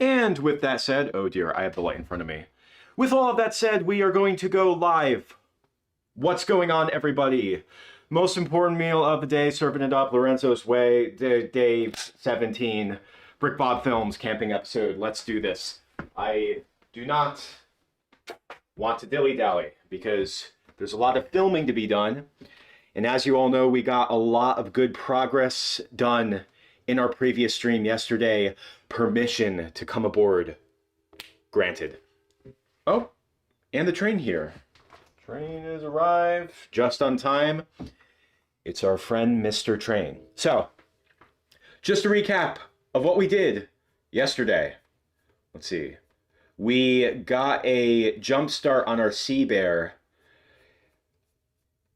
And with that said, oh dear, I have the light in front of me. With all of that said, we are going to go live. What's going on, everybody? Most important meal of the day, serving it up Lorenzo's way, day 17, BrickBob Films camping episode. Let's do this. I do not want to dilly-dally because there's a lot of filming to be done. And as you all know, we got a lot of good progress done in our previous stream yesterday. Permission to come aboard granted. Oh, and the train here. Train has arrived just on time. It's our friend Mr. Train. So, just a recap of what we did yesterday. Let's see. We got a jump start on our Sea Bear.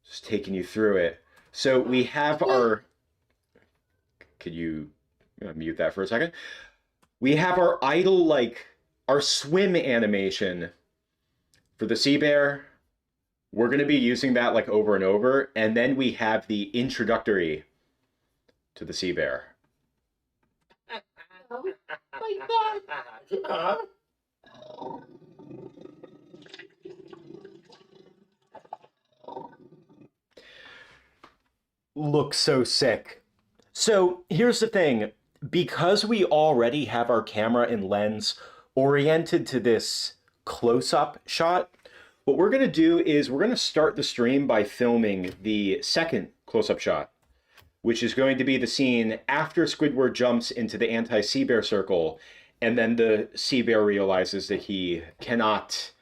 Just taking you through it. So we have our... Could you mute that for a second? We have our idle, like, our swim animation for the Sea Bear. We're going to be using that, like, over and over. And then we have the introductory to the Sea Bear. Oh my God. Looks so sick. So here's the thing. Because we already have our camera and lens oriented to this close-up shot, what we're going to do is we're going to start the stream by filming the second close-up shot, which is going to be the scene after Squidward jumps into the anti-sea bear circle, and then the sea bear realizes that he cannot,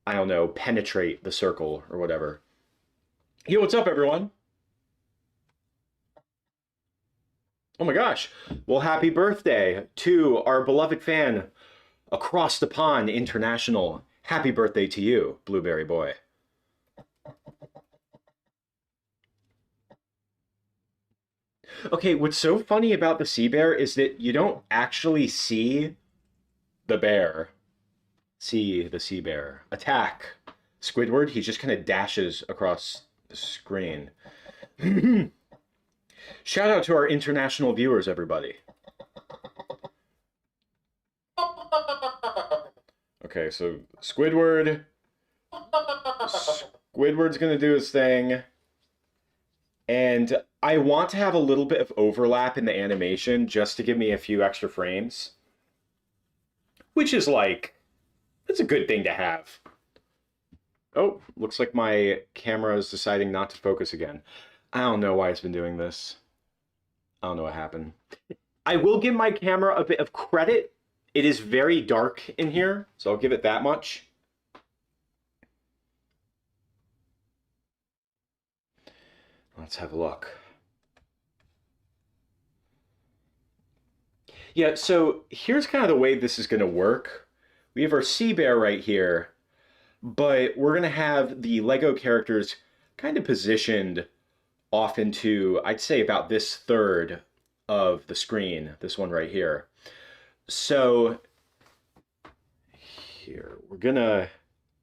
I don't know, penetrate the circle or whatever. Yo, what's up, everyone? Oh my gosh. Well, happy birthday to our beloved fan across the pond international. Happy birthday to you, Blueberry Boy. Okay, what's so funny about the sea bear is that you don't actually see the bear. See the sea bear. Attack. Squidward, he just kind of dashes across the screen. Shout out to our international viewers, everybody. Okay, so Squidward's gonna do his thing. And I want to have a little bit of overlap in the animation just to give me a few extra frames. Which is like, that's a good thing to have. Oh, looks like my camera is deciding not to focus again. I don't know why it's been doing this. I don't know what happened. I will give my camera a bit of credit. It is very dark in here, so I'll give it that much. Let's have a look. Yeah, so here's kind of the way this is going to work. We have our sea bear right here, but we're going to have the Lego characters kind of positioned off into, I'd say, about this third of the screen, this one right here. So here, we're gonna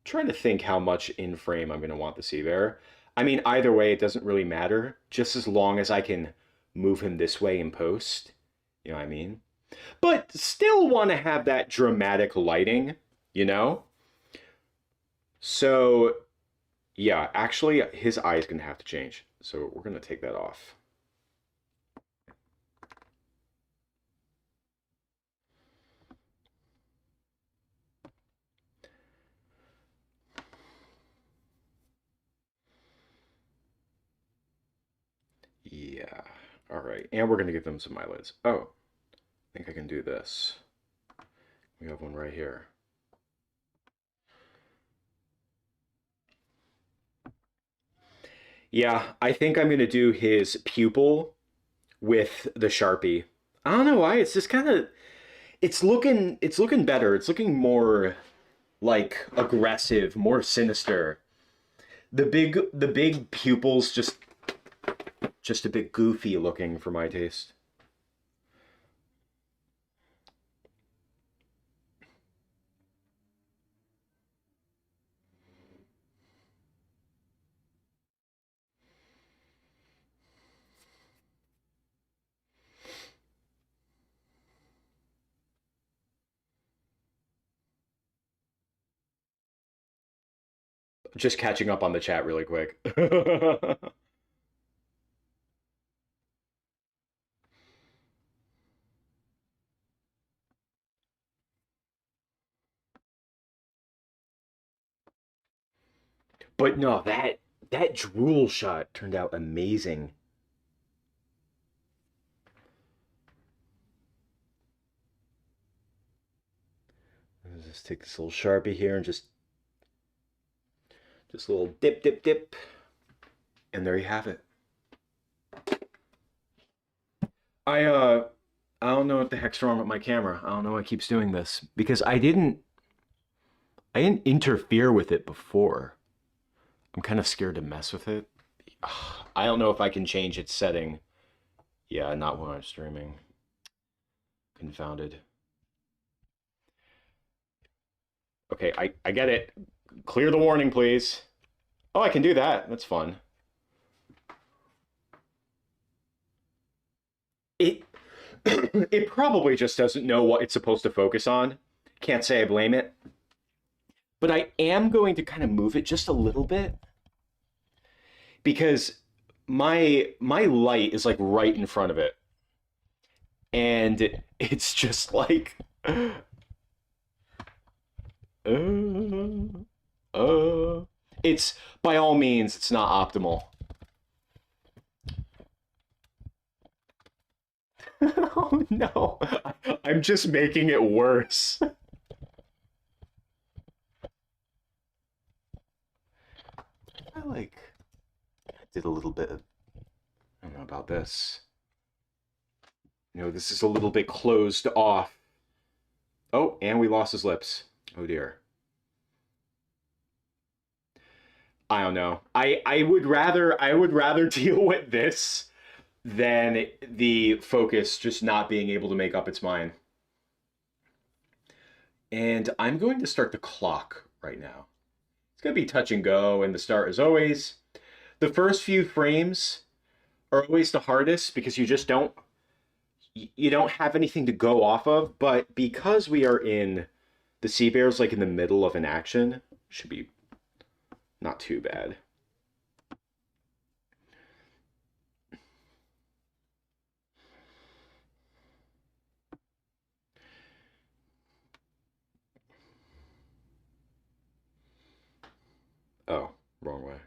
try to think how much in frame I'm gonna want the sea bear. I mean, either way, it doesn't really matter, just as long as I can move him this way in post. You know what I mean? But still want to have that dramatic lighting, you know? So, yeah, actually, his eye is gonna have to change. So we're going to take that off. Yeah. All right. And we're going to give them some eyelids. Oh, I think I can do this. We have one right here. Yeah, I think I'm going to do his pupil with the Sharpie. I don't know why. It's just kind of, it's looking better. It's looking more like aggressive, more sinister. The big pupils just a bit goofy looking for my taste. Just catching up on the chat really quick. But no, that drool shot turned out amazing. Let's just take this little Sharpie here and just a little dip, dip, dip. And there you have it. I don't know what the heck's wrong with my camera. I don't know why it keeps doing this. Because I didn't interfere with it before. I'm kind of scared to mess with it. I don't know if I can change its setting. Yeah, not when I'm streaming. Confounded. Okay, I get it. Clear the warning, please. Oh, I can do that. That's fun. It it probably just doesn't know what it's supposed to focus on. Can't say I blame it. But I am going to kind of move it just a little bit because my light is like right in front of it. And it's just like it's by all means it's not optimal. Oh no, I'm just making it worse. I did a little bit of, I don't know about this. You know, this is a little bit closed off. Oh, and we lost his lips. Oh dear. I don't know. I would rather deal with this than the focus just not being able to make up its mind. And I'm going to start the clock right now. It's going to be touch and go, and the start as always. The first few frames are always the hardest because you just don't have anything to go off of, but because we are in the Sea Bear's like in the middle of an action, should be not too bad. Oh, wrong way.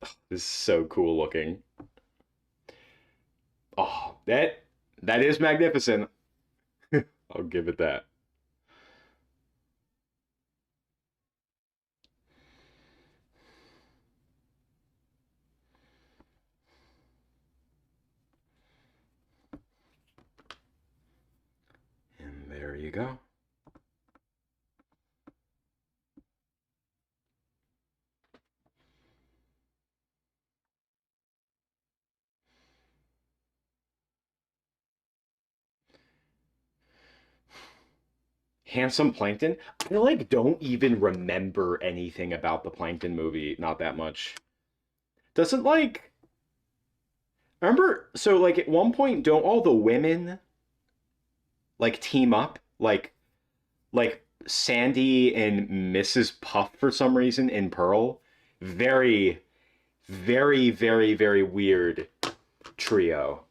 Oh, this is so cool looking. Oh, that is magnificent. I'll give it that. And there you go. Handsome Plankton? I don't even remember anything about the Plankton movie, not that much. Doesn't remember, so at one point don't all the women team up? Like Sandy and Mrs. Puff for some reason in Pearl? Very, very, very, very weird trio.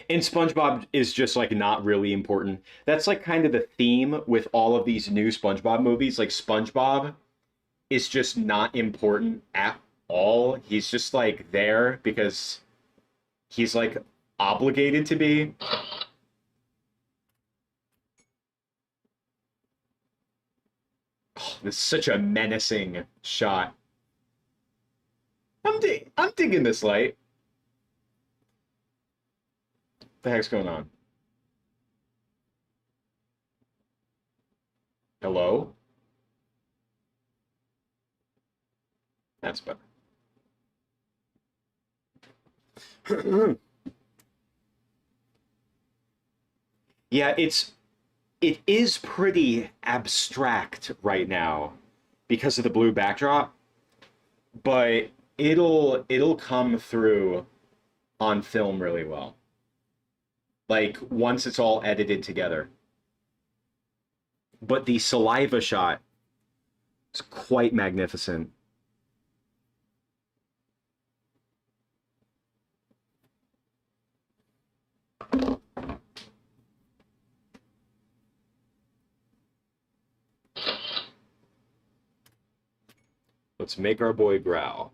And SpongeBob is just not really important. That's kind of the theme with all of these new SpongeBob movies. SpongeBob is just not important at all. He's just there because he's obligated to be. Oh, this is such a menacing shot. I'm digging this light. What the heck's going on? Hello? That's better. Yeah, it is pretty abstract right now because of the blue backdrop, but it'll come through on film really well. Once it's all edited together. but the saliva shot is quite magnificent. Let's make our boy growl.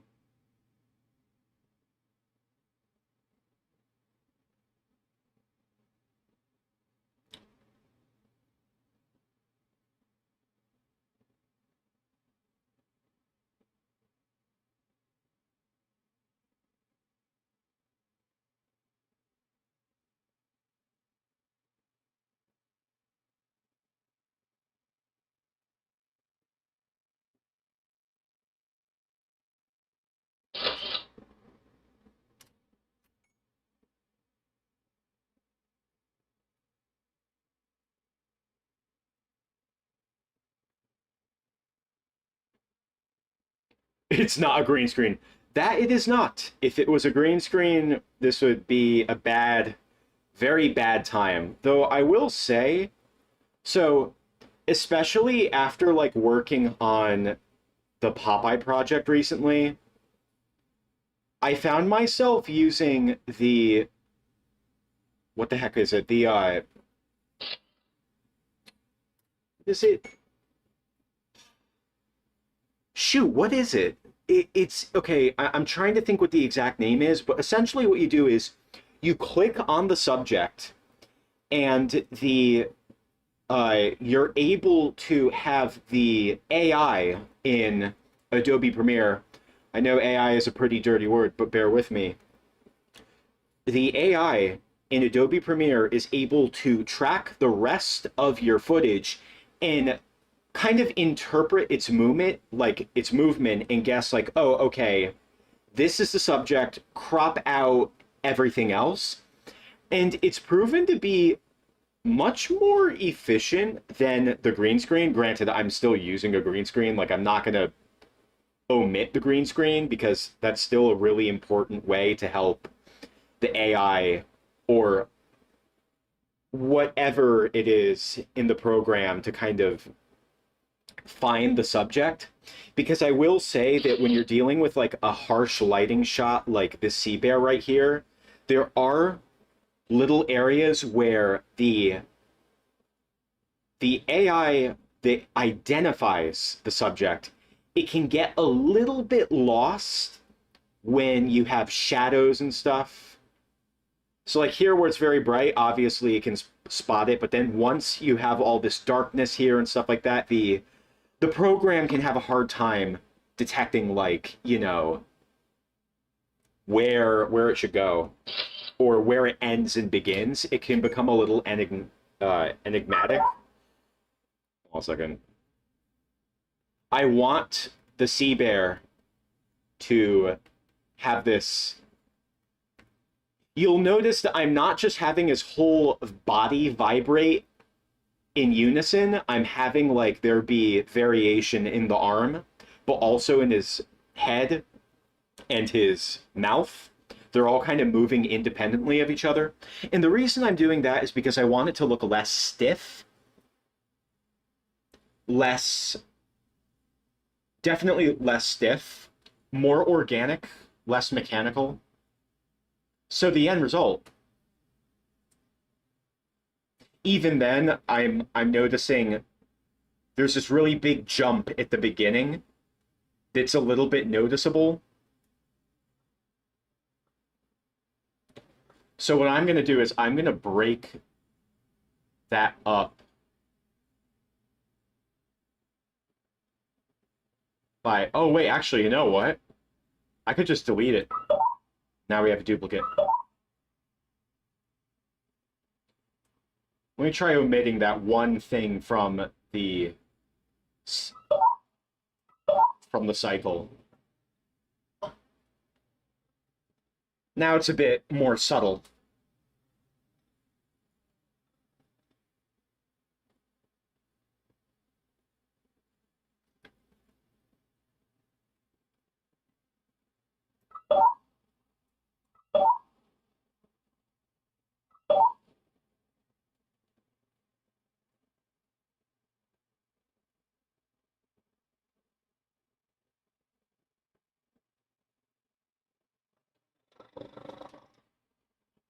It's not a green screen. That it is not. If it was a green screen, this would be a bad, very bad time. Though I will say, so especially after like working on the Popeye project recently, I found myself using the what the heck is it? The is it shoot, what is it? It's okay. I'm trying to think what the exact name is, but essentially what you do is you click on the subject and the you're able to have the AI in Adobe Premiere. I know AI is a pretty dirty word, but bear with me. The AI in Adobe Premiere is able to track the rest of your footage and kind of interpret its movement, and guess like, oh, okay, this is the subject, crop out everything else. And it's proven to be much more efficient than the green screen. Granted, I'm still using a green screen. Like, I'm not going to omit the green screen because that's still a really important way to help the AI or whatever it is in the program to kind of find the subject. Because I will say that when you're dealing with like a harsh lighting shot like this sea bear right here, there are little areas where the AI that identifies the subject, it can get a little bit lost when you have shadows and stuff. So like here where it's very bright, obviously it can spot it, but then once you have all this darkness here and stuff like that, the program can have a hard time detecting, like, you know, where it should go or where it ends and begins. It can become a little enigmatic. Hold on a second. I want the sea bear to have this. You'll notice that I'm not just having his whole body vibrate in unison. I'm having like there be variation in the arm, but also in his head and his mouth. They're all kind of moving independently of each other. And the reason I'm doing that is because I want it to look less stiff, definitely less stiff, more organic, less mechanical. So the end result, even then, I'm noticing there's this really big jump at the beginning that's a little bit noticeable. So what I'm going to do is I'm going to break that up by, oh wait, actually, you know what? I could just delete it. Now we have a duplicate. Let me try omitting that one thing from the cycle. Now it's a bit more subtle.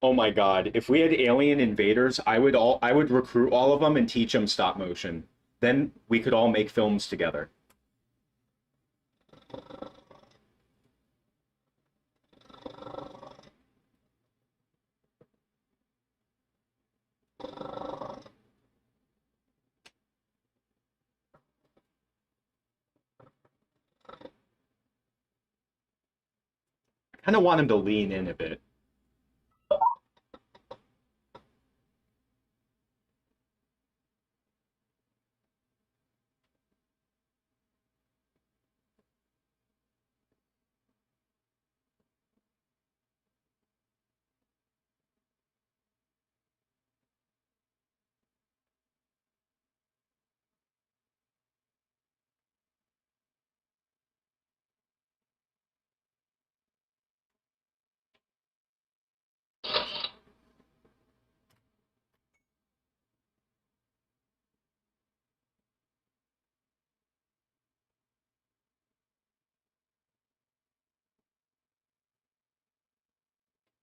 Oh my God. If we had alien invaders, I would recruit all of them and teach them stop motion. Then we could all make films together. Kind of want him to lean in a bit.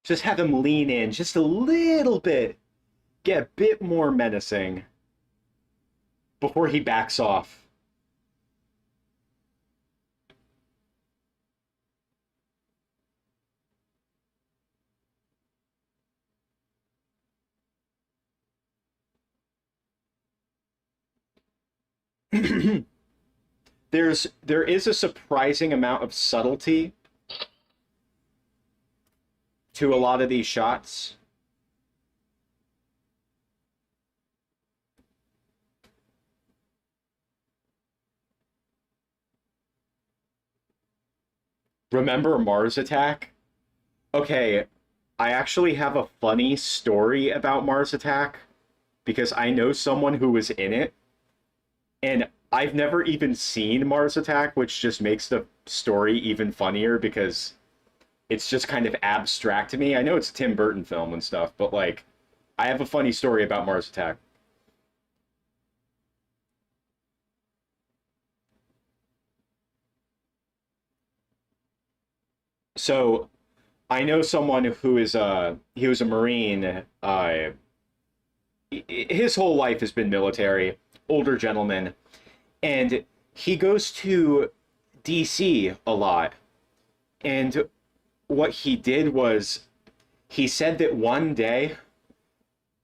Just have him lean in just a little bit. Get a bit more menacing before he backs off. There is a surprising amount of subtlety to a lot of these shots. Remember Mars Attack? Okay, I actually have a funny story about Mars Attack because I know someone who was in it, and I've never even seen Mars Attack, which just makes the story even funnier because it's just kind of abstract to me. I know it's a Tim Burton film and stuff, but like, I have a funny story about Mars Attack. So I know someone who is he was a Marine. His whole life has been military, older gentleman, and he goes to DC a lot. And what he did was he said that one day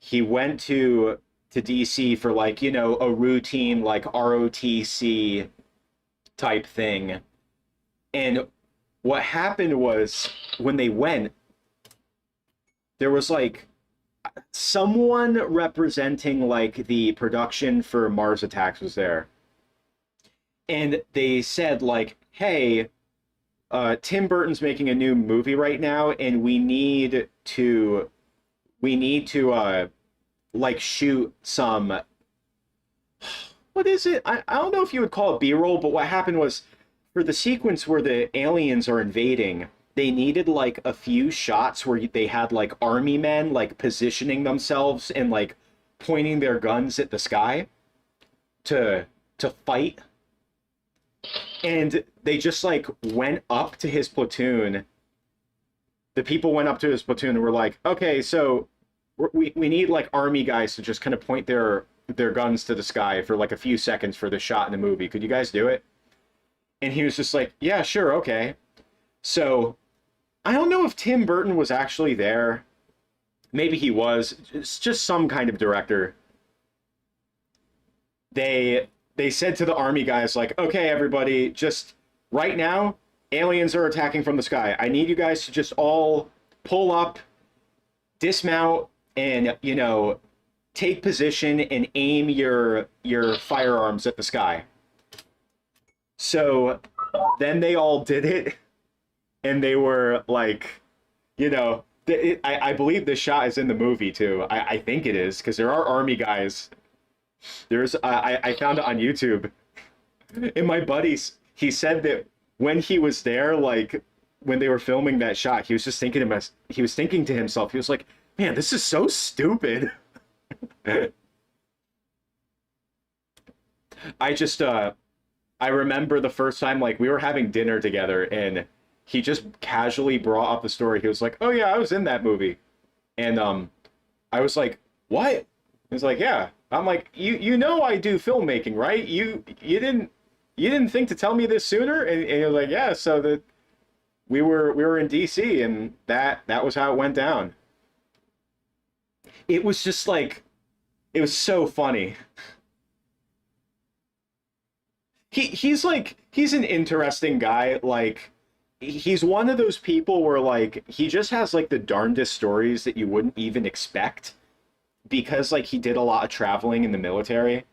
he went to DC for like, you know, a routine like ROTC type thing. And what happened was when they went, there was like someone representing like the production for Mars Attacks was there. And they said like, "Hey, Tim Burton's making a new movie right now, and we need to like shoot some what is it? I don't know if you would call it B-roll, but what happened was for the sequence where the aliens are invading, they needed like a few shots where they had like army men like positioning themselves and like pointing their guns at the sky to fight. And they just like went up to his platoon. The people went up to his platoon and were like, "Okay, so we need like army guys to just kind of point their guns to the sky for like a few seconds for the shot in the movie. Could you guys do it?" And he was just like, "Yeah, sure, okay." So I don't know if Tim Burton was actually there. Maybe he was. It's just some kind of director. They said to the army guys like, "Okay, everybody, just right now, aliens are attacking from the sky. I need you guys to just all pull up, dismount, and you know, take position and aim your firearms at the sky." So then they all did it, and they were like, you know, I believe this shot is in the movie too. I think it is because there are army guys. There's I found it on YouTube. And my buddies, he said that when he was there, like when they were filming that shot, he was just thinking to he was thinking to himself, he was like, "Man, this is so stupid." I just I remember the first time like we were having dinner together and he just casually brought up the story. He was like, "Oh yeah, I was in that movie." And I was like, "What?" He's like, "Yeah." I'm like, "You know I do filmmaking, right? You didn't think to tell me this sooner?" And he was like, "Yeah." So that we were in DC, and that was how it went down. It was just like it was so funny. He's an interesting guy. Like he's one of those people where like he just has like the darndest stories that you wouldn't even expect because like he did a lot of traveling in the military.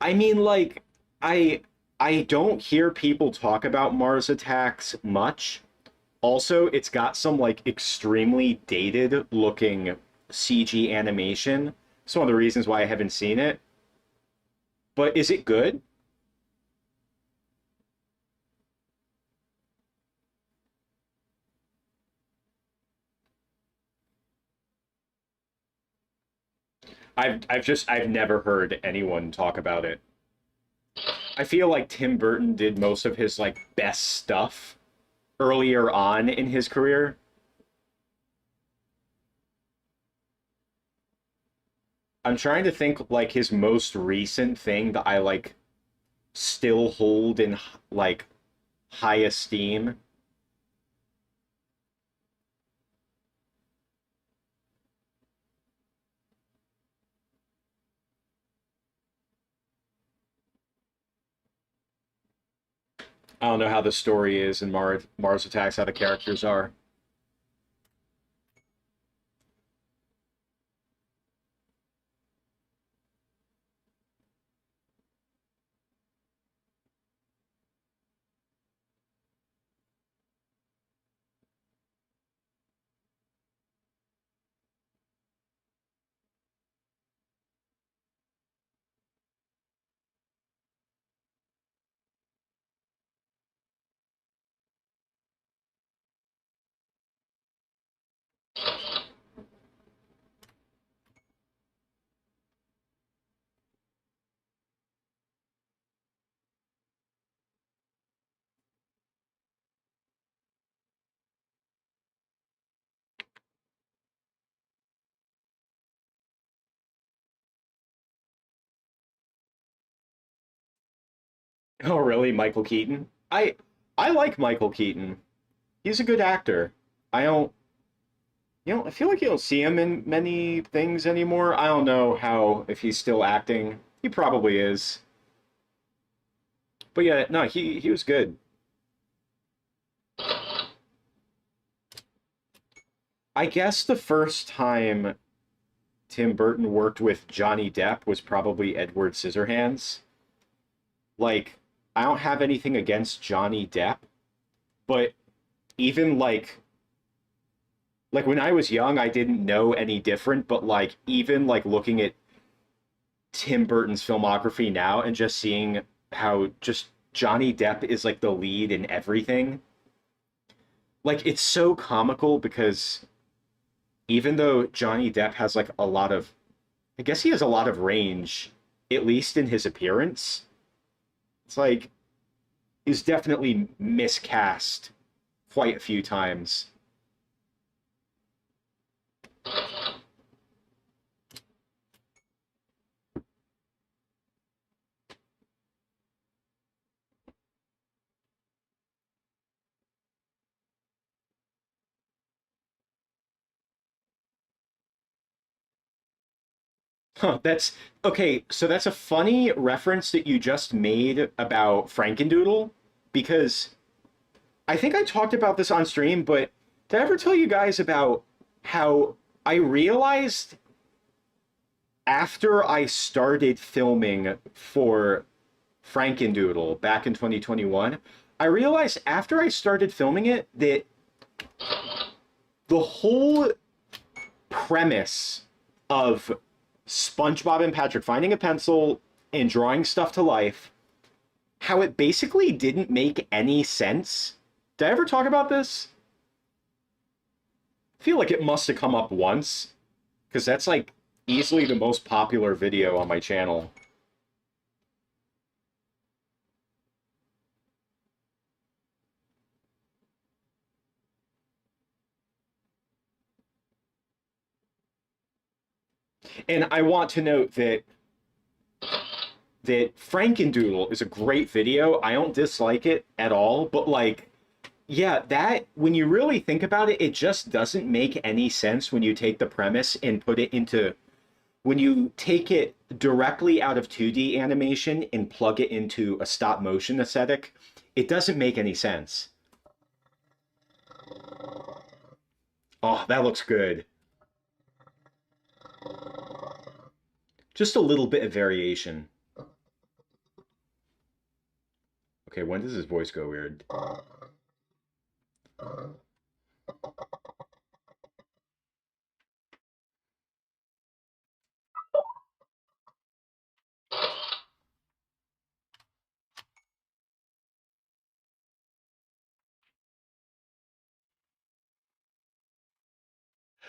I mean, like I I don't hear people talk about Mars Attacks much. Also, it's got some like extremely dated looking CG animation. It's one of the reasons why I haven't seen it. But is it good? I've never heard anyone talk about it. I feel like Tim Burton did most of his like best stuff earlier on in his career. I'm trying to think like his most recent thing that I like still hold in like high esteem. I don't know how the story is in Mars Attacks, how the characters are. Oh, really? Michael Keaton? I like Michael Keaton. He's a good actor. I don't, I feel like you don't see him in many things anymore. I don't know how if he's still acting. He probably is. But yeah, no, he was good. I guess the first time Tim Burton worked with Johnny Depp was probably Edward Scissorhands. Like, I don't have anything against Johnny Depp, but even like when I was young, I didn't know any different, but like even like looking at Tim Burton's filmography now and just seeing how just Johnny Depp is like the lead in everything. Like it's so comical because even though Johnny Depp has like a lot of I guess he has a lot of range, at least in his appearance. It's like he's definitely miscast quite a few times. Huh, that's okay. So that's a funny reference that you just made about Frankendoodle because I think I talked about this on stream, but did I ever tell you guys about how I realized after I started filming for Frankendoodle back in 2021, I realized after I started filming it that the whole premise of SpongeBob and Patrick finding a pencil and drawing stuff to life, how it basically didn't make any sense. Did I ever talk about this? I feel like it must have come up once because that's like easily the most popular video on my channel. And I want to note that Frankendoodle is a great video. I don't dislike it at all, but like, yeah, that when you really think about it, it just doesn't make any sense when you take the premise and put it into when you take it directly out of 2D animation and plug it into a stop motion aesthetic. It doesn't make any sense. Oh, that looks good. Just a little bit of variation. Okay, when does his voice go weird?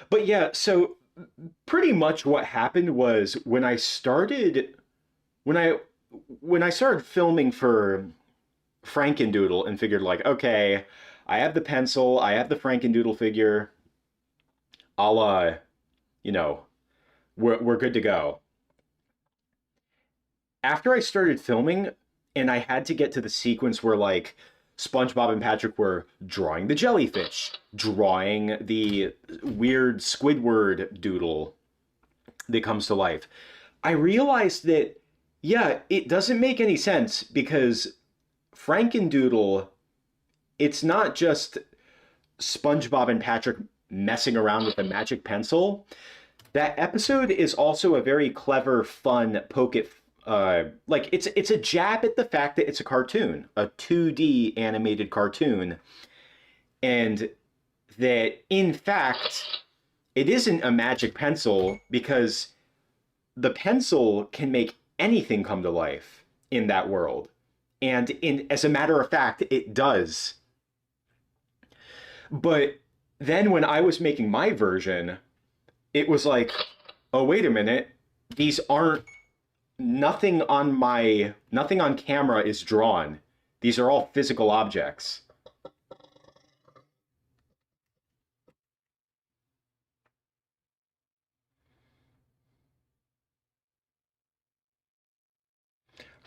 But yeah, so pretty much what happened was when I when I started filming for Frankendoodle and figured like, okay, I have the pencil, I have the Frankendoodle figure, I'll you know, we're good to go. After I started filming and I had to get to the sequence where like SpongeBob and Patrick were drawing the jellyfish, drawing the weird Squidward doodle that comes to life. I realized that yeah, it doesn't make any sense because Frankendoodle, it's not just SpongeBob and Patrick messing around with a magic pencil. That episode is also a very clever, fun poke at like it's a jab at the fact that it's a cartoon, a 2D animated cartoon, and that in fact it isn't a magic pencil because the pencil can make anything come to life in that world. And in as a matter of fact, it does. But then when I was making my version, it was like, oh wait a minute, these aren't nothing on camera is drawn. These are all physical objects.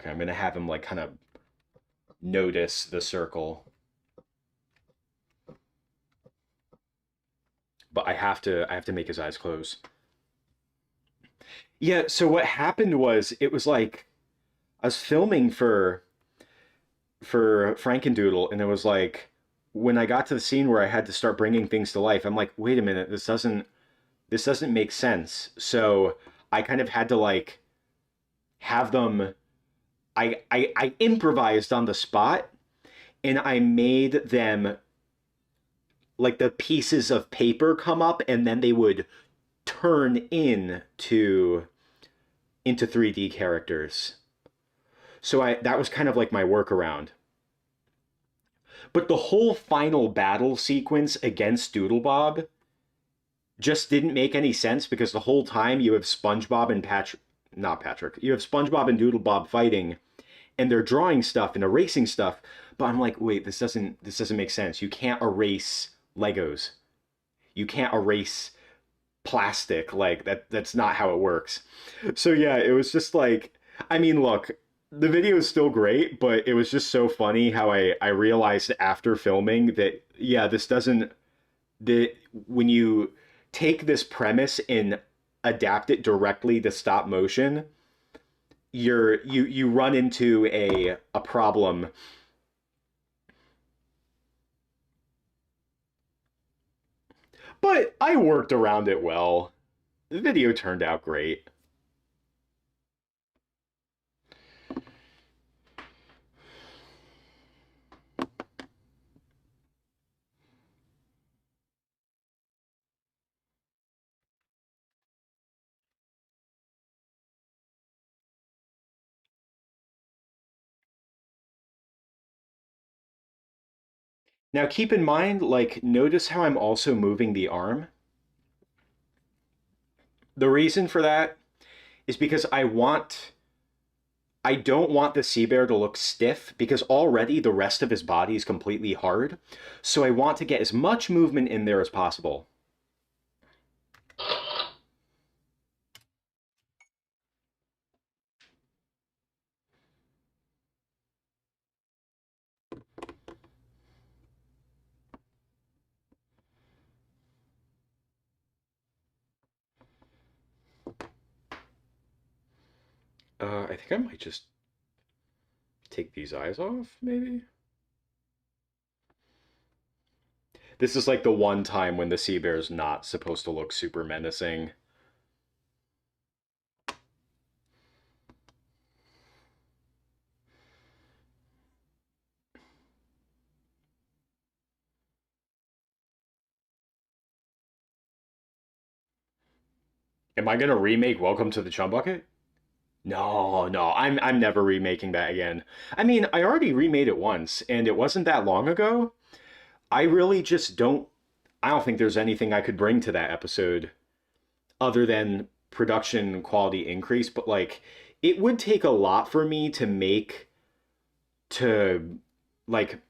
Okay, I'm gonna have him like kind of notice the circle, but I have to make his eyes close. Yeah, so what happened was it was like I was filming for Frankendoodle, and it was like when I got to the scene where I had to start bringing things to life, I'm like, wait a minute, this doesn't make sense. So I kind of had to like have them. I improvised on the spot, and I made them like the pieces of paper come up, and then they would turn into 3D characters. So I that was kind of like my workaround. But the whole final battle sequence against Doodlebob just didn't make any sense because the whole time you have SpongeBob and Patrick, not Patrick, you have SpongeBob and Doodlebob fighting, and they're drawing stuff and erasing stuff. But I'm like, wait, this doesn't make sense. You can't erase Legos. You can't erase plastic. Like that's not how it works. So yeah, it was just like, I mean, look, the video is still great, but it was just so funny how I realized after filming that yeah, this doesn't that when you take this premise and adapt it directly to stop motion, you run into a problem. But I worked around it well. The video turned out great. Now keep in mind, like, notice how I'm also moving the arm. The reason for that is because I don't want the sea bear to look stiff because already the rest of his body is completely hard. So I want to get as much movement in there as possible. I think I might just take these eyes off, maybe? This is like the one time when the sea bear's not supposed to look super menacing. Am I gonna remake Welcome to the Chum Bucket? No, no, I'm never remaking that again. I mean, I already remade it once, and it wasn't that long ago. I really just don't. I don't think there's anything I could bring to that episode other than production quality increase, but like, it would take a lot for me to like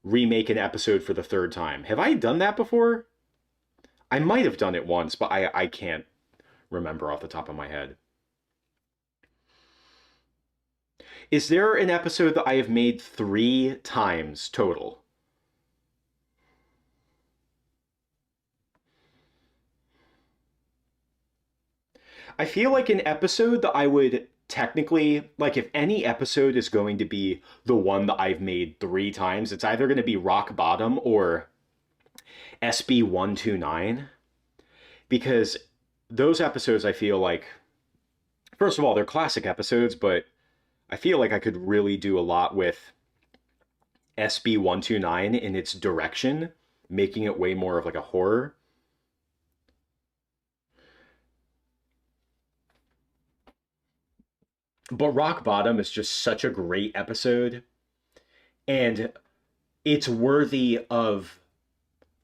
remake an episode for the third time. Have I done that before? I might have done it once, but I can't remember off the top of my head. Is there an episode that I have made 3 times total? I feel like an episode that I would technically, like, if any episode is going to be the one that I've made 3 times, it's either going to be Rock Bottom or SB 129, because those episodes I feel like, first of all, they're classic episodes, but I feel like I could really do a lot with SB 129 in its direction, making it way more of like a horror. But Rock Bottom is just such a great episode, and it's worthy of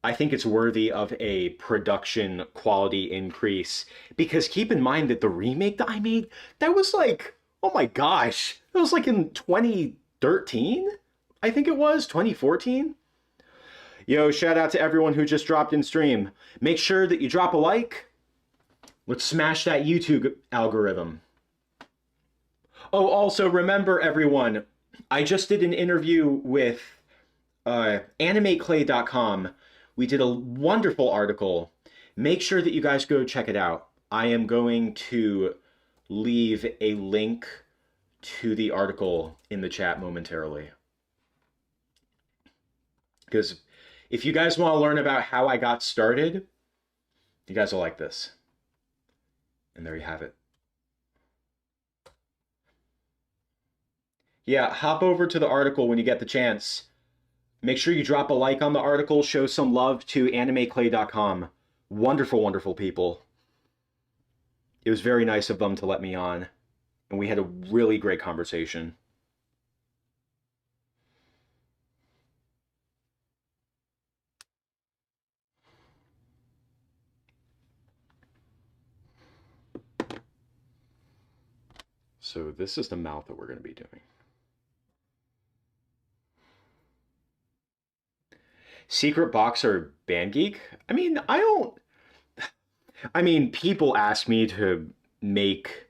I think it's worthy of a production quality increase because keep in mind that the remake that I made, that was like, oh my gosh, it was like in 2013? I think it was 2014. Yo, shout out to everyone who just dropped in stream. Make sure that you drop a like. Let's smash that YouTube algorithm. Oh, also remember everyone, I just did an interview with animateclay.com. We did a wonderful article. Make sure that you guys go check it out. I am going to leave a link to the article in the chat momentarily. Because if you guys want to learn about how I got started, you guys will like this. And there you have it. Yeah, hop over to the article when you get the chance. Make sure you drop a like on the article, show some love to animateclay.com. Wonderful, wonderful people. It was very nice of them to let me on, and we had a really great conversation. So this is the mouth that we're going to be doing. Secret Boxer Band Geek? I mean, people ask me to make,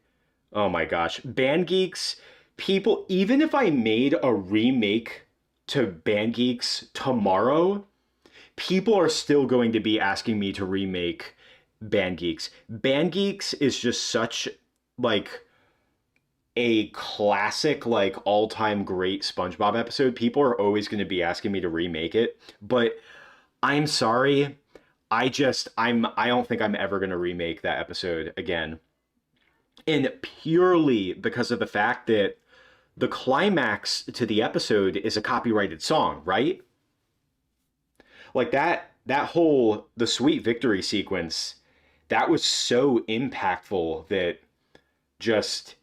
oh my gosh, Band Geeks, people, even if I made a remake to Band Geeks tomorrow, people are still going to be asking me to remake Band Geeks. Band Geeks is just such, like, a classic, like, all-time great SpongeBob episode. People are always going to be asking me to remake it, but I'm sorry. I don't think I'm ever going to remake that episode again. And purely because of the fact that the climax to the episode is a copyrighted song, right? Like that whole the sweet victory sequence, that was so impactful that just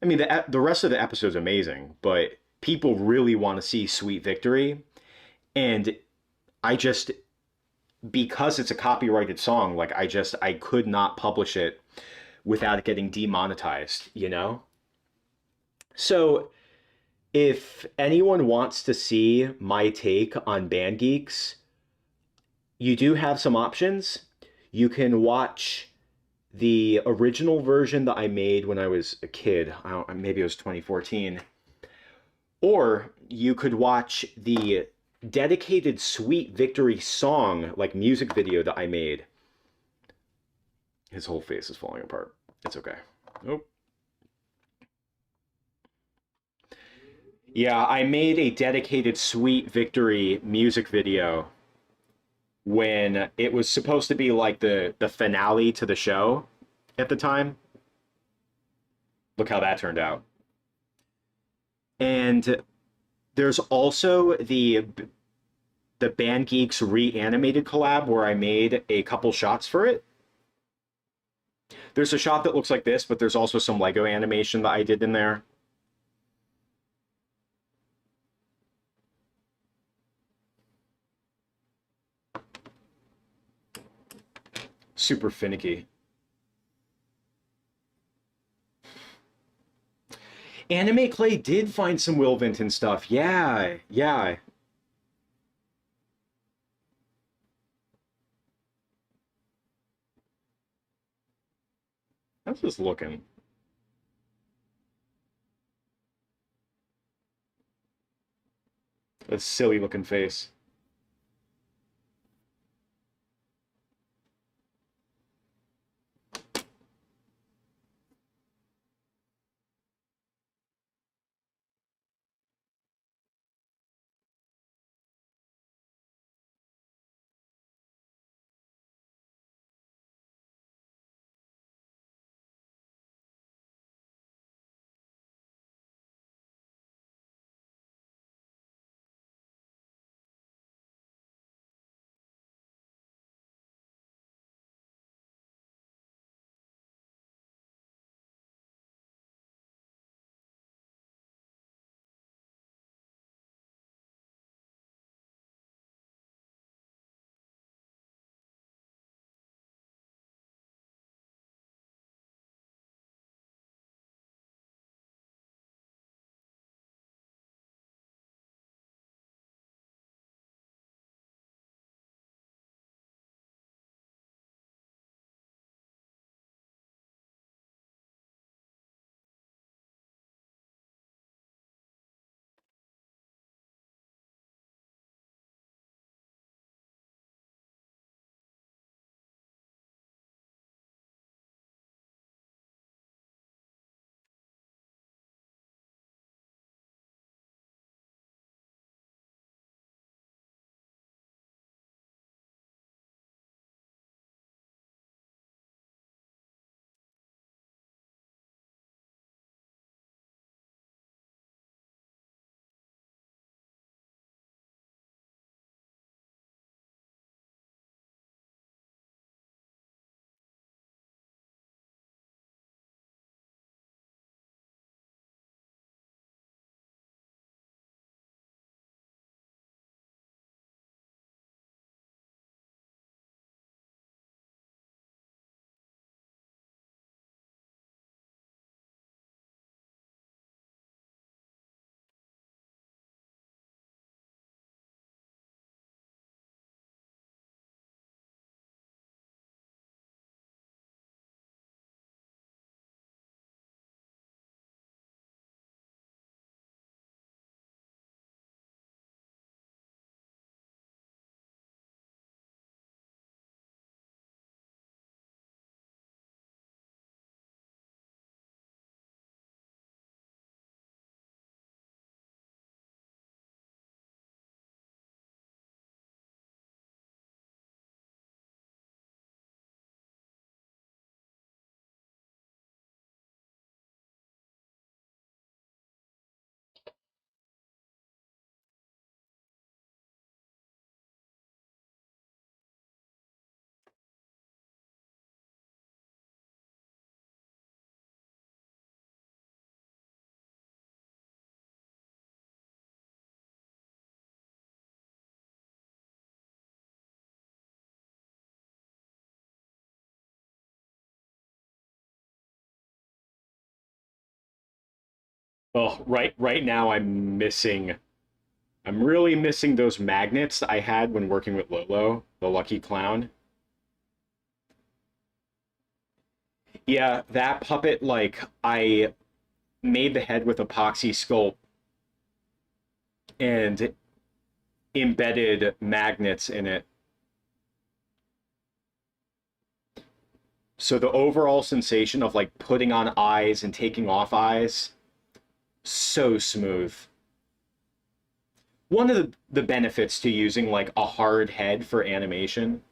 I mean the rest of the episode's amazing, but people really want to see sweet victory, and I just because it's a copyrighted song, like I could not publish it without it getting demonetized, you know? So if anyone wants to see my take on Band Geeks, you do have some options. You can watch the original version that I made when I was a kid. I don't, maybe it was 2014. Or you could watch the dedicated Sweet Victory song, like music video that I made. His whole face is falling apart. It's okay. Nope. Yeah, I made a dedicated Sweet Victory music video when it was supposed to be like the finale to the show at the time. Look how that turned out. And there's also the Band Geeks reanimated collab where I made a couple shots for it. There's a shot that looks like this, but there's also some Lego animation that I did in there. Super finicky. Anime Clay did find some Will Vinton stuff. Yeah, yeah. How's this looking? A silly looking face. Oh, right now I'm really missing those magnets I had when working with Lolo, the lucky clown. Yeah, that puppet, like, I made the head with epoxy sculpt and embedded magnets in it. So the overall sensation of like putting on eyes and taking off eyes, so smooth. One of the benefits to using like a hard head for animation.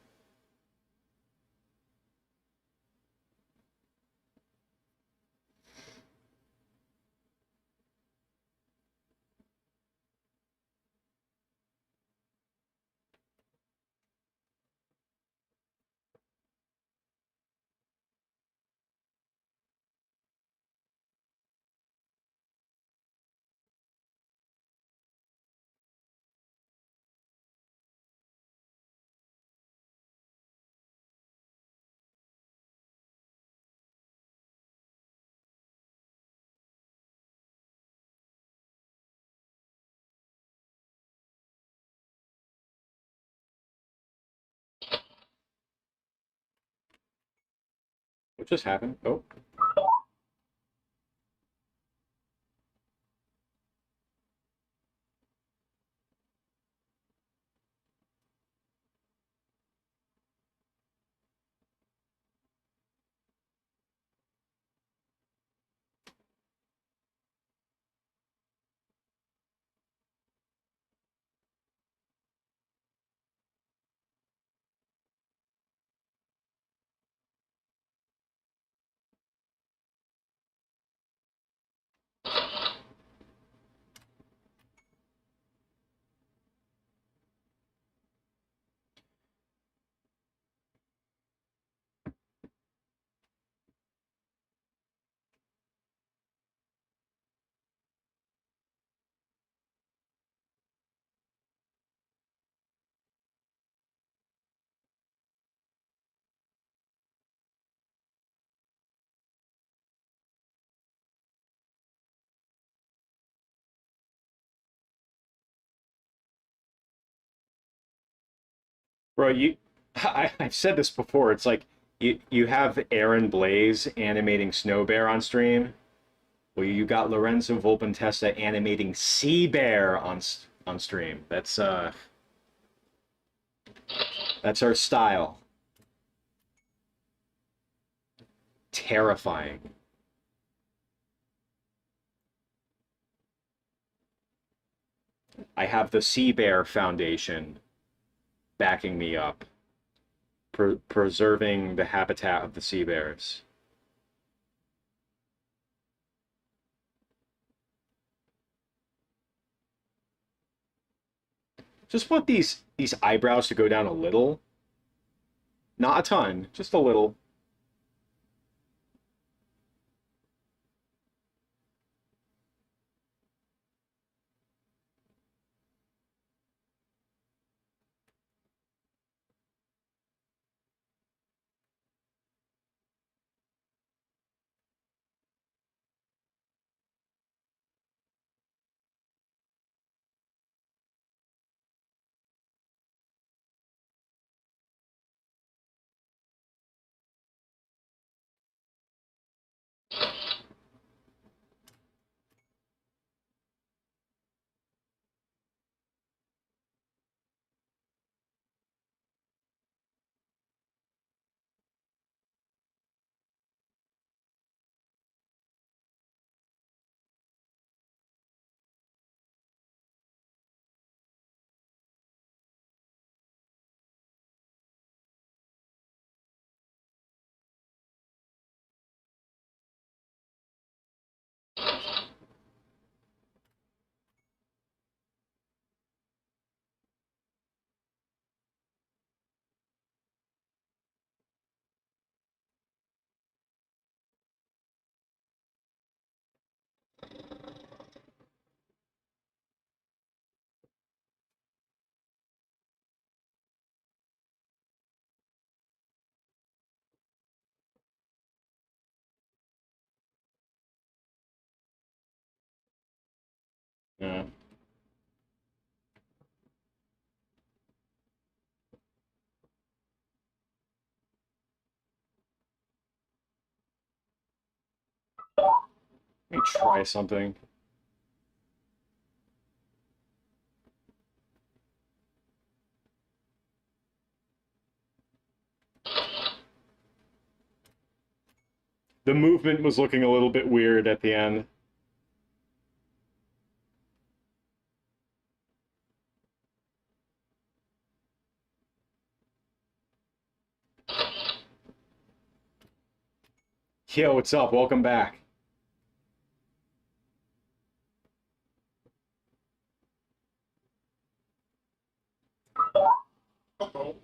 What just happened? Oh, bro, I've said this before. It's like you have Aaron Blaze animating Snow Bear on stream. Well, you got Lorenzo Volpentessa animating Sea Bear on stream. That's our style. Terrifying. I have the Sea Bear Foundation backing me up, preserving the habitat of the sea bears. Just want these eyebrows to go down a little, not a ton, just a little. Yeah. Let me try something. The movement was looking a little bit weird at the end. Yo, what's up? Welcome back. Uh-oh.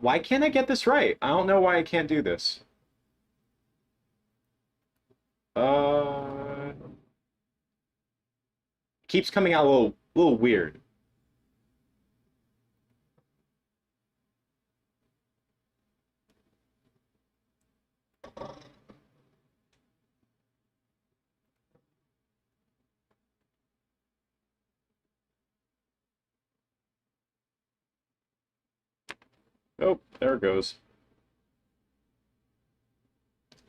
Why can't I get this right? I don't know why I can't do this. Uh, keeps coming out a little weird. Oh, there it goes.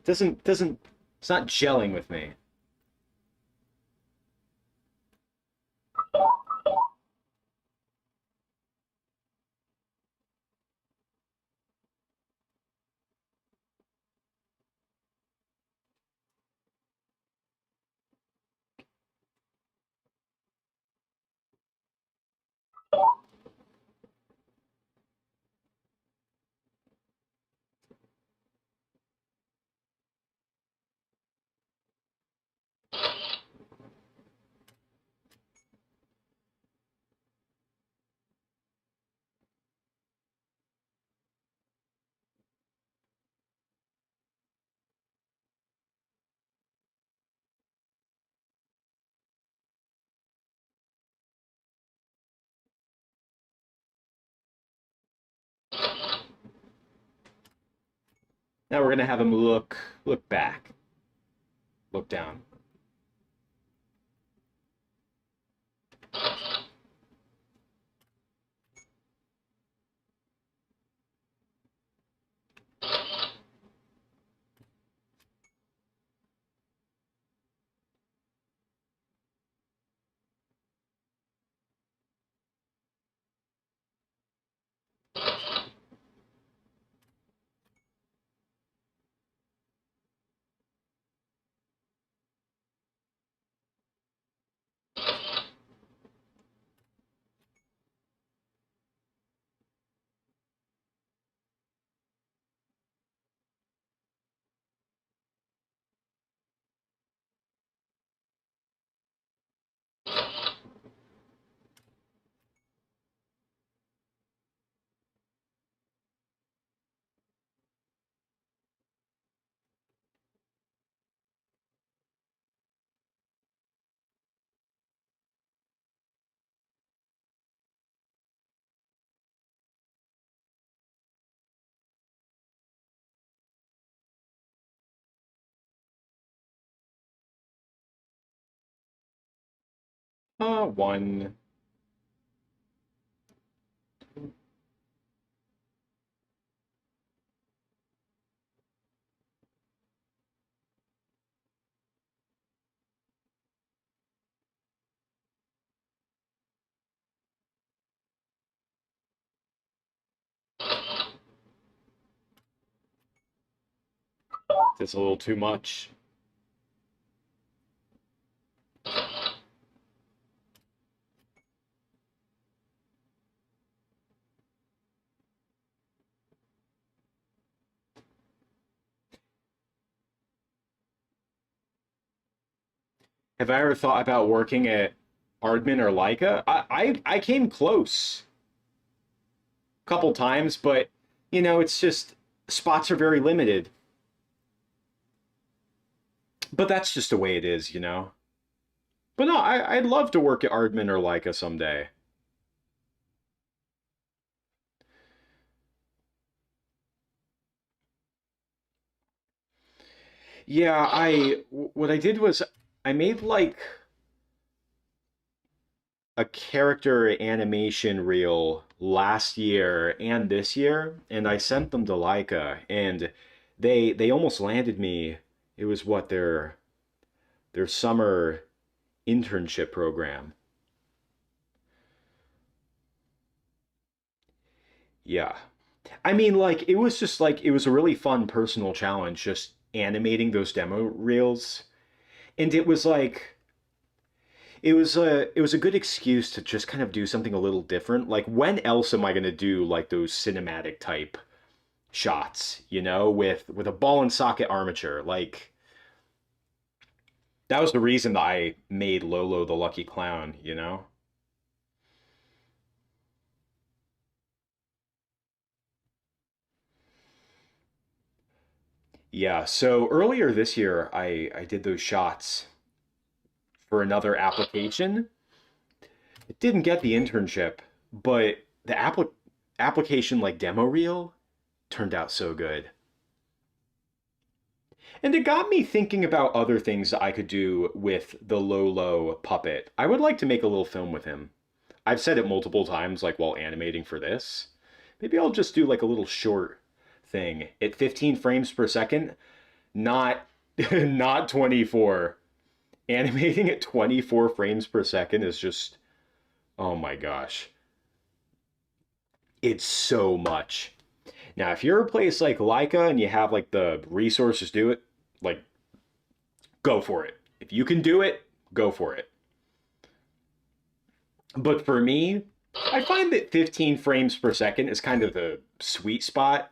Doesn't it's not gelling with me. Now we're gonna have him look back, look down. One. It's a little too much. Have I ever thought about working at Aardman or Leica? I came close a couple times, but it's just spots are very limited. But that's just the way it is. But no, I'd love to work at Aardman or Leica someday. Yeah, what I did was I made like a character animation reel last year and this year, and I sent them to Leica, and they almost landed me. It was what their summer internship program. Yeah. I mean, like, it was just like, it was a really fun personal challenge just animating those demo reels. And it was a good excuse to just kind of do something a little different. Like, when else am I going to do like those cinematic type shots, with a ball and socket armature? Like, that was the reason that I made Lolo the Lucky Clown. Yeah, so earlier this year I did those shots for another application. It didn't get the internship, but the application like demo reel turned out so good. And it got me thinking about other things that I could do with the Lolo puppet. I would like to make a little film with him. I've said it multiple times, like while animating for this. Maybe I'll just do like a little short thing at 15 frames per second, not not 24. Animating at 24 frames per second is just, oh my gosh, it's so much. Now, if you're a place like Leica and you have like the resources to do it, like go for it. If you can do it, go for it. But for me, I find that 15 frames per second is kind of the sweet spot.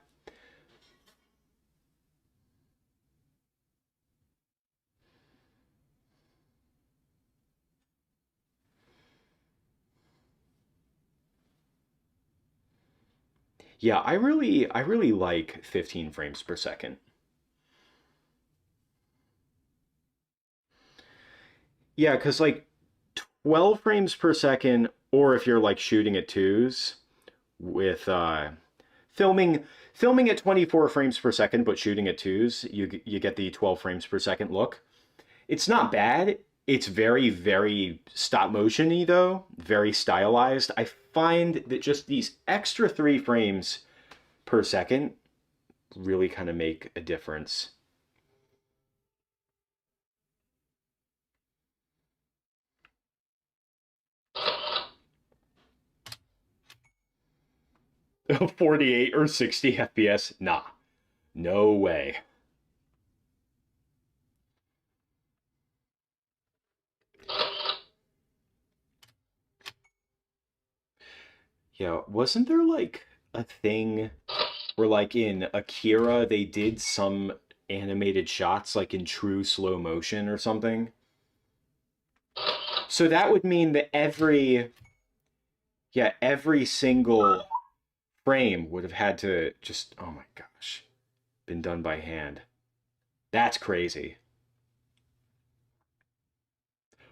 Yeah, I really like 15 frames per second. Yeah, because like 12 frames per second, or if you're like shooting at twos with filming filming at 24 frames per second but shooting at twos, you get the 12 frames per second look. It's not bad. It's very, very stop motion-y though, very stylized. I find that just these extra 3 frames per second really kind of make a difference. 48 or 60 FPS? Nah, no way. Yeah, wasn't there like a thing where like in Akira they did some animated shots like in true slow motion or something? So that would mean that every single frame would have had to just, oh my gosh, been done by hand. That's crazy.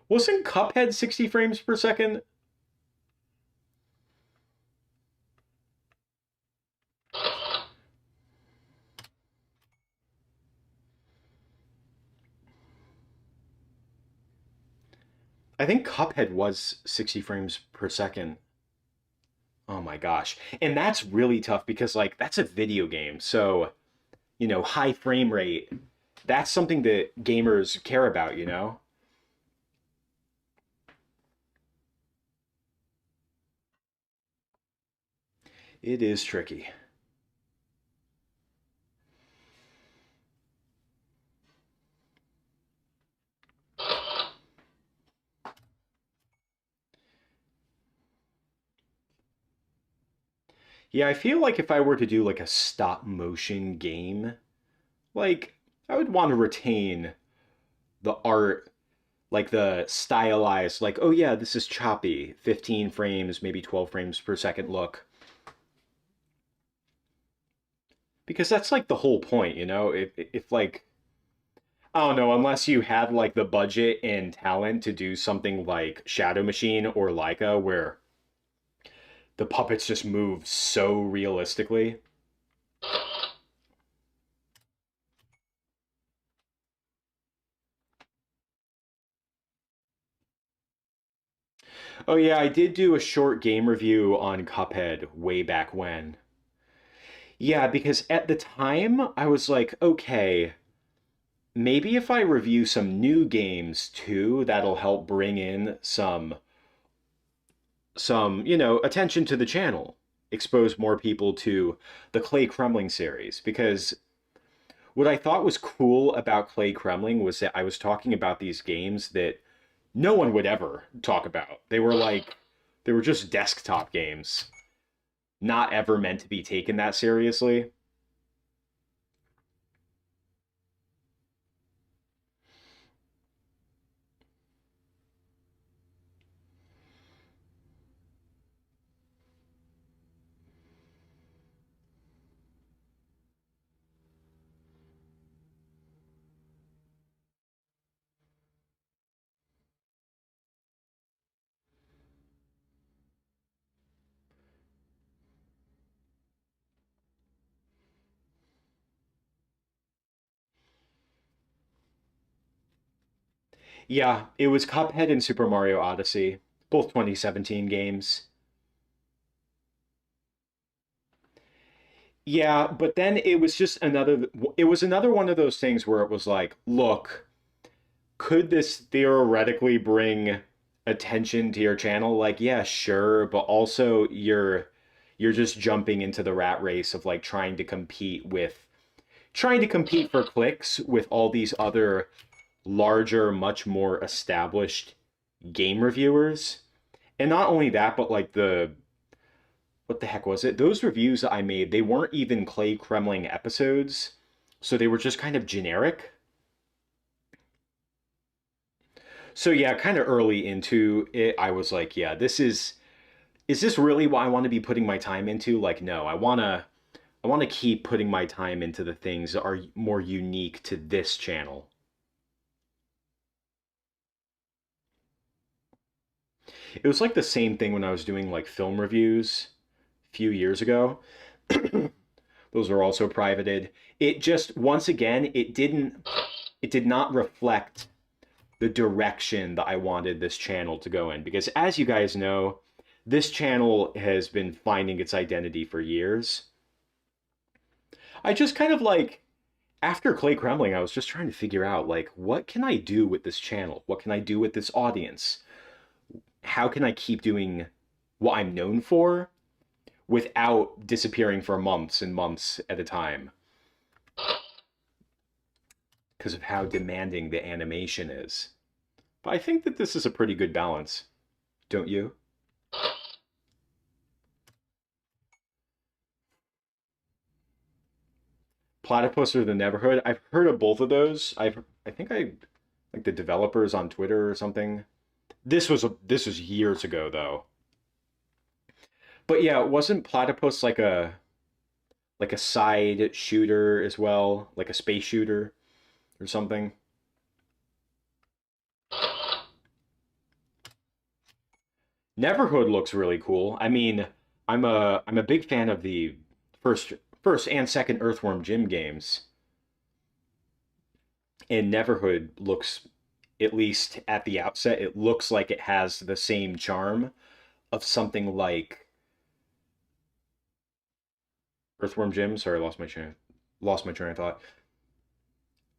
Wasn't Cuphead 60 frames per second? I think Cuphead was 60 frames per second. Oh my gosh. And that's really tough because like that's a video game. So, high frame rate, that's something that gamers care about. It is tricky. Yeah, I feel like if I were to do like a stop motion game, like I would want to retain the art, like the stylized, like, oh yeah, this is choppy, 15 frames, maybe 12 frames per second look. Because that's like the whole point, you know? If like, I don't know, unless you had like the budget and talent to do something like Shadow Machine or Leica, where the puppets just move so realistically. Oh yeah, I did do a short game review on Cuphead way back when. Yeah, because at the time I was like, okay, maybe if I review some new games too, that'll help bring in some attention to the channel, expose more people to the Clay Kremling series. Because what I thought was cool about Clay Kremling was that I was talking about these games that no one would ever talk about. They were just desktop games, not ever meant to be taken that seriously. Yeah, it was Cuphead and Super Mario Odyssey, both 2017 games. Yeah, but then it was another one of those things where it was like, look, could this theoretically bring attention to your channel? Like, yeah, sure, but also you're just jumping into the rat race of like trying to compete for clicks with all these other larger, much more established game reviewers. And not only that, but like the what the heck was it? Those reviews that I made, they weren't even Clay Kremling episodes, so they were just kind of generic. So yeah, kind of early into it, I was like, yeah, is this really what I want to be putting my time into? Like, no, I want to keep putting my time into the things that are more unique to this channel. It was like the same thing when I was doing like film reviews a few years ago. Those are also privated. It just once again, it did not reflect the direction that I wanted this channel to go in. Because as you guys know, this channel has been finding its identity for years. I just kind of like, after Clay Kremling, I was just trying to figure out, like, what can I do with this channel? What can I do with this audience? How can I keep doing what I'm known for without disappearing for months and months at a time because of how demanding the animation is? But I think that this is a pretty good balance, don't you? Platypus or the Neverhood. I've heard of both of those. I think I like the developers on Twitter or something. This was years ago though. But yeah, wasn't Platypus like a side shooter as well, like a space shooter or something? Neverhood looks really cool. I mean, I'm a big fan of the first first and second Earthworm Jim games, and Neverhood looks, at least at the outset, it looks like it has the same charm of something like Earthworm Jim. Sorry, lost my train of thought.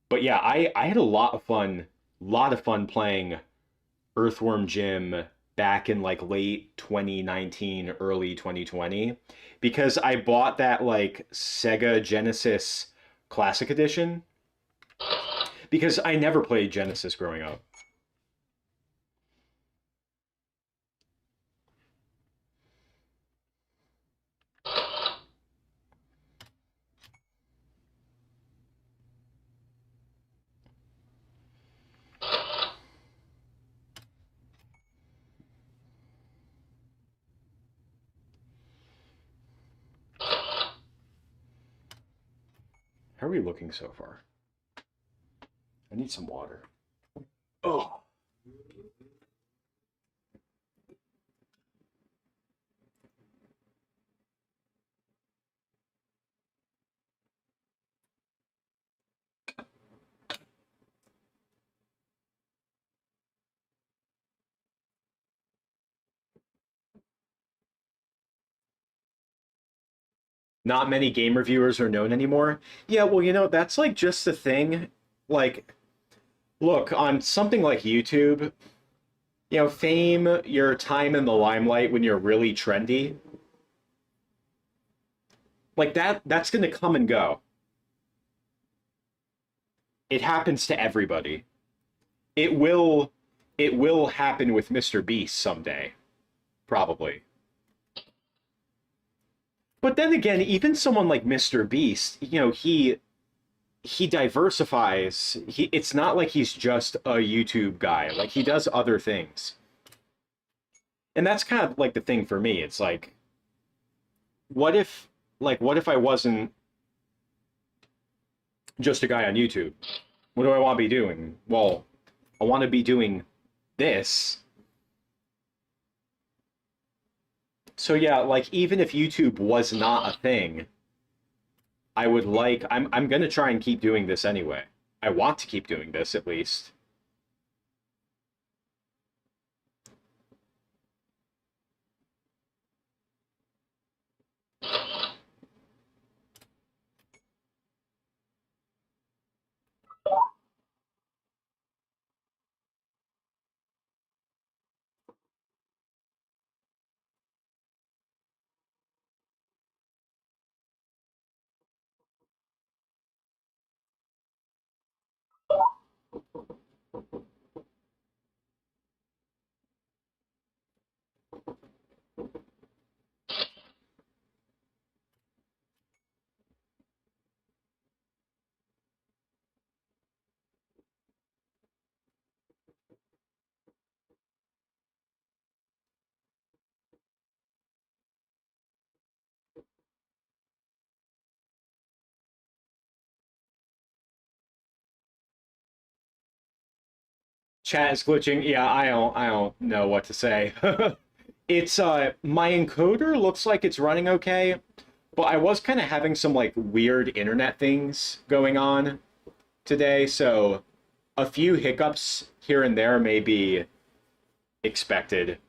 But yeah, I had a lot of fun playing Earthworm Jim back in like late 2019, early 2020, because I bought that like Sega Genesis Classic Edition because I never played Genesis growing up. How are we looking so far? I need some water. Oh. Not many game reviewers are known anymore. Yeah, well, that's like just the thing. Like, look, on something like YouTube, fame, your time in the limelight when you're really trendy, like that's going to come and go. It happens to everybody. It will it will happen with Mr. Beast someday, probably. But then again, even someone like Mr. Beast, he diversifies. It's not like he's just a YouTube guy. Like he does other things. And that's kind of like the thing for me. It's what if what if I wasn't just a guy on YouTube? What do I want to be doing? Well, I want to be doing this. So yeah, like even if YouTube was not a thing, I'm gonna try and keep doing this anyway. I want to keep doing this at least. Chat is glitching. Yeah, I don't know what to say. It's my encoder looks like it's running okay, but I was kind of having some like weird internet things going on today, so a few hiccups here and there may be expected.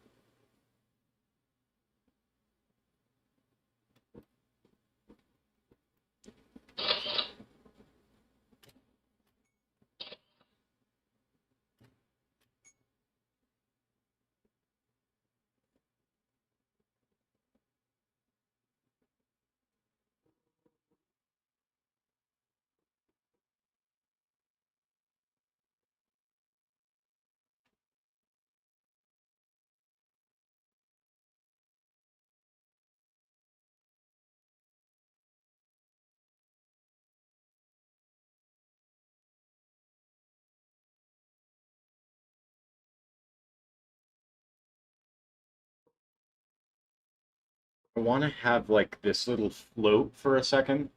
I want to have like this little float for a second.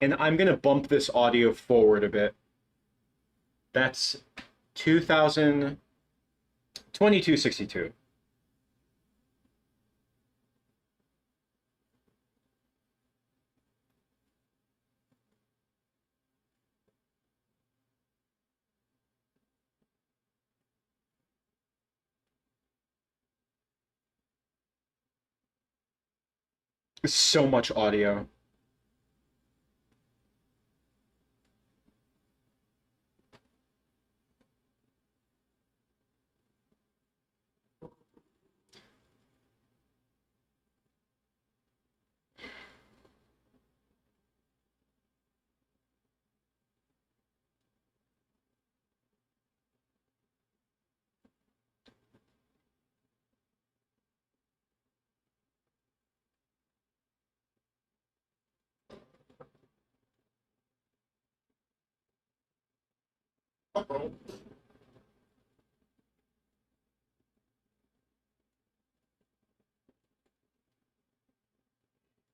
And I'm going to bump this audio forward a bit. That's 2000 2262. So much audio.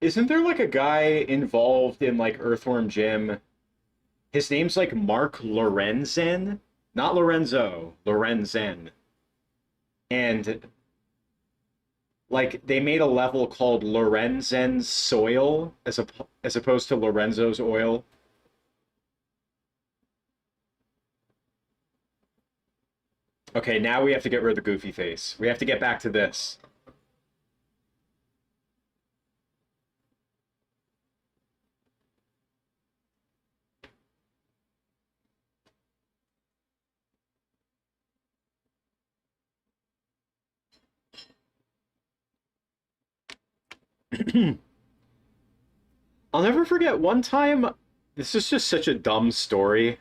Isn't there like a guy involved in like Earthworm Jim? His name's like Mark Lorenzen, not Lorenzo, Lorenzen. And like they made a level called Lorenzen's Soil as opposed to Lorenzo's Oil. Okay, now we have to get rid of the goofy face. We have to get back to this. I'll never forget one time. This is just such a dumb story,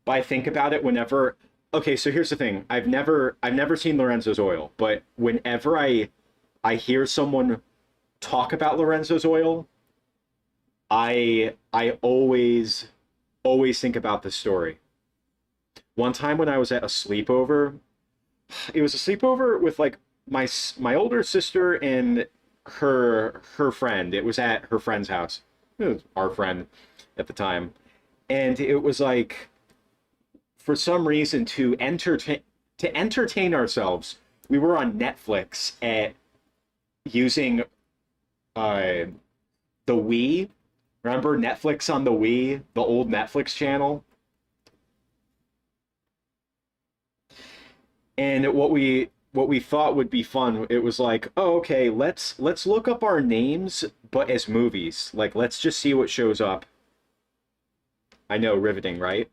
but I think about it whenever. Okay, so here's the thing. I've never seen Lorenzo's Oil, but whenever I hear someone talk about Lorenzo's Oil, I always think about this story. One time when I was at a sleepover, it was a sleepover with like my older sister and her friend. It was at her friend's house. It was our friend at the time. And it was like for some reason to entertain ourselves, we were on Netflix at using uh the Wii. Remember Netflix on the Wii, the old Netflix channel? And what we thought would be fun, it was like, oh, okay, let's look up our names, but as movies. Like, let's just see what shows up. I know, riveting, right?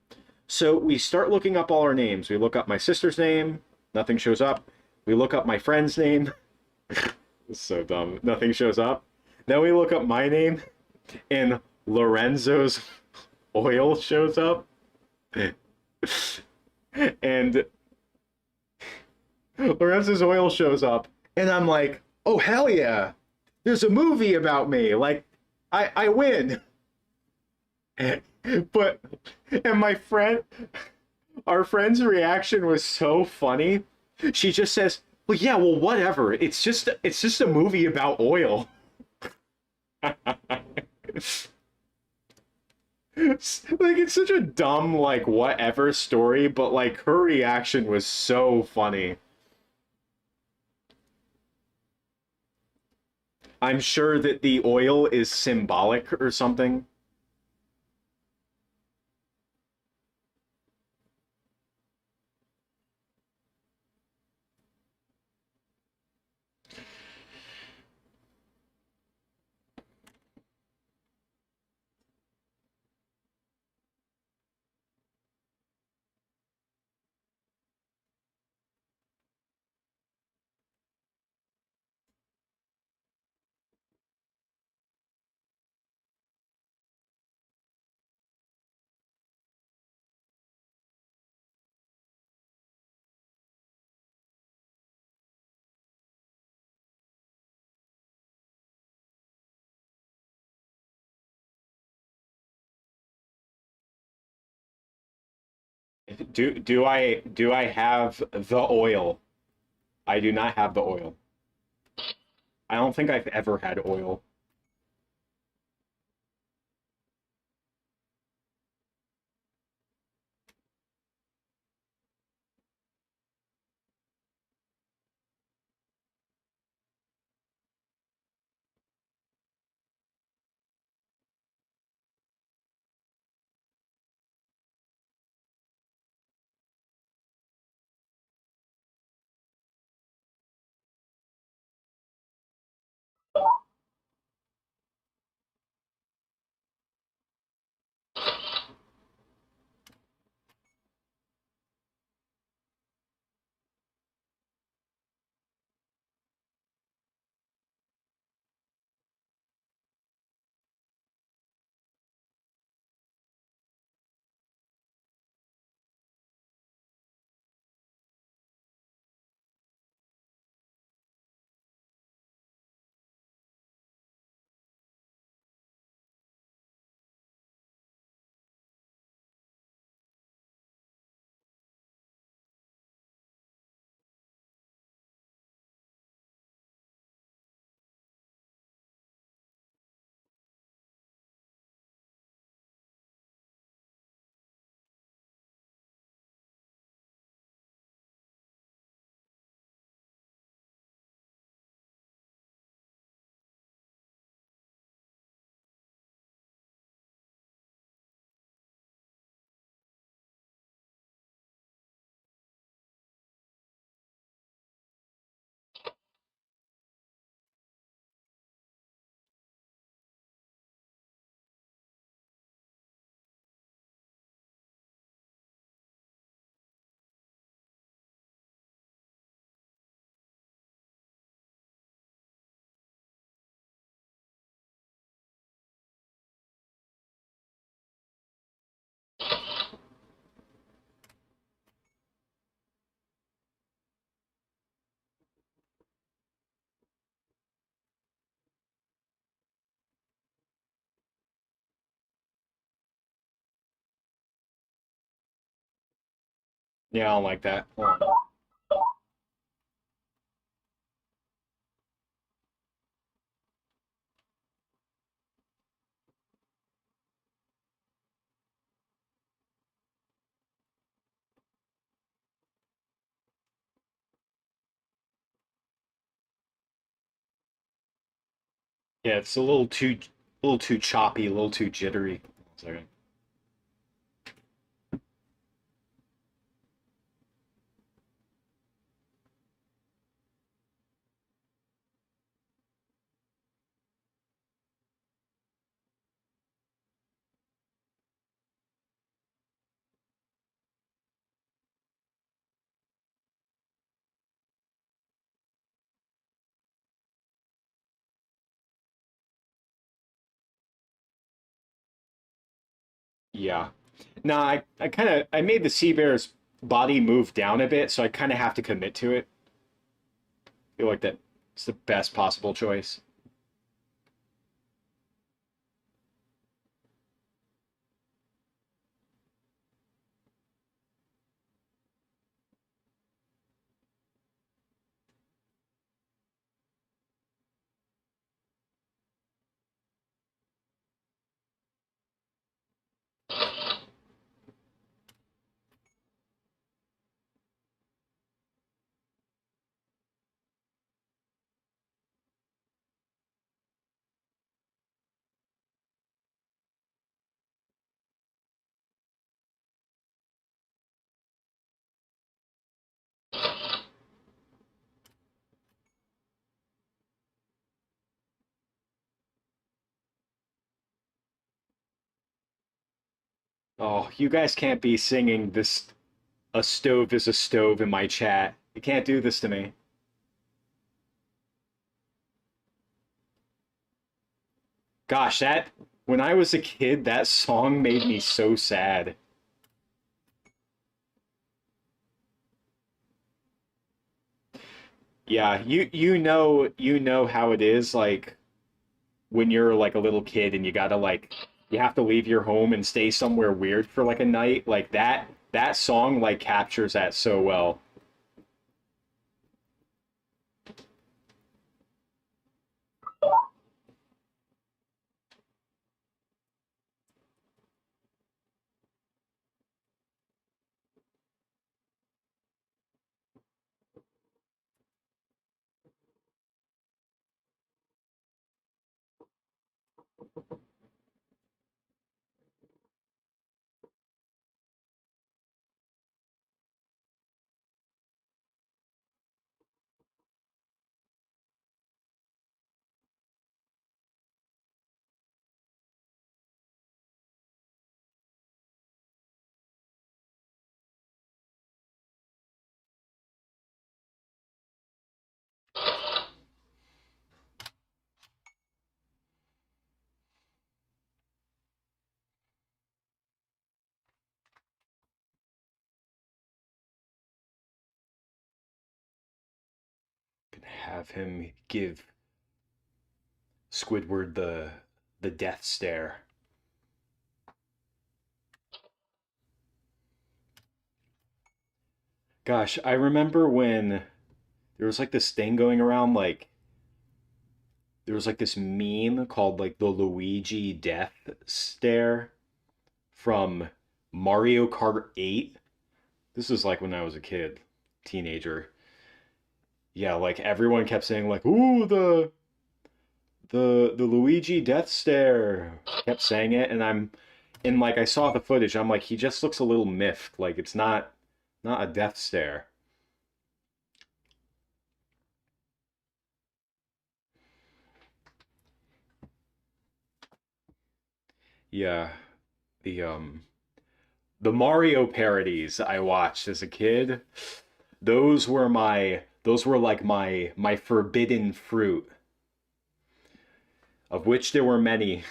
So we start looking up all our names. We look up my sister's name, nothing shows up. We look up my friend's name. It's so dumb. Nothing shows up. Then we look up my name, and Lorenzo's oil shows up. And Lorenzo's oil shows up, and I'm like, oh hell yeah, there's a movie about me. Like, I win. But and our friend's reaction was so funny. She just says, "Well, yeah, well, whatever. It's just a movie about oil." Like it's such a dumb like whatever story, but like her reaction was so funny. I'm sure that the oil is symbolic or something. Do I have the oil? I do not have the oil. I don't think I've ever had oil. Yeah, I don't like that. Hold on. Yeah, it's a little too choppy, a little too jittery. Sorry. Yeah. No, I kind of I made the sea bear's body move down a bit, so I kind of have to commit to it. I feel like that it's the best possible choice. Oh, you guys can't be singing this a stove is a stove in my chat. You can't do this to me. Gosh, that when I was a kid, that song made me so sad. Yeah, you know how it is like when you're like a little kid and you gotta like you have to leave your home and stay somewhere weird for like a night. Like that song like captures that so well. Gonna have him give Squidward the death stare. Gosh, I remember when there was like this thing going around like there was like this meme called like the Luigi death stare from Mario Kart 8. This is like when I was a kid, teenager. Yeah, like everyone kept saying like, "Ooh, the Luigi death stare." Kept saying it and like I saw the footage. I'm like, he just looks a little miffed. Like it's not a death stare. Yeah, the the Mario parodies I watched as a kid, those were like my forbidden fruit, of which there were many.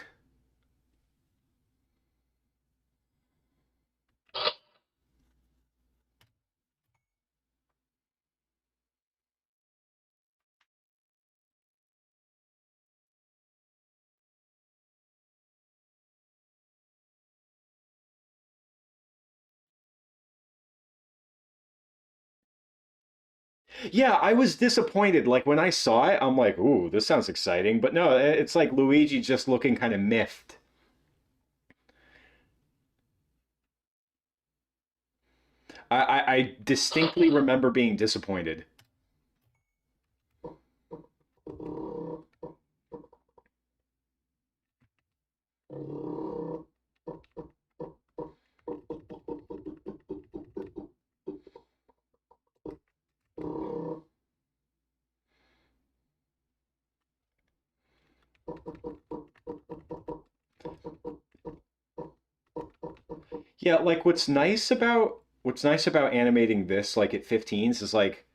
Yeah, I was disappointed. Like when I saw it, I'm like, "Ooh, this sounds exciting." But no, it's like Luigi just looking kind of miffed. I distinctly remember being disappointed. Yeah, like what's nice about animating this like at 15s is like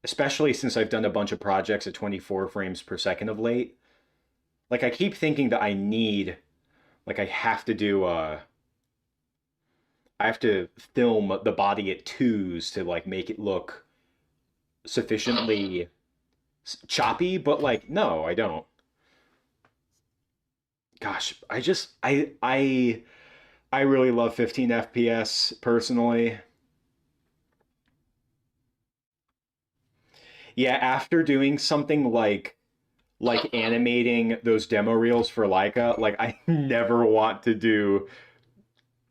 especially since I've done a bunch of projects at 24 frames per second of late, like I keep thinking that I have to do I have to film the body at twos to like make it look sufficiently choppy, but like no, I don't. Gosh, I really love 15 FPS personally. Yeah, after doing something like animating those demo reels for Leica, like I never want to do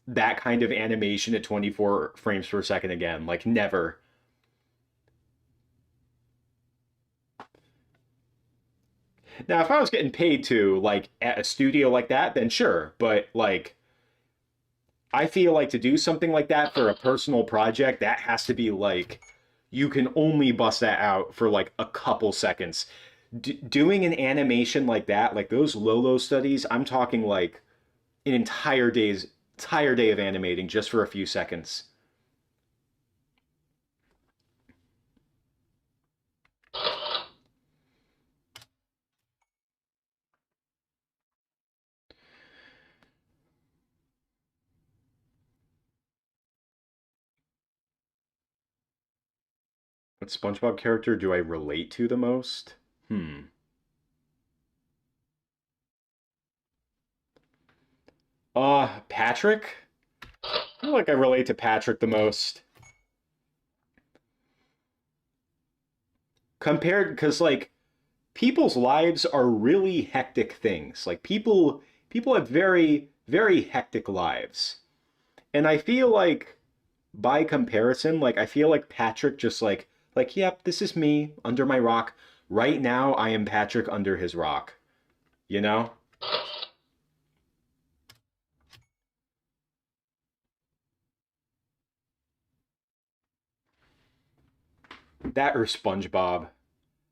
that kind of animation at 24 frames per second again. Like never. Now, if I was getting paid to like at a studio like that, then sure. But like I feel like to do something like that for a personal project, that has to be like you can only bust that out for like a couple seconds. Doing an animation like that, like those Lolo studies, I'm talking like an entire day of animating just for a few seconds. What SpongeBob character do I relate to the most? Hmm. Patrick? I feel like I relate to Patrick the most. Compared, because like people's lives are really hectic things. Like people have very hectic lives. And I feel like by comparison, like I feel like Patrick just like yep, this is me under my rock. Right now I am Patrick under his rock, you know? That or SpongeBob.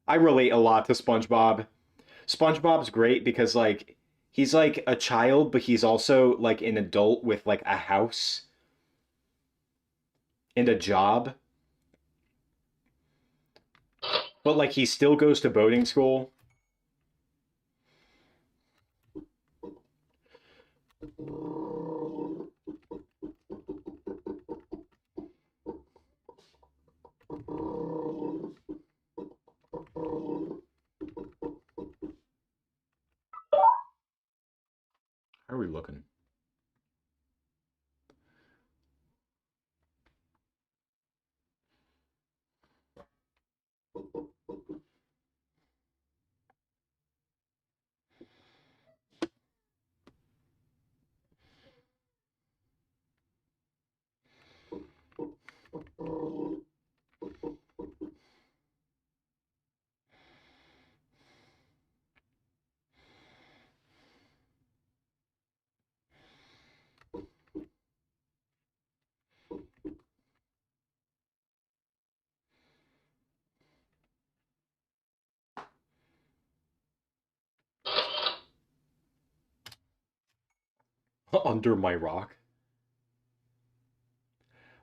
I relate a lot to SpongeBob. SpongeBob's great because like he's like a child, but he's also like an adult with like a house and a job. But like he still goes to boating school. How are we looking? Under my rock.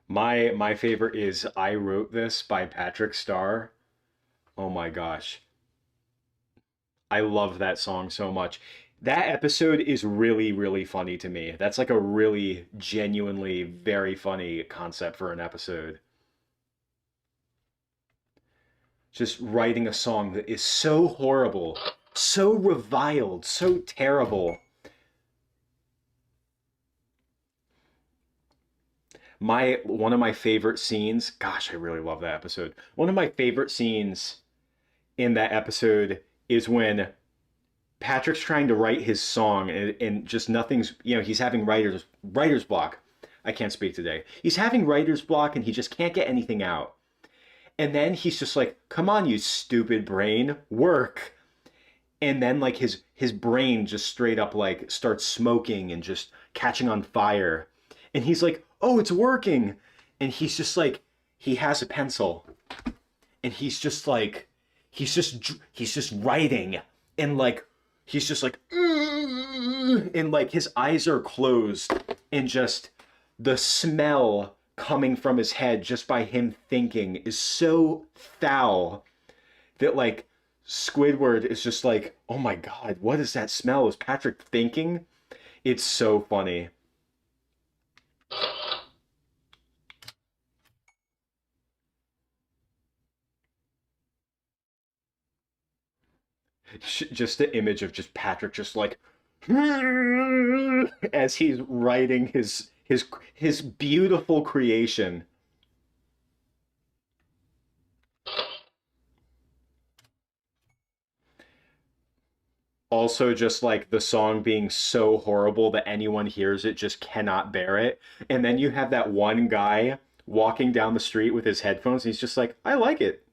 My favorite is I Wrote This by Patrick Starr. Oh my gosh. I love that song so much. That episode is really funny to me. That's like a really genuinely very funny concept for an episode. Just writing a song that is so horrible, so reviled, so terrible, My one of my favorite scenes, gosh, I really love that episode. One of my favorite scenes in that episode is when Patrick's trying to write his song and just nothing's, he's having writer's block. I can't speak today. He's having writer's block and he just can't get anything out. And then he's just like, "Come on, you stupid brain, work." And then like his brain just straight up like starts smoking and just catching on fire. And he's like, "Oh, it's working." And he's just like he has a pencil and he's just like he's just writing and like he's just like and like his eyes are closed and just the smell coming from his head just by him thinking is so foul that like Squidward is just like, "Oh my god, what is that smell? Is Patrick thinking?" It's so funny. Just the image of just Patrick just like as he's writing his beautiful creation. Also just like the song being so horrible that anyone hears it just cannot bear it. And then you have that one guy walking down the street with his headphones and he's just like, "I like it."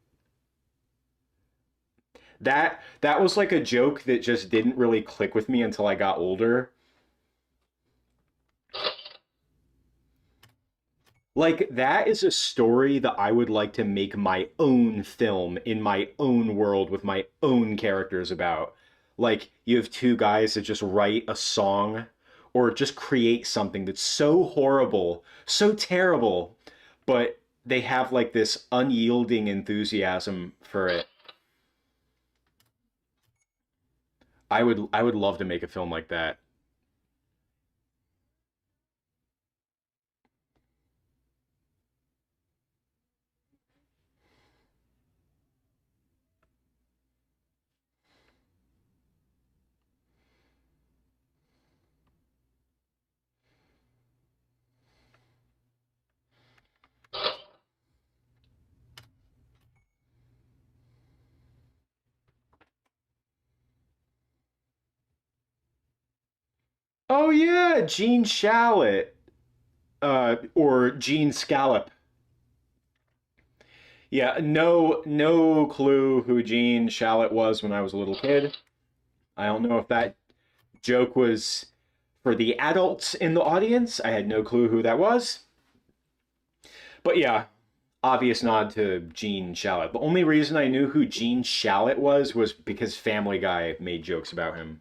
That was like a joke that just didn't really click with me until I got older. Like that is a story that I would like to make my own film in my own world with my own characters about. Like you have two guys that just write a song or just create something that's so horrible, so terrible, but they have like this unyielding enthusiasm for it. I would love to make a film like that. Oh yeah, Gene Shalit, or Gene Scallop. Yeah, no clue who Gene Shalit was when I was a little kid. I don't know if that joke was for the adults in the audience. I had no clue who that was. But yeah, obvious nod to Gene Shalit. The only reason I knew who Gene Shalit was because Family Guy made jokes about him.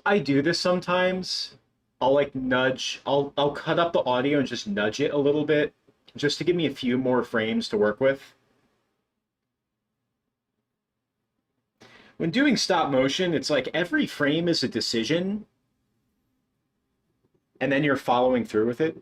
I do this sometimes. I'll cut up the audio and just nudge it a little bit just to give me a few more frames to work with. When doing stop motion, it's like every frame is a decision and then you're following through with it.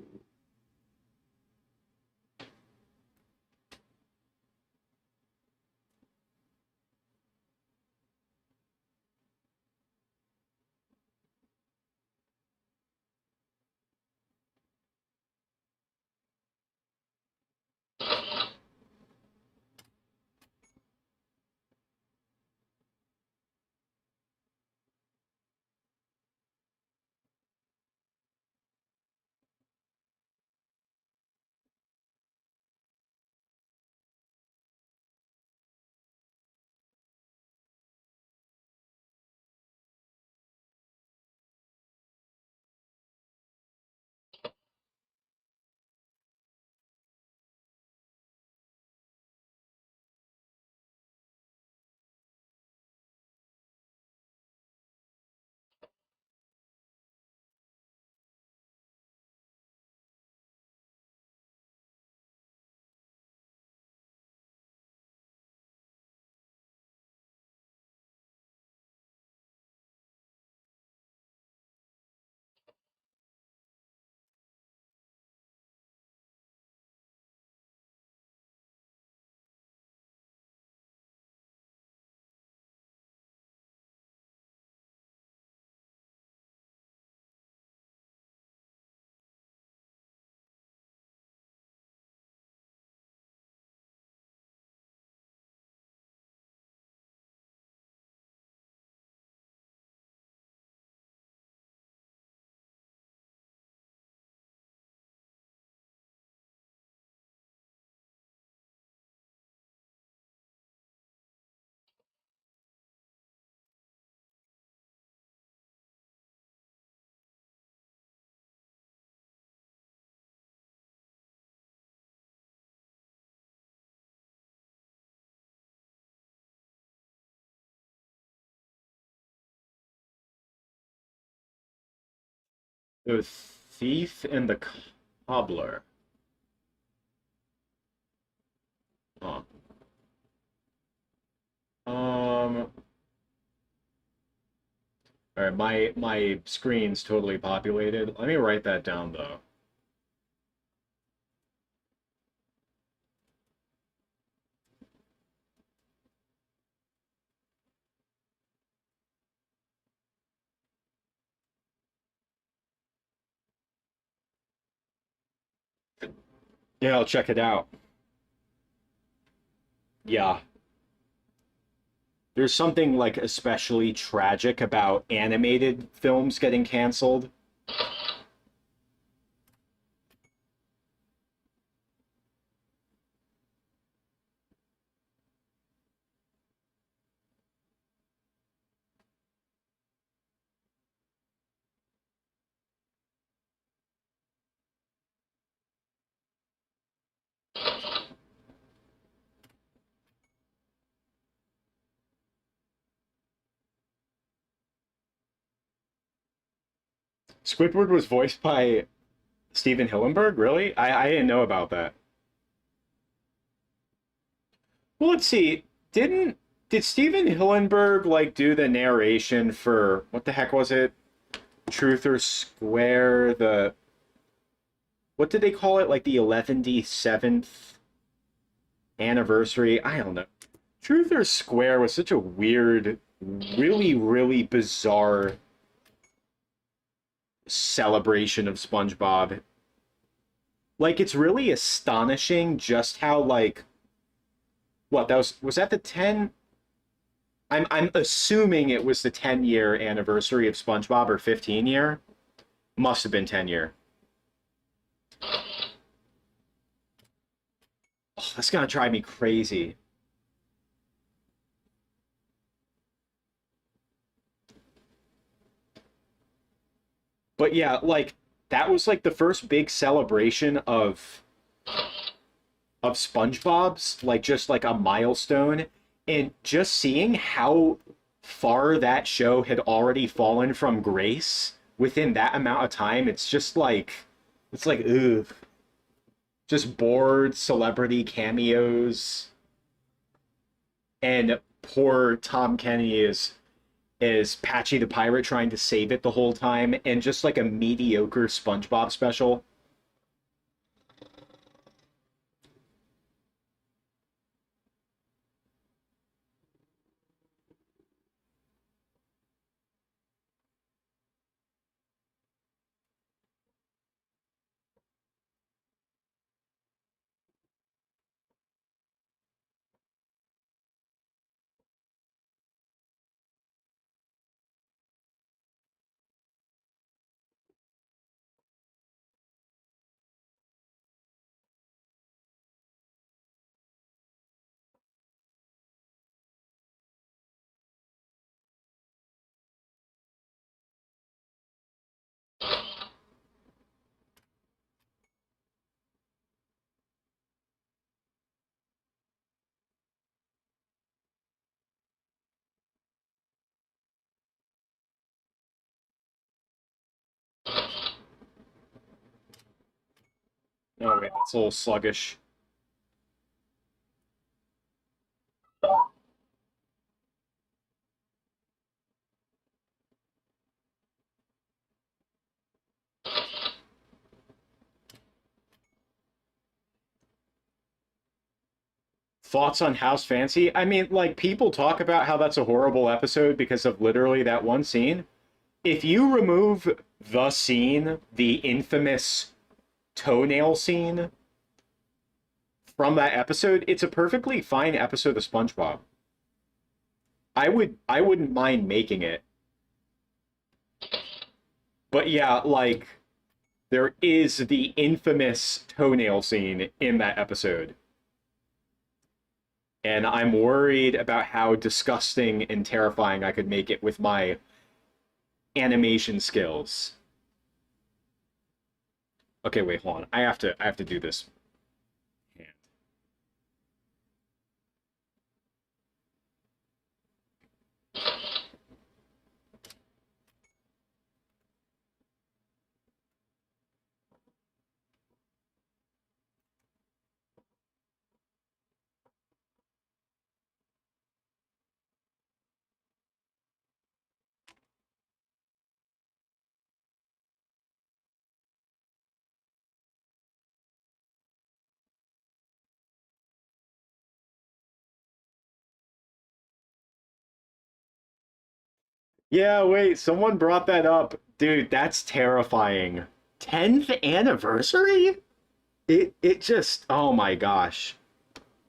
The thief and the cobbler. Huh. Um. All right, my screen's totally populated. Let me write that down though. Yeah, I'll check it out. Yeah. There's something like especially tragic about animated films getting canceled. Squidward was voiced by Steven Hillenburg, really? I didn't know about that. Well, let's see. Did Steven Hillenburg like do the narration for what the heck was it? Truth or Square? The what did they call it? Like the 11th anniversary? I don't know. Truth or Square was such a weird, really, really bizarre celebration of SpongeBob. Like it's really astonishing just how like what that was that the 10 I'm assuming it was the 10-year anniversary of SpongeBob or 15 year. Must have been 10-year. Oh, that's gonna drive me crazy. But yeah, like that was like the first big celebration of SpongeBob's, like just like a milestone, and just seeing how far that show had already fallen from grace within that amount of time, it's like ugh, just bored celebrity cameos, and poor Tom Kenny is Patchy the Pirate trying to save it the whole time, and just like a mediocre SpongeBob special. Oh wait, that's a little sluggish. Thoughts on House Fancy? I mean, like people talk about how that's a horrible episode because of literally that one scene. If you remove the scene, the infamous toenail scene from that episode, it's a perfectly fine episode of SpongeBob. I wouldn't mind making it. But yeah, like there is the infamous toenail scene in that episode. And I'm worried about how disgusting and terrifying I could make it with my animation skills. Okay, wait, hold on. I have to do this. Yeah, wait, someone brought that up. Dude, that's terrifying. 10th anniversary? It just, oh my gosh.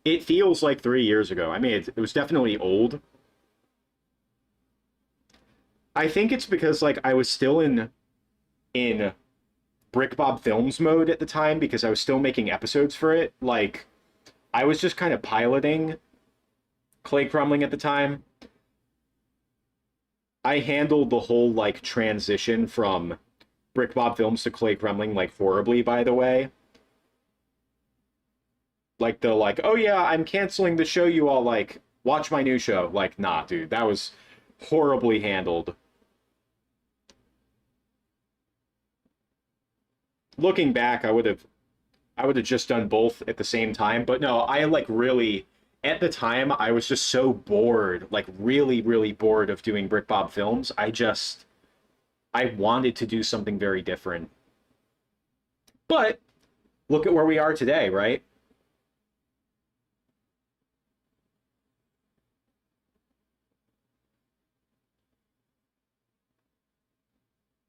It feels like 3 years ago. I mean, it was definitely old. I think it's because like I was still in BrickBob Films mode at the time because I was still making episodes for it. Like I was just kind of piloting Clay Crumbling at the time. I handled the whole like transition from BrickBob Films to Clay Crumbling like horribly, by the way. Like the like, oh yeah, I'm canceling the show. You all like watch my new show. Like, nah, dude, that was horribly handled. Looking back, I would have just done both at the same time. But no, I like really at the time I was just so bored, like really, really bored of doing BrickBob Films. I wanted to do something very different. But look at where we are today, right?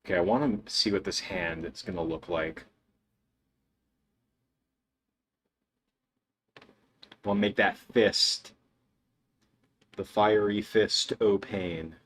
Okay, I want to see what this hand is gonna look like. I'll make that fist the fiery fist o' pain.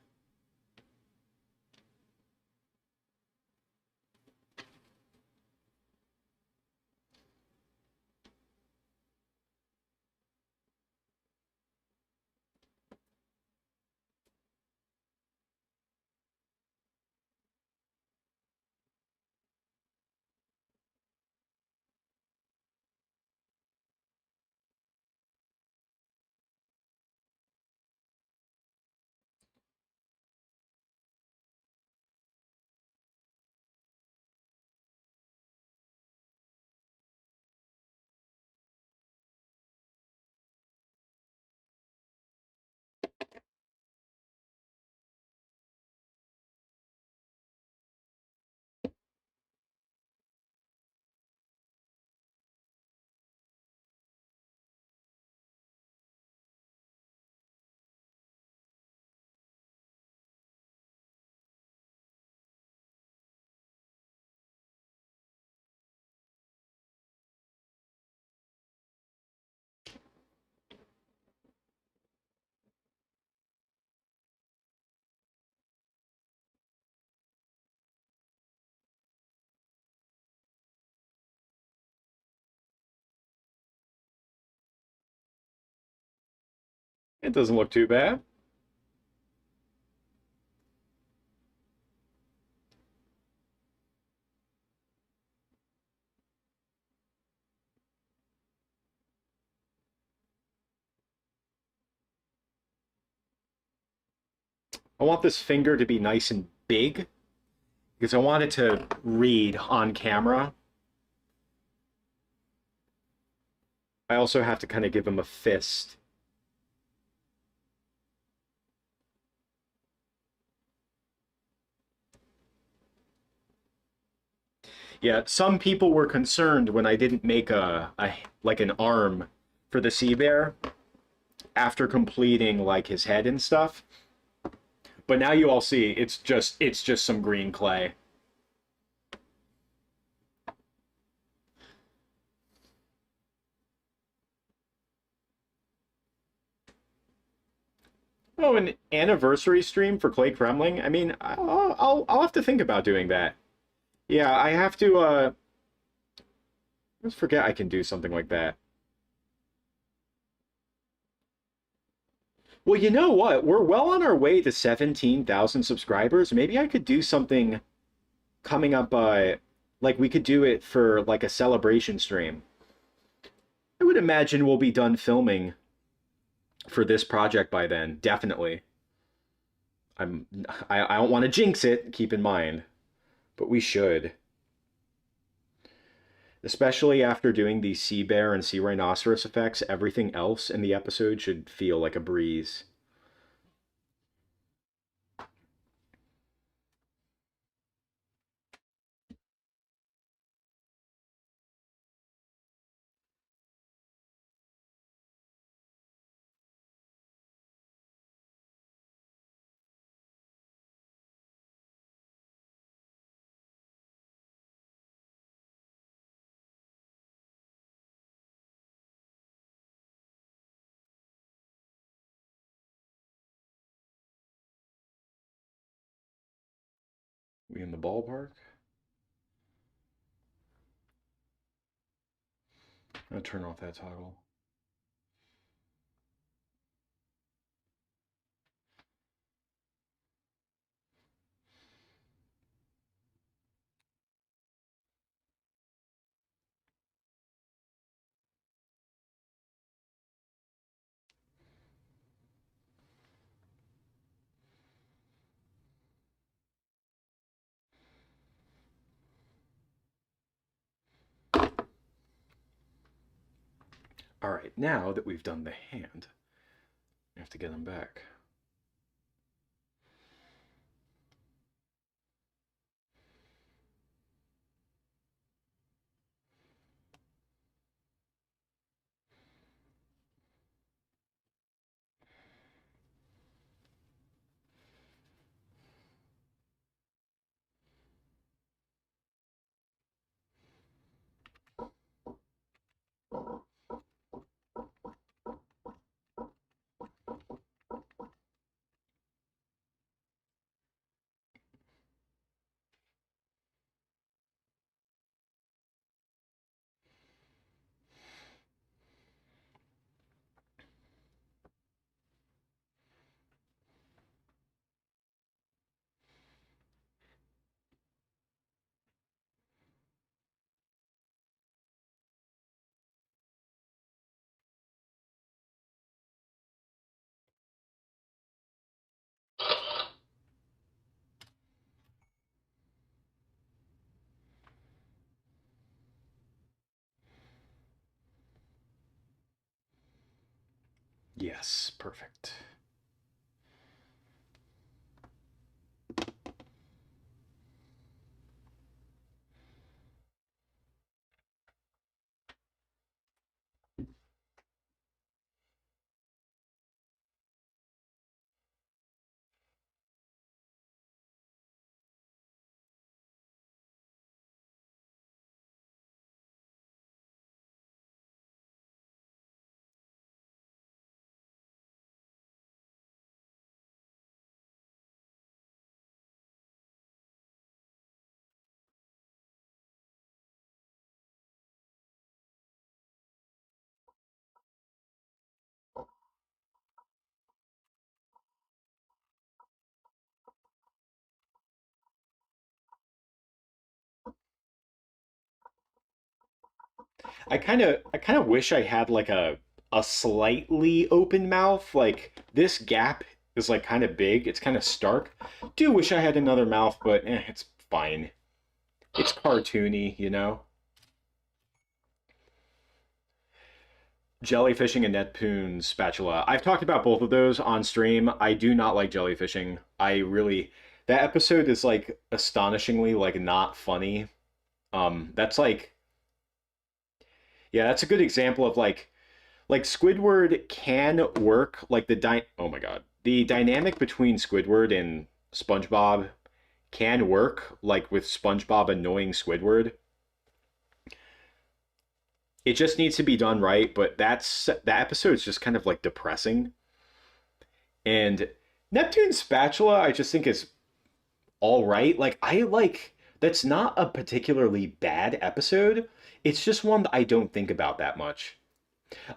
It doesn't look too bad. I want this finger to be nice and big because I want it to read on camera. I also have to kind of give him a fist. Yeah, some people were concerned when I didn't make a like an arm for the sea bear after completing like his head and stuff. But now you all see it's just some green clay. Oh, an anniversary stream for Clay Kremling? I mean, I'll have to think about doing that. Yeah, I have to let's forget I can do something like that. Well, you know what? We're well on our way to 17,000 subscribers. Maybe I could do something coming up like we could do it for like a celebration stream. I would imagine we'll be done filming for this project by then, definitely. I'm I don't want to jinx it, keep in mind, but we should. Especially after doing the sea bear and sea rhinoceros effects, everything else in the episode should feel like a breeze. We in the ballpark? I'll turn off that toggle. All right, now that we've done the hand, we have to get them back. Yes, perfect. I kind of wish I had like a slightly open mouth. Like this gap is like kind of big. It's kind of stark. Do wish I had another mouth, but it's fine. It's cartoony, you know. Jellyfishing and Neptune spatula. I've talked about both of those on stream. I do not like jellyfishing. I really that episode is like astonishingly like not funny. That's like yeah, that's a good example of like Squidward can work like oh my god. The dynamic between Squidward and SpongeBob can work like with SpongeBob annoying Squidward. It just needs to be done right, but that episode is just kind of like depressing. And Neptune's spatula I just think is all right. Like I like that's not a particularly bad episode. It's just one that I don't think about that much.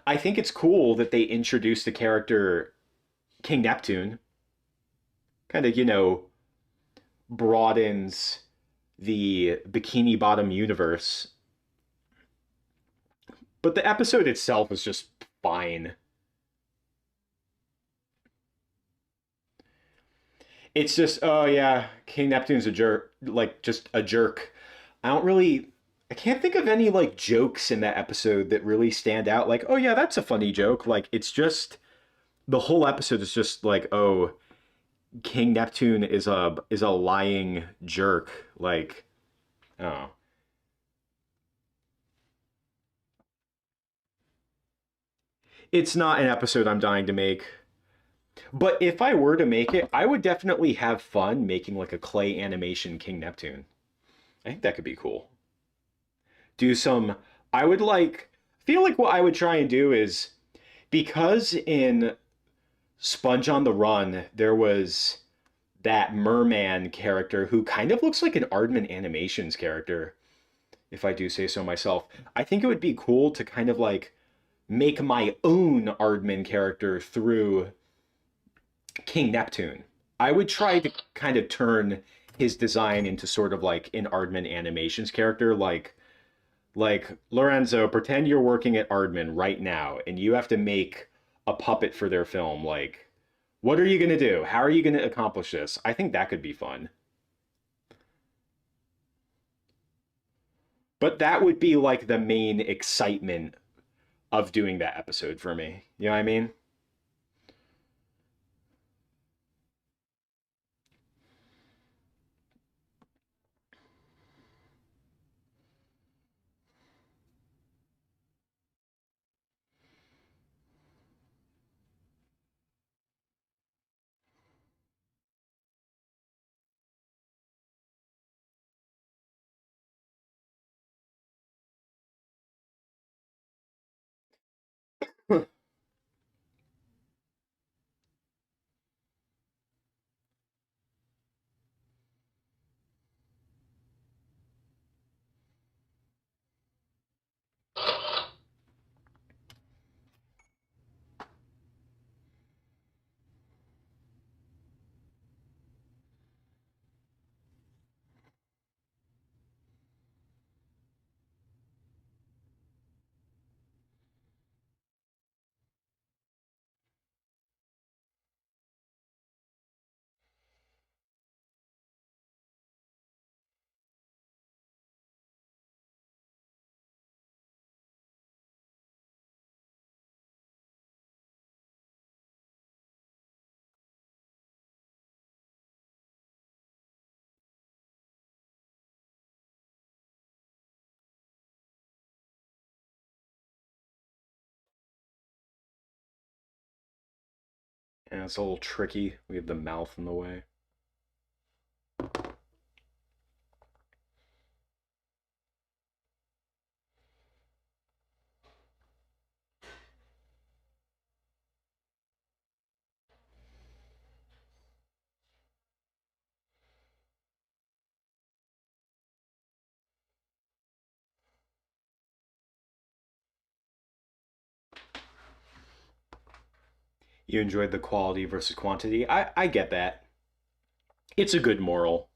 I think it's cool that they introduced the character King Neptune, kind of, broadens the Bikini Bottom universe. But the episode itself is just fine. It's just, oh yeah, King Neptune's a jerk, like just a jerk. I don't really, I can't think of any like jokes in that episode that really stand out. Like, oh yeah, that's a funny joke. Like, it's just the whole episode is just like, oh, King Neptune is a lying jerk. Like, oh, it's not an episode I'm dying to make. But if I were to make it, I would definitely have fun making like a clay animation King Neptune. I think that could be cool. Do some. I would like. Feel like what I would try and do is because in Sponge on the Run there was that merman character who kind of looks like an Aardman Animations character, if I do say so myself. I think it would be cool to kind of like make my own Aardman character through King Neptune. I would try to kind of turn his design into sort of like an Aardman Animations character, like Lorenzo, pretend you're working at Aardman right now and you have to make a puppet for their film. Like, what are you going to do? How are you going to accomplish this? I think that could be fun. But that would be like the main excitement of doing that episode for me. You know what I mean? Yeah, it's a little tricky. We have the mouth in the way. You enjoyed the quality versus quantity. I get that. It's a good moral.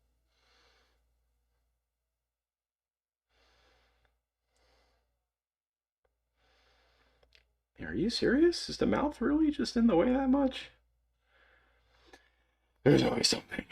Are you serious? Is the mouth really just in the way that much? There's always something.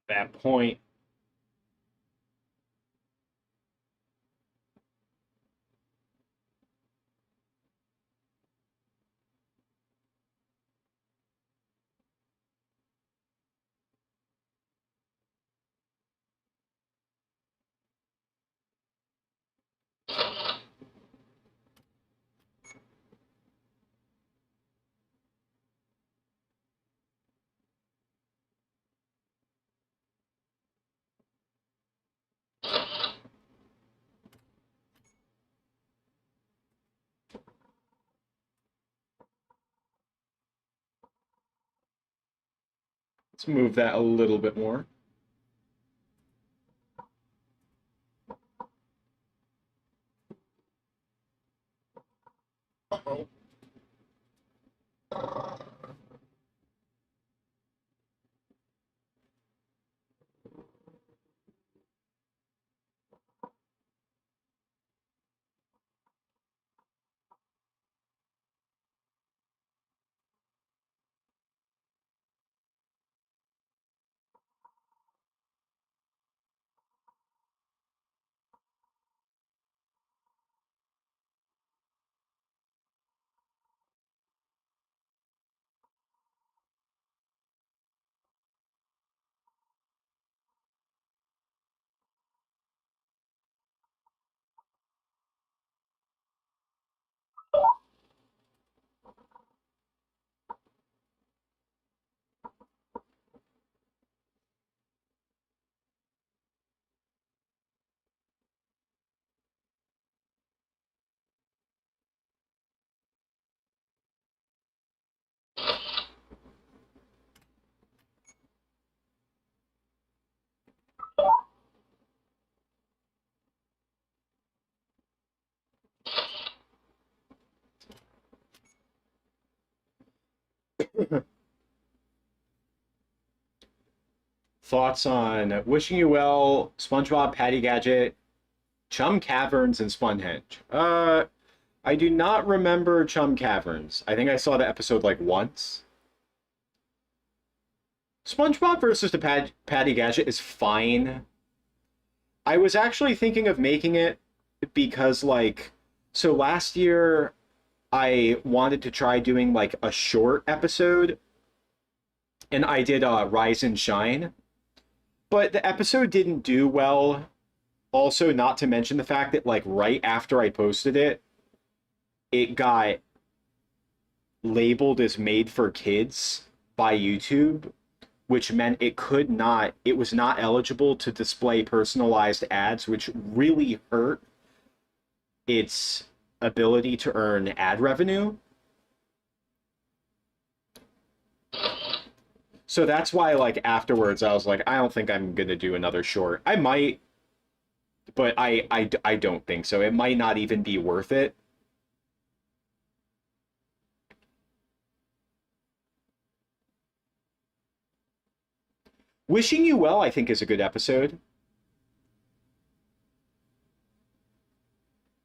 That point. Let's move that a little bit more. Thoughts on Wishing You Well, SpongeBob, Patty Gadget, Chum Caverns, and Sponhenge? I do not remember Chum Caverns. I think I saw the episode like once. SpongeBob versus the Patty Gadget is fine. I was actually thinking of making it because, like, so last year I wanted to try doing like a short episode, and I did Rise and Shine, but the episode didn't do well. Also, not to mention the fact that, like, right after I posted it, it got labeled as made for kids by YouTube, which meant it was not eligible to display personalized ads, which really hurt its ability to earn ad revenue. So that's why, like, afterwards I was like, I don't think I'm gonna do another short. I might, but I don't think so. It might not even be worth it. Wishing You Well, I think, is a good episode.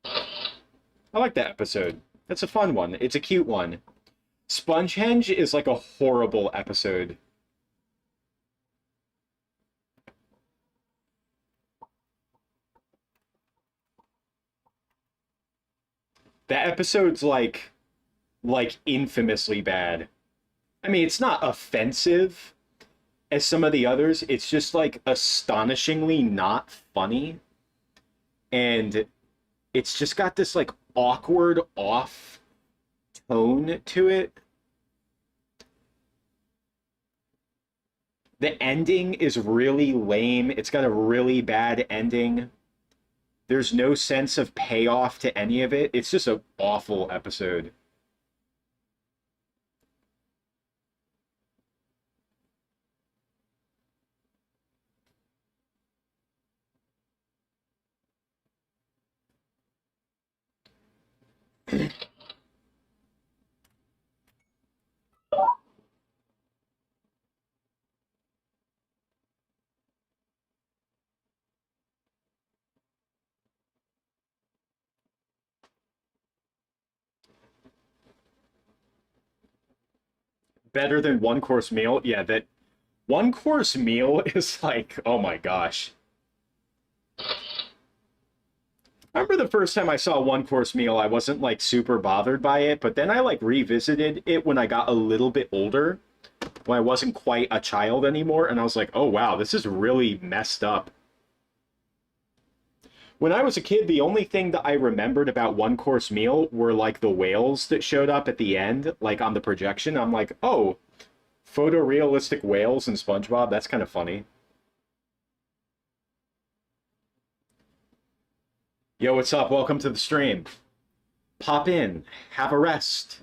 I like that episode. It's a fun one. It's a cute one. Spongehenge is like a horrible episode. That episode's like infamously bad. I mean, it's not offensive as some of the others. It's just like astonishingly not funny. And it's just got this like awkward off tone to it. The ending is really lame. It's got a really bad ending. There's no sense of payoff to any of it. It's just an awful episode. Better than one course meal? Yeah, that one course meal is like, oh my gosh. I remember the first time I saw one course meal, I wasn't like super bothered by it, but then I like revisited it when I got a little bit older, when I wasn't quite a child anymore, and I was like, oh wow, this is really messed up. When I was a kid, the only thing that I remembered about one course meal were like the whales that showed up at the end, like on the projection. I'm like, oh, photorealistic whales in SpongeBob, that's kind of funny. Yo, what's up? Welcome to the stream. Pop in, have a rest,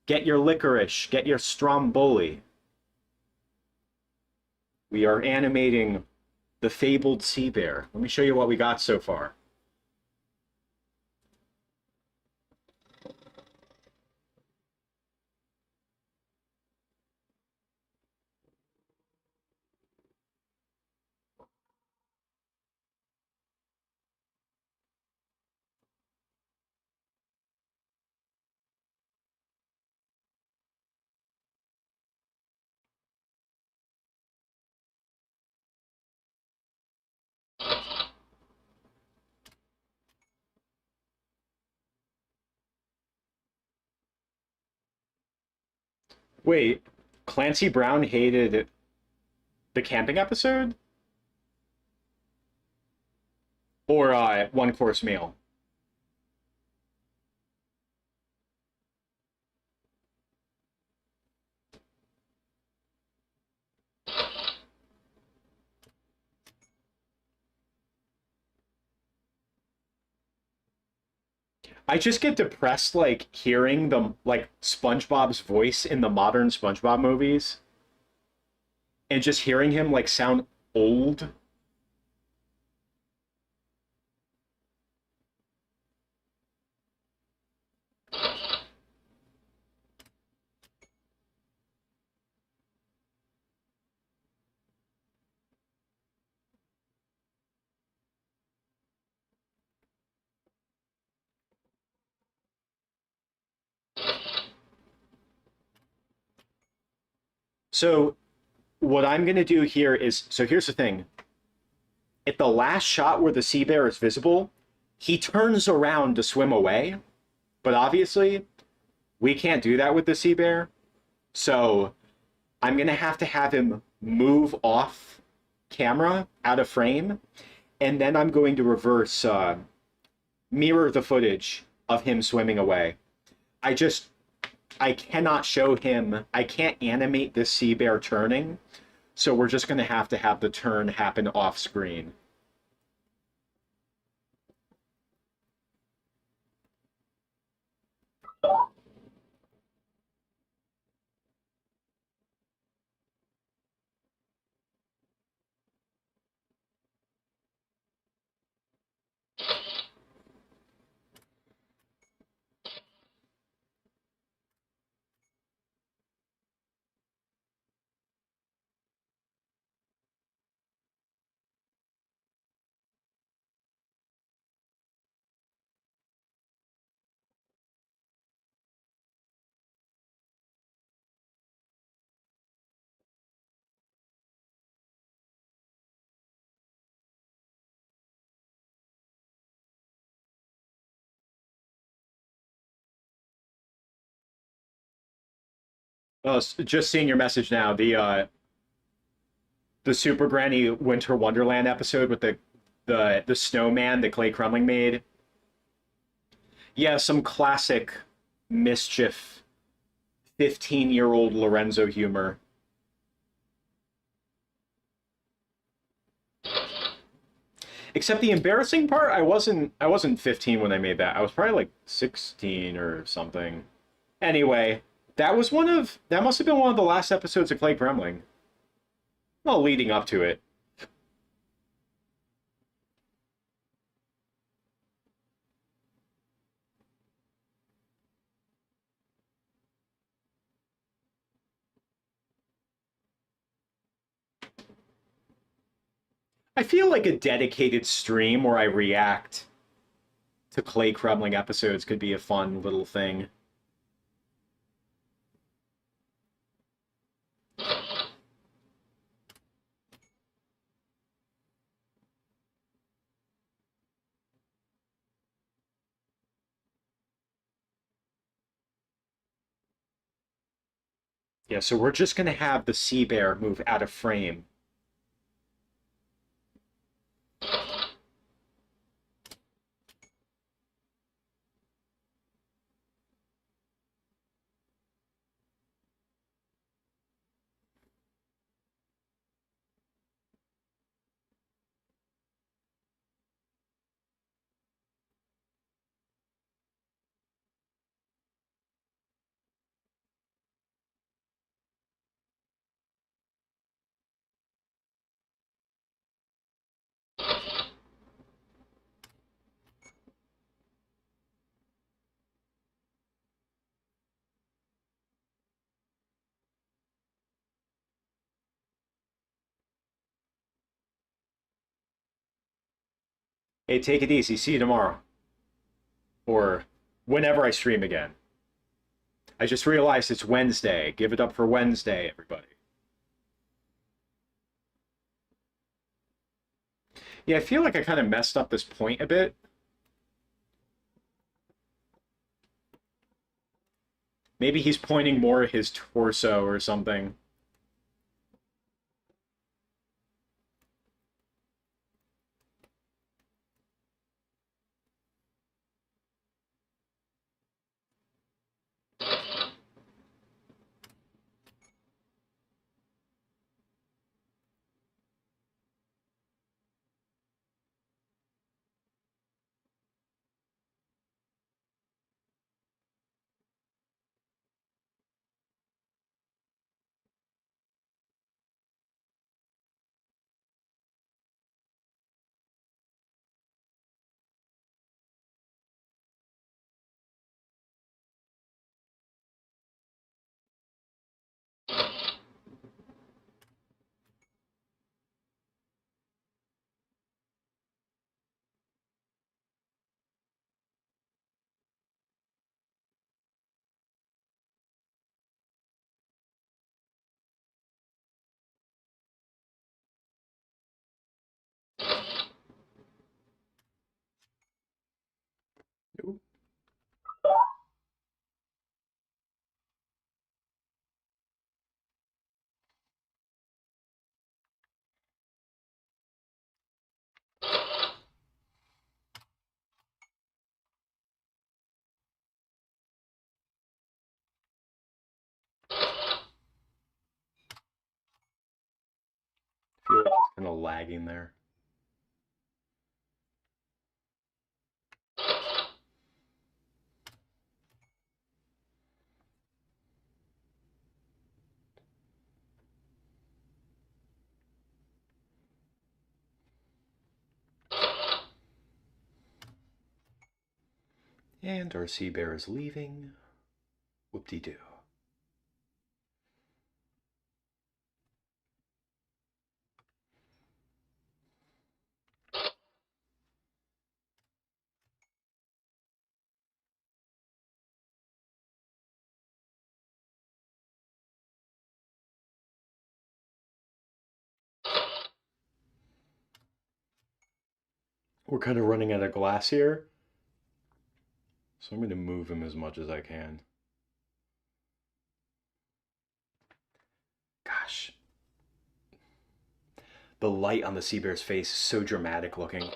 get your licorice, get your stromboli. We are animating the fabled sea bear. Let me show you what we got so far. Wait, Clancy Brown hated the camping episode? Or one course meal? I just get depressed like hearing the like SpongeBob's voice in the modern SpongeBob movies and just hearing him like sound old. So what I'm gonna do here is so here's the thing. At the last shot where the sea bear is visible, he turns around to swim away. But obviously, we can't do that with the sea bear. So I'm gonna have him move off camera out of frame, and then I'm going to reverse mirror the footage of him swimming away. I just I cannot show him. I can't animate this sea bear turning, so we're just going to have the turn happen off screen. Just seeing your message now. The Super Granny Winter Wonderland episode with the snowman that Clay Crumling made. Yeah, some classic mischief 15-year-old Lorenzo humor. Except the embarrassing part, I wasn't 15 when I made that. I was probably like 16 or something. Anyway, that must have been one of the last episodes of Clay Kremling. Well, leading up to it. I feel like a dedicated stream where I react to Clay Kremling episodes could be a fun little thing. Yeah, so we're just gonna have the sea bear move out of frame. Hey, take it easy. See you tomorrow. Or whenever I stream again. I just realized it's Wednesday. Give it up for Wednesday, everybody. Yeah, I feel like I kind of messed up this point a bit. Maybe he's pointing more at his torso or something. Ooh. I feel like it's kind of lagging there. And our sea bear is leaving. Whoop-de-doo. We're kind of running out of glass here, so I'm going to move him as much as I can. Gosh. The light on the sea bear's face is so dramatic looking.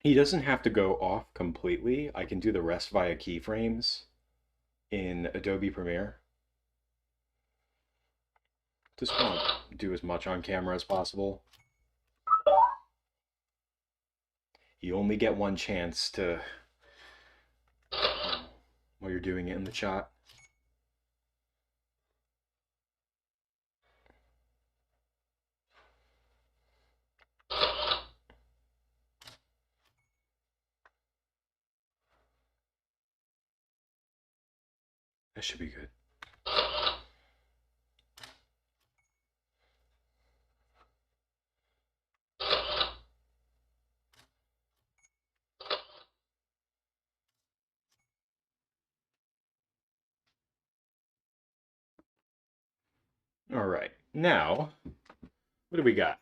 He doesn't have to go off completely. I can do the rest via keyframes in Adobe Premiere. Just want to do as much on camera as possible. You only get one chance to while you're doing it in the shot. That should be good. All right, now, what do we got?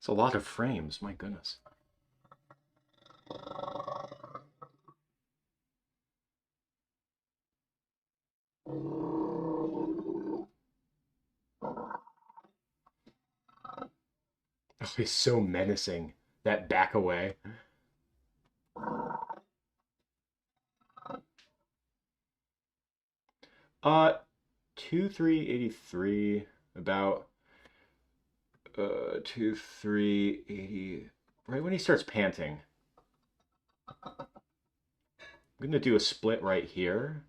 It's a lot of frames, my goodness. Oh, he's so menacing. That back away. 2383 about 2380 right when he starts panting. I'm gonna do a split right here.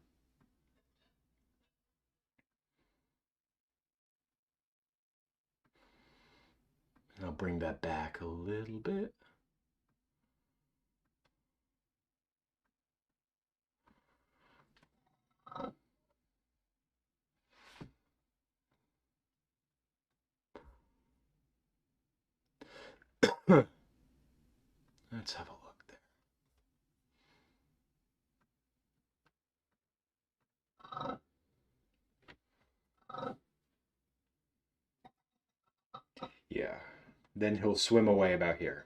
And I'll bring that back a little bit. Let's have a look there. Yeah. Then he'll swim away about here.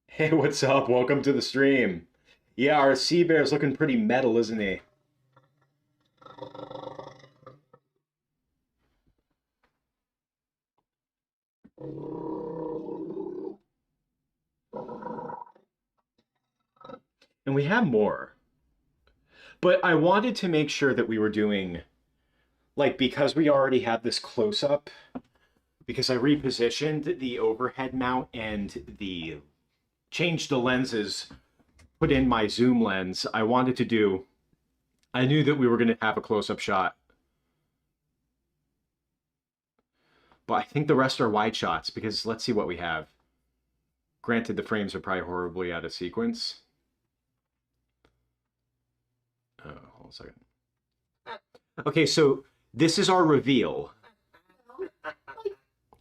Hey, what's up? Welcome to the stream. Yeah, our sea bear's looking pretty metal, isn't he? And we have more. But I wanted to make sure that we were doing, like, because we already have this close-up, because I repositioned the overhead mount and changed the lenses, put in my zoom lens, I knew that we were going to have a close-up shot. But I think the rest are wide shots, because let's see what we have. Granted, the frames are probably horribly out of sequence. Oh, hold on a second. Okay, so this is our reveal.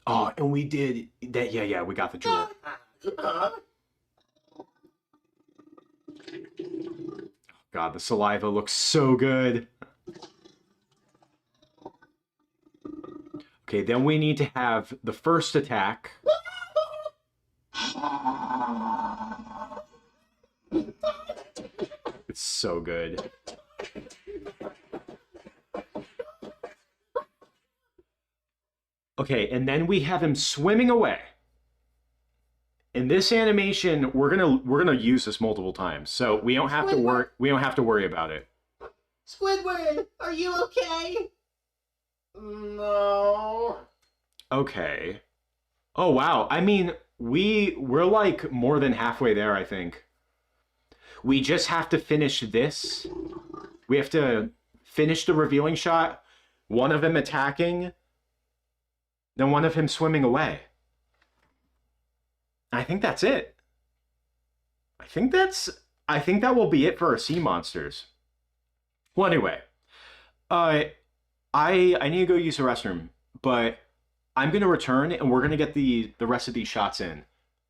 Oh, and we did that. Yeah, we got the jewel. God, the saliva looks so good. Okay, then we need to have the first attack. It's so good. Okay, and then we have him swimming away. In this animation, we're gonna use this multiple times, so we don't have to worry. We don't have to worry about it. Squidward, are you okay? No. Okay. Oh wow. I mean, we're like more than halfway there, I think. We just have to finish this. We have to finish the revealing shot, one of him attacking, then one of him swimming away. I think that's it. I think that will be it for our sea monsters. Well, anyway, I need to go use the restroom, but I'm gonna return and we're gonna get the rest of these shots in.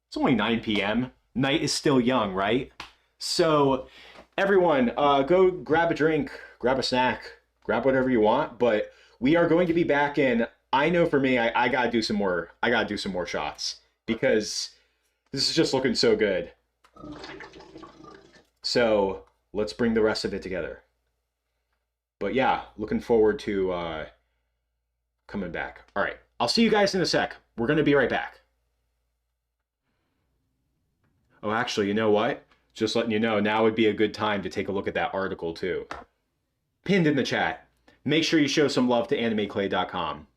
It's only 9 p.m. Night is still young, right? So everyone, go grab a drink, grab a snack, grab whatever you want. But we are going to be back in. I know for me, I gotta do some more. I gotta do some more shots because this is just looking so good. So let's bring the rest of it together. But yeah, looking forward to coming back. All right, I'll see you guys in a sec. We're gonna be right back. Oh, actually, you know what? Just letting you know, now would be a good time to take a look at that article too. Pinned in the chat. Make sure you show some love to animeclay.com.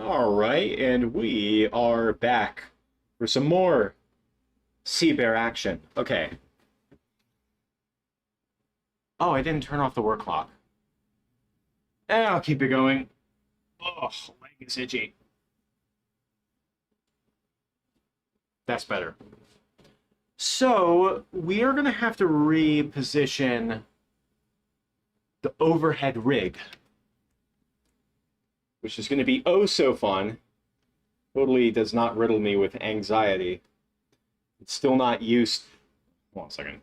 All right, and we are back for some more sea bear action. Okay. Oh, I didn't turn off the work clock. I'll keep it going. Oh, leg is itchy. That's better. So, we are going to have to reposition the overhead rig, which is going to be oh so fun. Totally does not riddle me with anxiety. It's still not used. Hold on a second.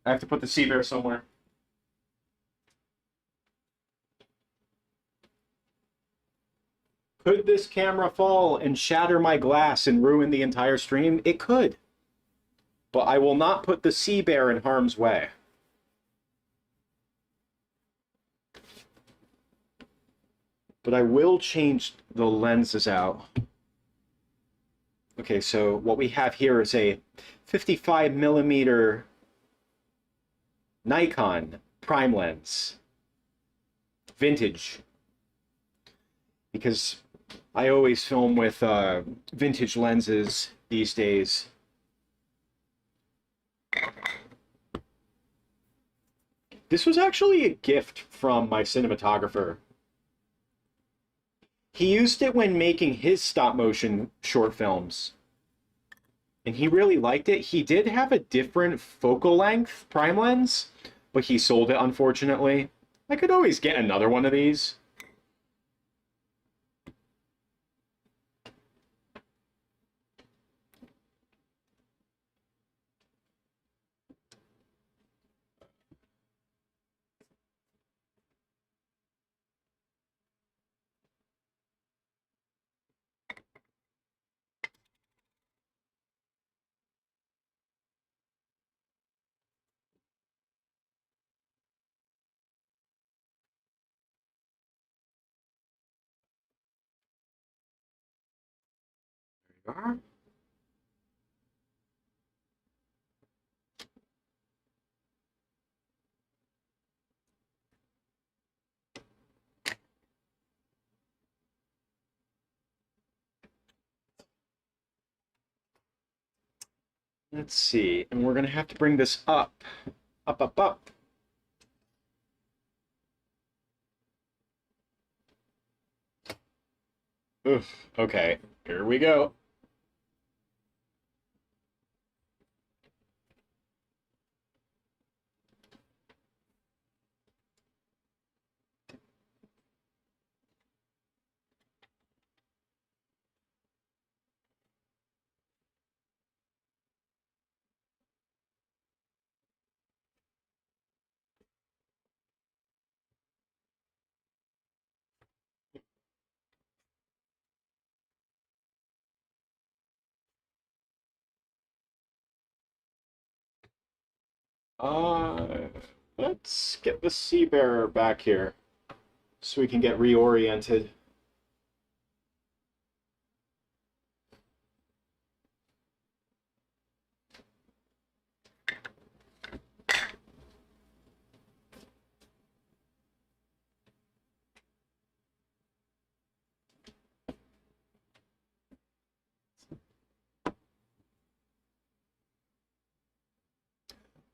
I have to put the sea bear somewhere. Could this camera fall and shatter my glass and ruin the entire stream? It could. But I will not put the sea bear in harm's way. But I will change the lenses out. Okay, so what we have here is a 55mm Nikon prime lens. Vintage. Because I always film with vintage lenses these days. This was actually a gift from my cinematographer. He used it when making his stop-motion short films. And he really liked it. He did have a different focal length prime lens, but he sold it, unfortunately. I could always get another one of these. There you are. Let's see, and we're gonna have to bring this up. Up, up, up. Oof, okay, here we go. Uh, let's get the sea bearer back here so we can get reoriented.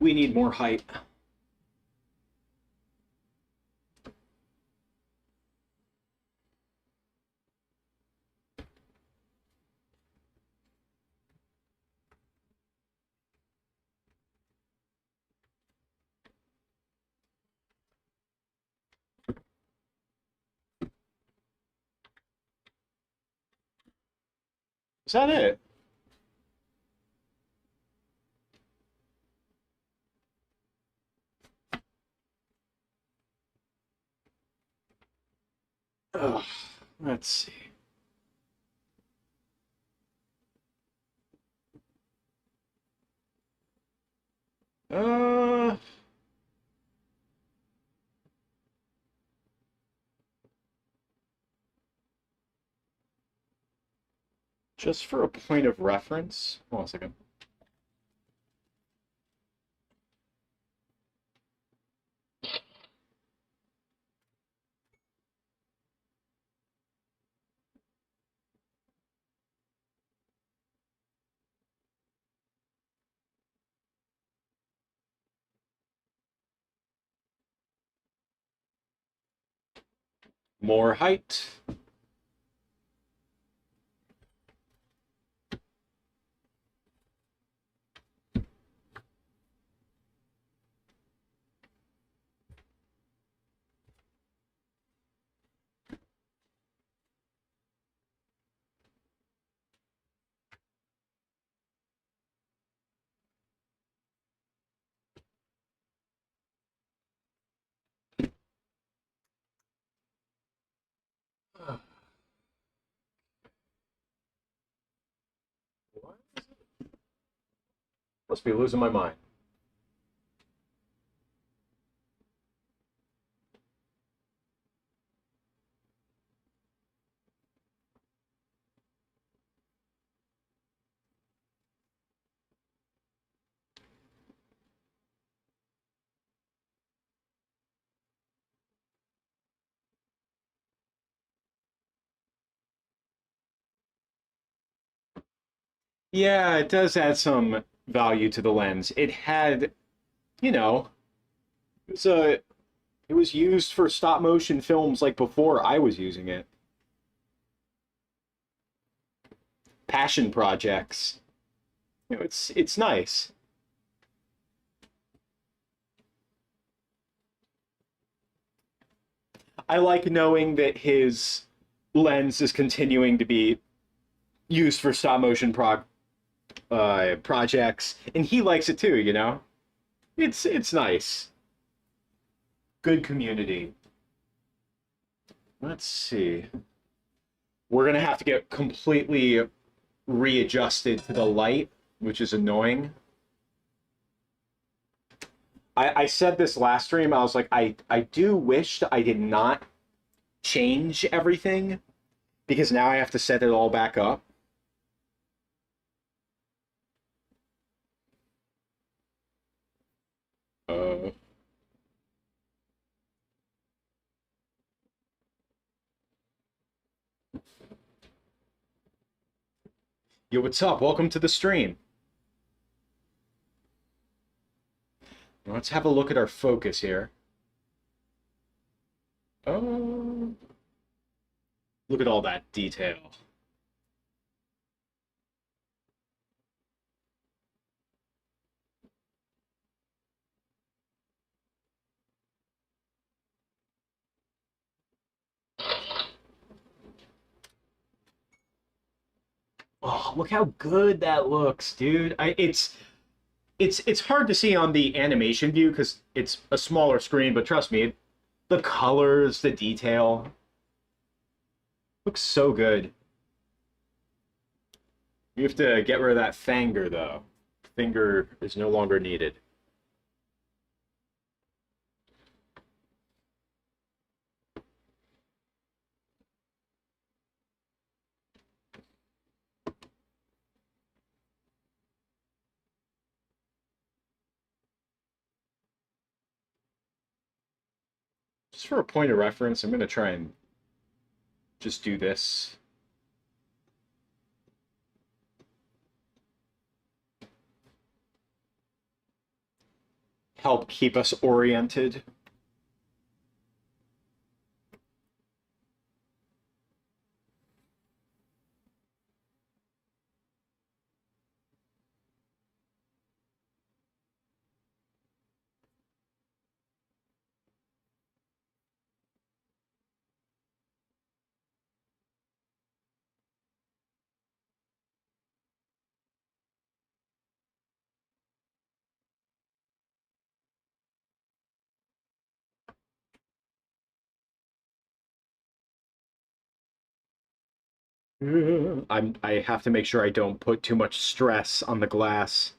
We need more height. Is that it? Ugh, let's see. Uh, just for a point of reference. Hold on a second. More height. Must be losing my mind. Yeah, it does add some value to the lens. It had, you know, it's a it was used for stop motion films like before I was using it. Passion projects. It's nice. I like knowing that his lens is continuing to be used for stop motion projects, and he likes it too. It's nice. Good community. Let's see. We're gonna have to get completely readjusted to the light, which is annoying. I said this last stream. I was like, I do wish I did not change everything because now I have to set it all back up. Uh, Yo, what's up? Welcome to the stream. Let's have a look at our focus here. Oh, look at all that detail. Oh, look how good that looks, dude. It's hard to see on the animation view because it's a smaller screen, but trust me, the colors, the detail looks so good. You have to get rid of that finger though. Finger is no longer needed. Just for a point of reference, I'm going to try and just do this. Help keep us oriented. I have to make sure I don't put too much stress on the glass.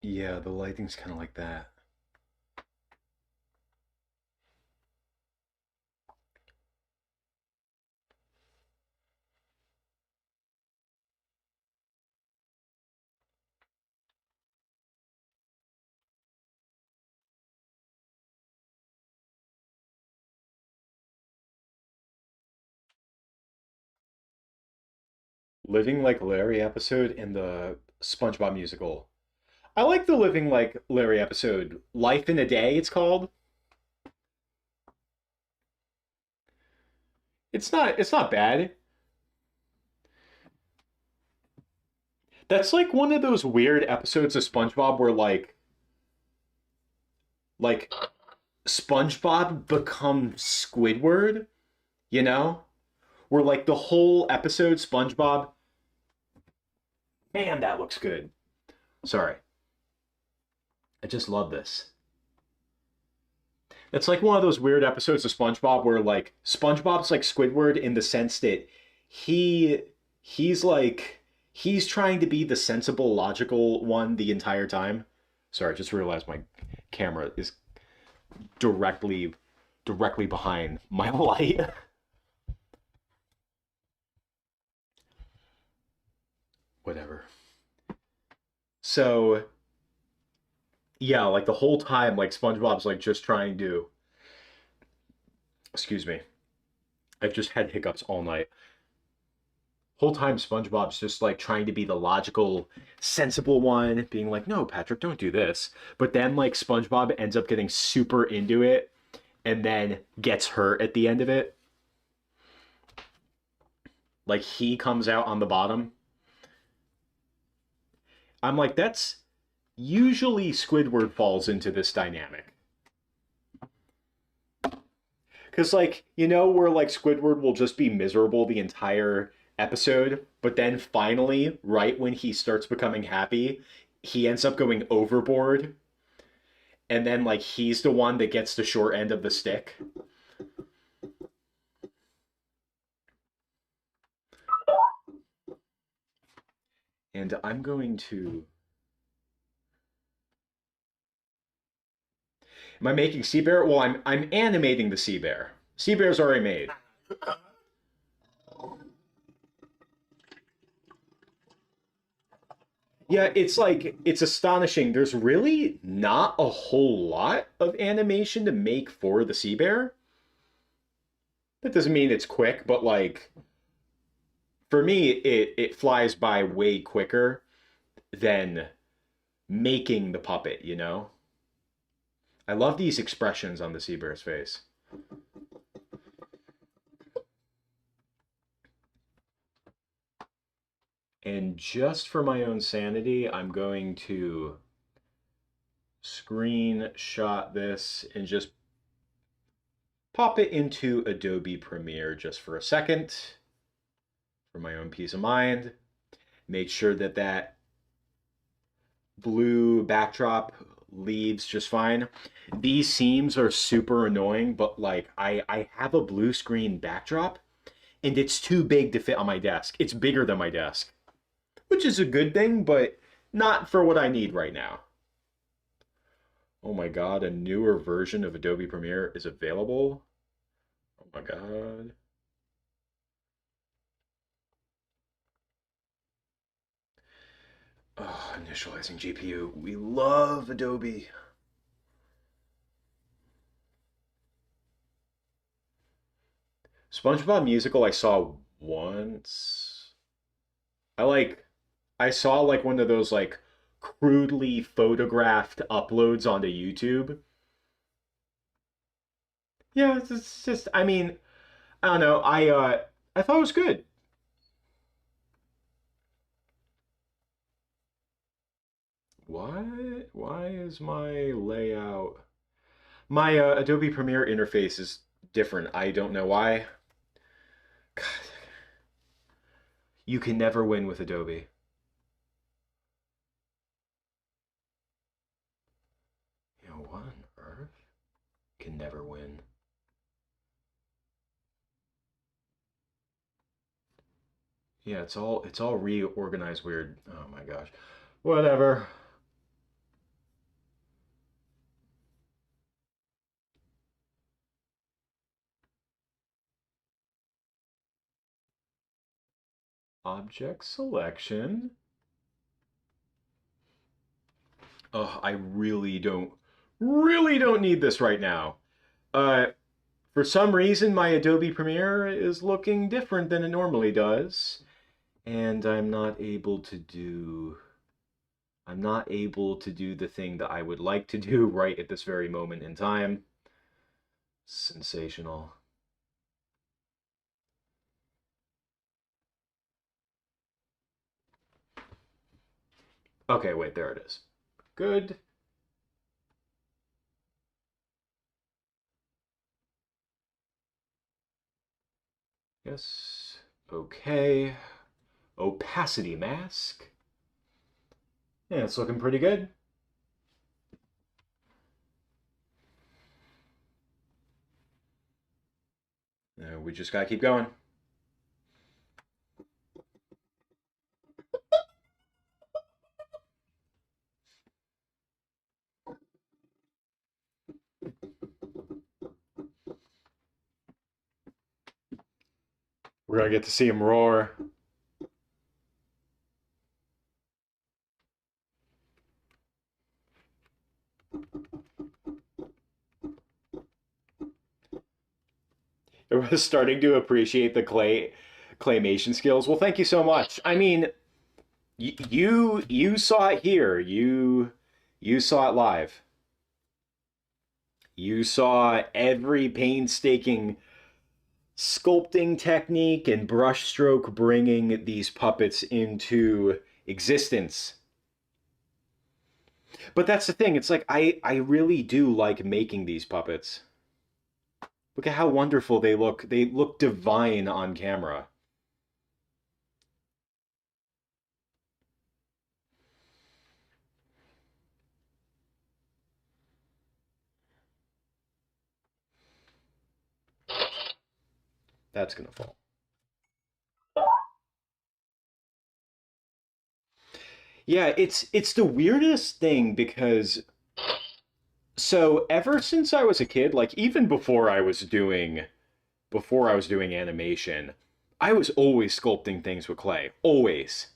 Yeah, the lighting's kind of like that. Living Like Larry episode in the SpongeBob musical. I like the Living Like Larry episode. Life in a Day, it's called. It's not bad. That's like one of those weird episodes of SpongeBob where like SpongeBob becomes Squidward, you know? Where like the whole episode SpongeBob, man, that looks good. Sorry. I just love this. It's like one of those weird episodes of SpongeBob where like SpongeBob's like Squidward in the sense that he he's like he's trying to be the sensible, logical one the entire time. Sorry, I just realized my camera is directly directly behind my light. Whatever. So yeah, like the whole time, like SpongeBob's like just trying to excuse me. I've just had hiccups all night. Whole time SpongeBob's just like trying to be the logical, sensible one, being like, "No, Patrick, don't do this." But then like SpongeBob ends up getting super into it and then gets hurt at the end of it. Like he comes out on the bottom. I'm like, that's usually Squidward falls into this dynamic. Cause like, where like Squidward will just be miserable the entire episode, but then finally, right when he starts becoming happy, he ends up going overboard, and then like he's the one that gets the short end of the stick. And I'm going to. Am I making Sea Bear? Well, I'm animating the Sea Bear. Sea Bear's already made. Yeah, it's like it's astonishing. There's really not a whole lot of animation to make for the Sea Bear. That doesn't mean it's quick, but like for me, it flies by way quicker than making the puppet, you know? I love these expressions on the Sea Bear's face. And just for my own sanity, I'm going to screenshot this and just pop it into Adobe Premiere just for a second for my own peace of mind. Make sure that that blue backdrop leaves just fine. These seams are super annoying, but like I have a blue screen backdrop and it's too big to fit on my desk. It's bigger than my desk, which is a good thing, but not for what I need right now. Oh my god, a newer version of Adobe Premiere is available. Oh my god. Oh, initializing GPU. We love Adobe. SpongeBob musical I saw once. I like I saw like one of those like crudely photographed uploads onto YouTube. Yeah, it's just I mean, I don't know. I thought it was good. Why is my layout my Adobe Premiere interface is different. I don't know why. God, you can never win with Adobe. What on earth? Can never win. Yeah, it's all reorganized weird. Oh my gosh. Whatever. Object selection. Oh, I really don't need this right now. Uh, for some reason, my Adobe Premiere is looking different than it normally does, and I'm not able to do the thing that I would like to do right at this very moment in time. Sensational. Okay, wait, there it is. Good. Yes. Okay. Opacity mask. Yeah, it's looking pretty good. We just gotta keep going. We're gonna get to see him roar. We're starting to appreciate the claymation skills. Well, thank you so much. I mean, you saw it here. You saw it live. You saw every painstaking sculpting technique and brushstroke bringing these puppets into existence. But that's the thing. It's like I really do like making these puppets. Look at how wonderful they look. They look divine on camera. That's gonna fall. Yeah, it's the weirdest thing because so ever since I was a kid, like even before I was doing animation, I was always sculpting things with clay. Always.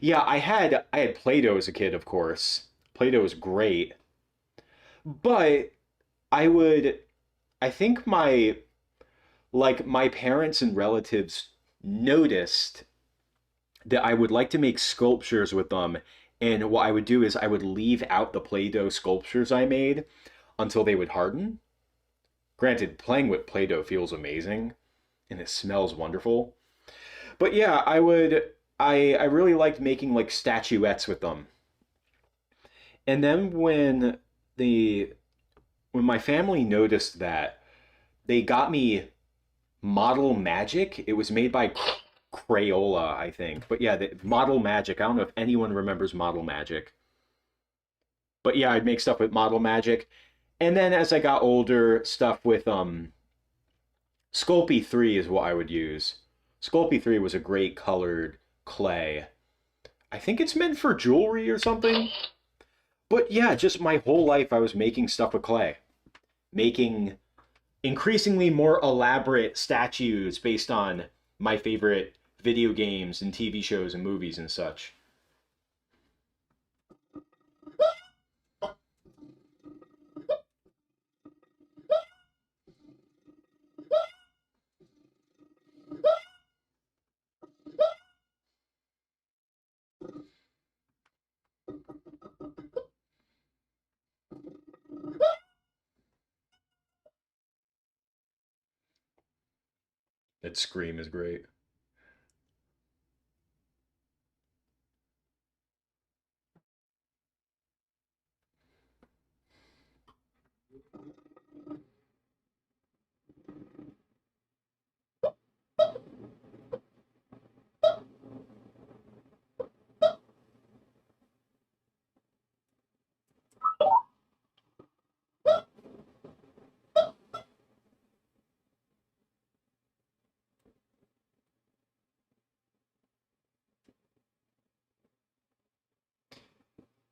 Yeah, I had Play-Doh as a kid, of course. Play-Doh is great. But I would I think my parents and relatives noticed that I would like to make sculptures with them. And what I would do is I would leave out the Play-Doh sculptures I made until they would harden. Granted, playing with Play-Doh feels amazing and it smells wonderful. But yeah, I really liked making like statuettes with them. And then the when my family noticed that, they got me Model Magic. It was made by Crayola, I think. But yeah, the Model Magic. I don't know if anyone remembers Model Magic. But yeah, I'd make stuff with Model Magic. And then as I got older, stuff with Sculpey 3 is what I would use. Sculpey 3 was a great colored clay. I think it's meant for jewelry or something. But yeah, just my whole life I was making stuff with clay. Making increasingly more elaborate statues based on my favorite video games and TV shows and movies and such. That scream is great.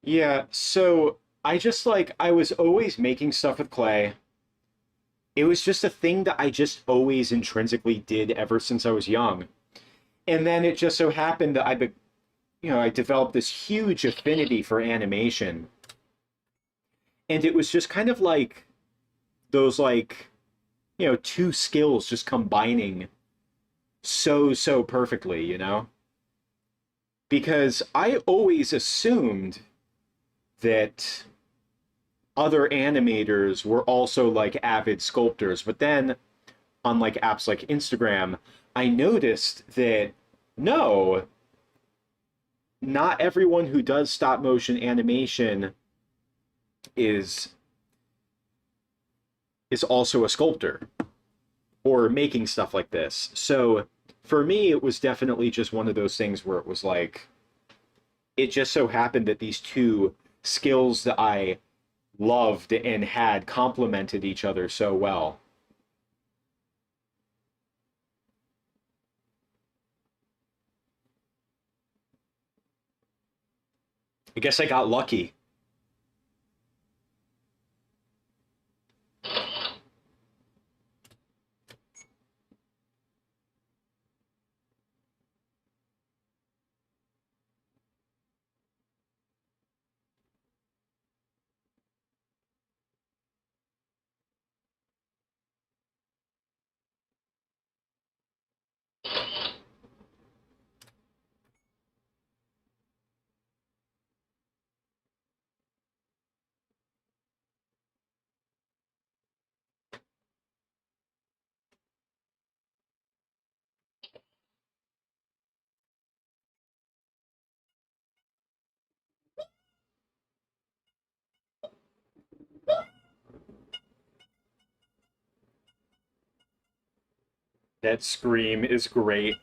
Yeah, so I was always making stuff with clay. It was just a thing that I just always intrinsically did ever since I was young. And then it just so happened that I developed this huge affinity for animation. And it was just kind of like those two skills just combining so perfectly, Because I always assumed that other animators were also like avid sculptors, but then on like apps like Instagram, I noticed that no, not everyone who does stop motion animation is also a sculptor or making stuff like this. So for me, it was definitely just one of those things where it was like, it just so happened that these two skills that I loved and had complemented each other so well. I guess I got lucky. That scream is great.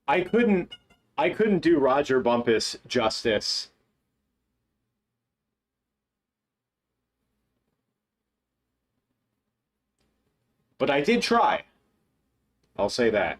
I couldn't I couldn't do Roger Bumpus justice. But I did try. I'll say that.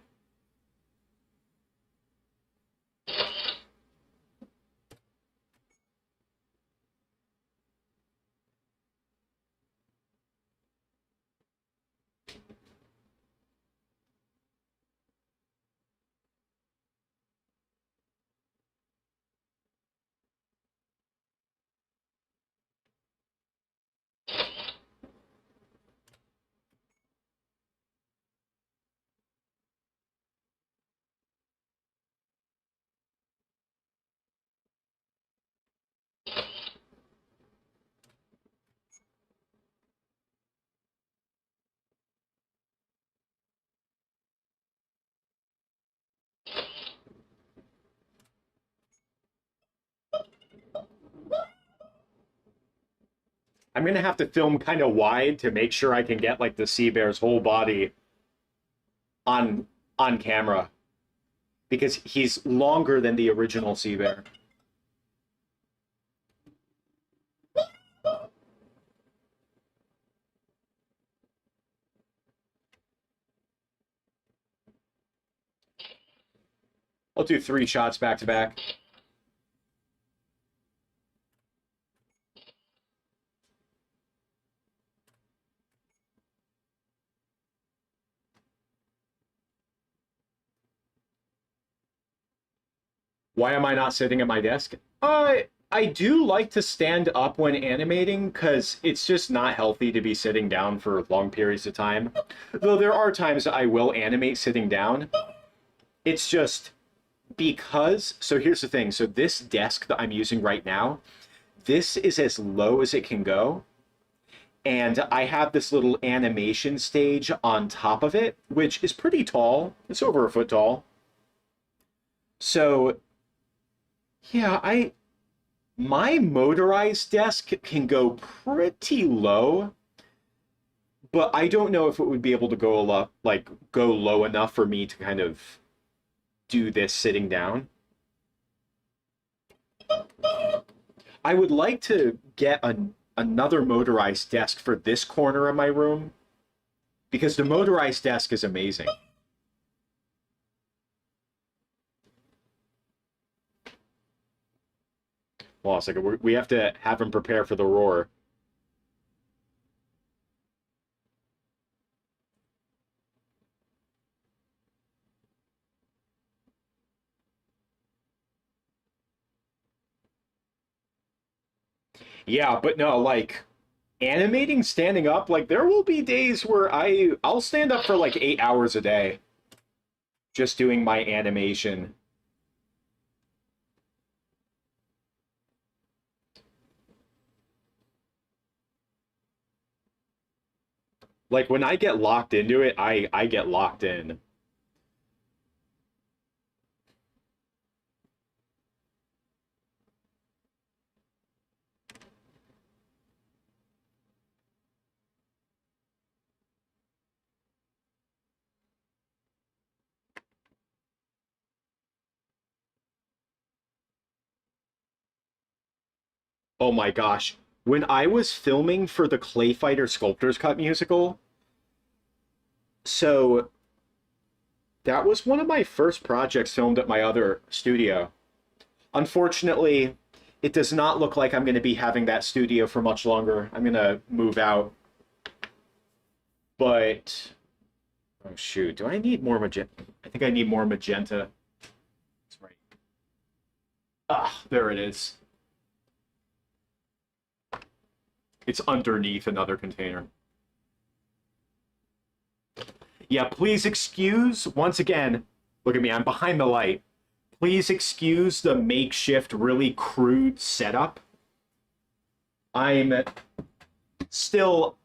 I'm gonna have to film kind of wide to make sure I can get like the sea bear's whole body on camera because he's longer than the original sea bear. I'll do 3 shots back to back. Why am I not sitting at my desk? I do like to stand up when animating because it's just not healthy to be sitting down for long periods of time. Though there are times I will animate sitting down. It's just because, so here's the thing. So this desk that I'm using right now, this is as low as it can go. And I have this little animation stage on top of it, which is pretty tall. It's over a foot tall. So yeah, my motorized desk can go pretty low, but I don't know if it would be able to go low enough for me to kind of do this sitting down. I would like to get another motorized desk for this corner of my room because the motorized desk is amazing. Hold on a second. We have to have him prepare for the roar. Yeah, but no, like animating standing up, like there will be days where I'll stand up for like 8 hours a day just doing my animation. Like when I get locked into it, I get locked in. Oh my gosh. When I was filming for the Clay Fighter Sculptor's Cut musical, so that was one of my first projects filmed at my other studio. Unfortunately, it does not look like I'm going to be having that studio for much longer. I'm going to move out. But, oh shoot, do I need more magenta? I think I need more magenta. That's right. Ah, there it is. It's underneath another container. Yeah, please excuse, once again, look at me, I'm behind the light. Please excuse the makeshift, really crude setup. I'm still,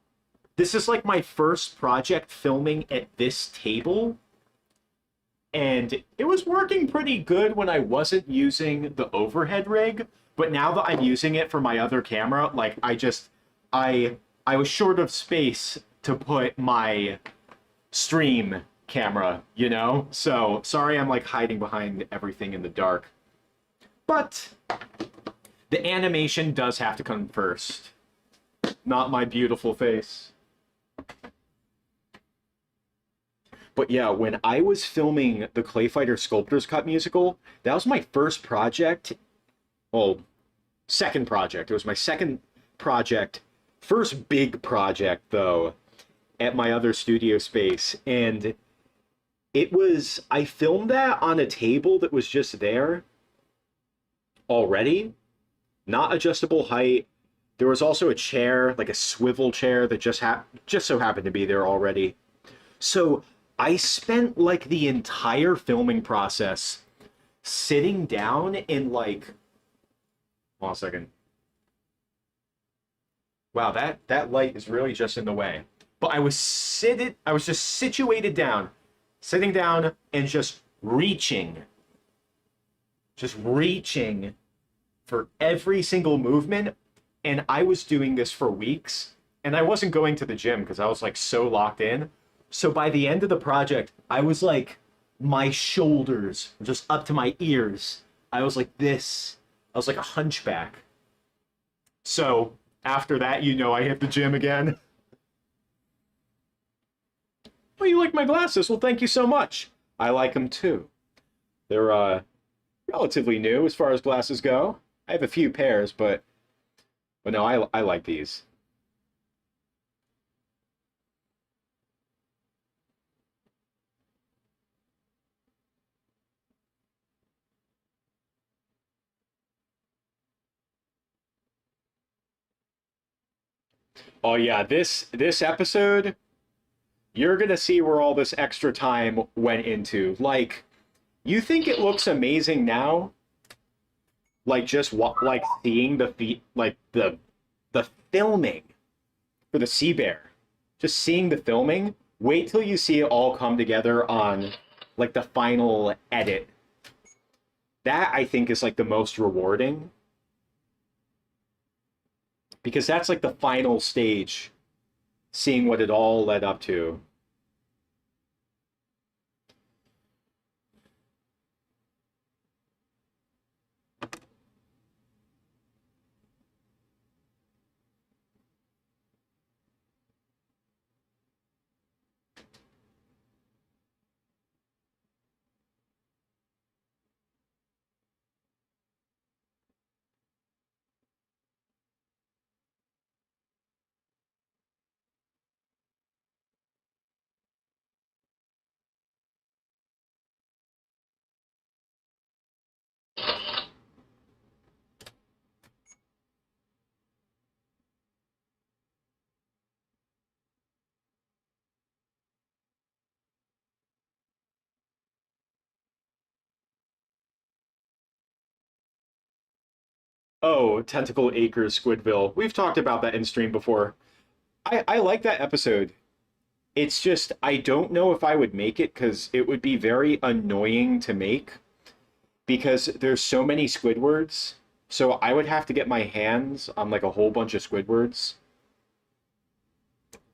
this is like my first project filming at this table, and it was working pretty good when I wasn't using the overhead rig, but now that I'm using it for my other camera, like I was short of space to put my stream camera, you know? So sorry I'm like hiding behind everything in the dark. But the animation does have to come first, not my beautiful face. But yeah, when I was filming the Clay Fighter Sculptor's Cut musical, that was my first project. Well, second project. It was my second project. First big project, though, at my other studio space. And I filmed that on a table that was just there already, not adjustable height. There was also a chair, like a swivel chair that just so happened to be there already. So I spent like the entire filming process sitting down in like, hold on a second. Wow, that light is really just in the way. But I was just situated down, sitting down and just reaching for every single movement. And I was doing this for weeks. And I wasn't going to the gym because I was like so locked in. So by the end of the project, I was like, my shoulders were just up to my ears. I was like this. I was like a hunchback. So after that, you know, I hit the gym again. Oh, you like my glasses? Well, thank you so much. I like them too. They're relatively new as far as glasses go. I have a few pairs, but no, I like these. Oh yeah, this episode, you're gonna see where all this extra time went into. Like, you think it looks amazing now? Like just what, like seeing the feet, like the filming for the sea bear, just seeing the filming. Wait till you see it all come together on like the final edit. That I think is like the most rewarding because that's like the final stage, seeing what it all led up to. Oh, Tentacle Acres Squidville. We've talked about that in stream before. I like that episode. It's just I don't know if I would make it because it would be very annoying to make because there's so many Squidwards. So I would have to get my hands on like a whole bunch of Squidwards.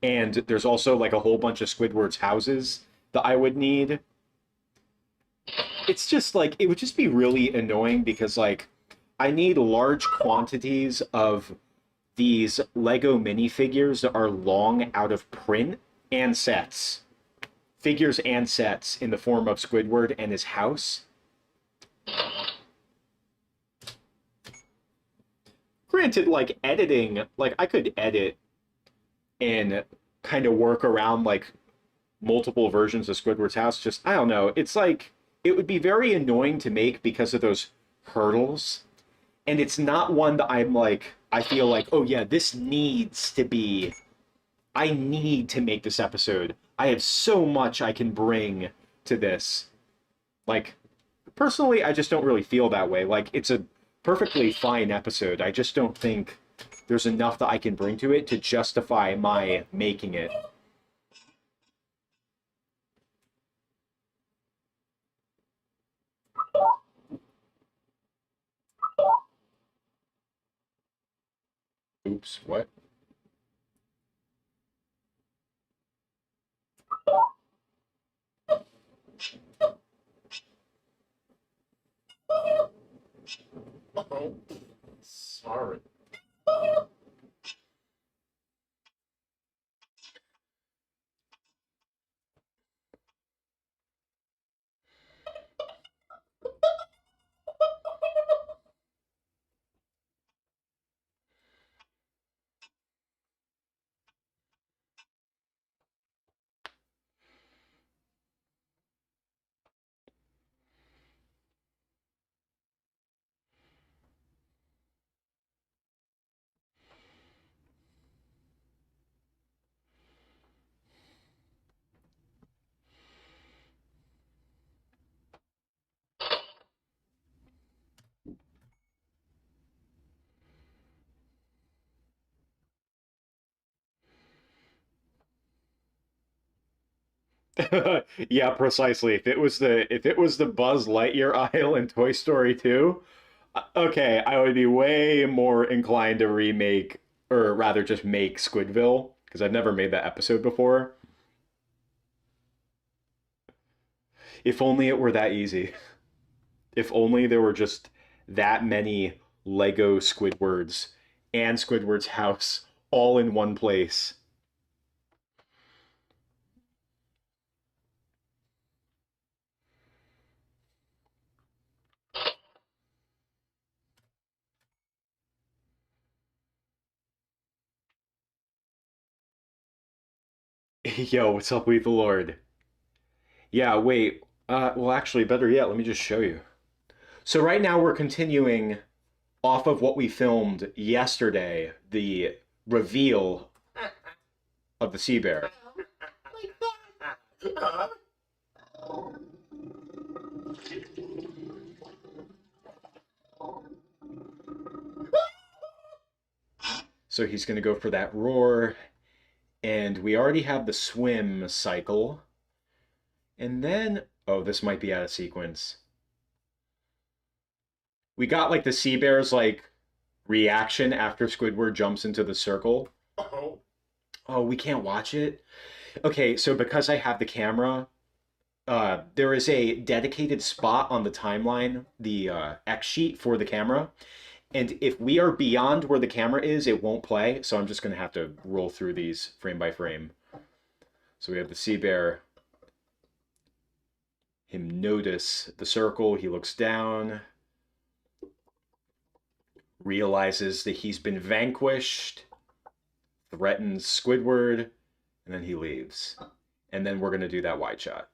And there's also like a whole bunch of Squidwards houses that I would need. It's just like it would just be really annoying because like I need large quantities of these Lego minifigures that are long out of print and sets. Figures and sets in the form of Squidward and his house. Granted, like editing, like I could edit and kind of work around like multiple versions of Squidward's house. Just, I don't know. It's like, it would be very annoying to make because of those hurdles. And it's not one that I'm like, I feel like, oh yeah, this needs to be, I need to make this episode. I have so much I can bring to this. Like, personally, I just don't really feel that way. Like, it's a perfectly fine episode. I just don't think there's enough that I can bring to it to justify my making it. Oops, what? Oh, sorry. Yeah, precisely. If it was the Buzz Lightyear aisle in Toy Story 2, okay, I would be way more inclined to remake or rather just make Squidville because I've never made that episode before. If only it were that easy. If only there were just that many Lego Squidwards and Squidward's house all in one place. Yo, what's up, Lethal Lord? Yeah, wait. Well, actually, better yet, let me just show you. So right now we're continuing off of what we filmed yesterday, the reveal of the sea bear. Like that. Huh? So he's going to go for that roar, and we already have the swim cycle. And then, oh, this might be out of sequence. We got like the sea bear's like reaction after Squidward jumps into the circle. Oh. Oh, we can't watch it? Okay, so because I have the camera, there is a dedicated spot on the timeline, the X sheet for the camera. And if we are beyond where the camera is, it won't play. So I'm just going to have to roll through these frame by frame. So we have the sea bear. Him notice the circle. He looks down. Realizes that he's been vanquished. Threatens Squidward. And then he leaves. And then we're going to do that wide shot.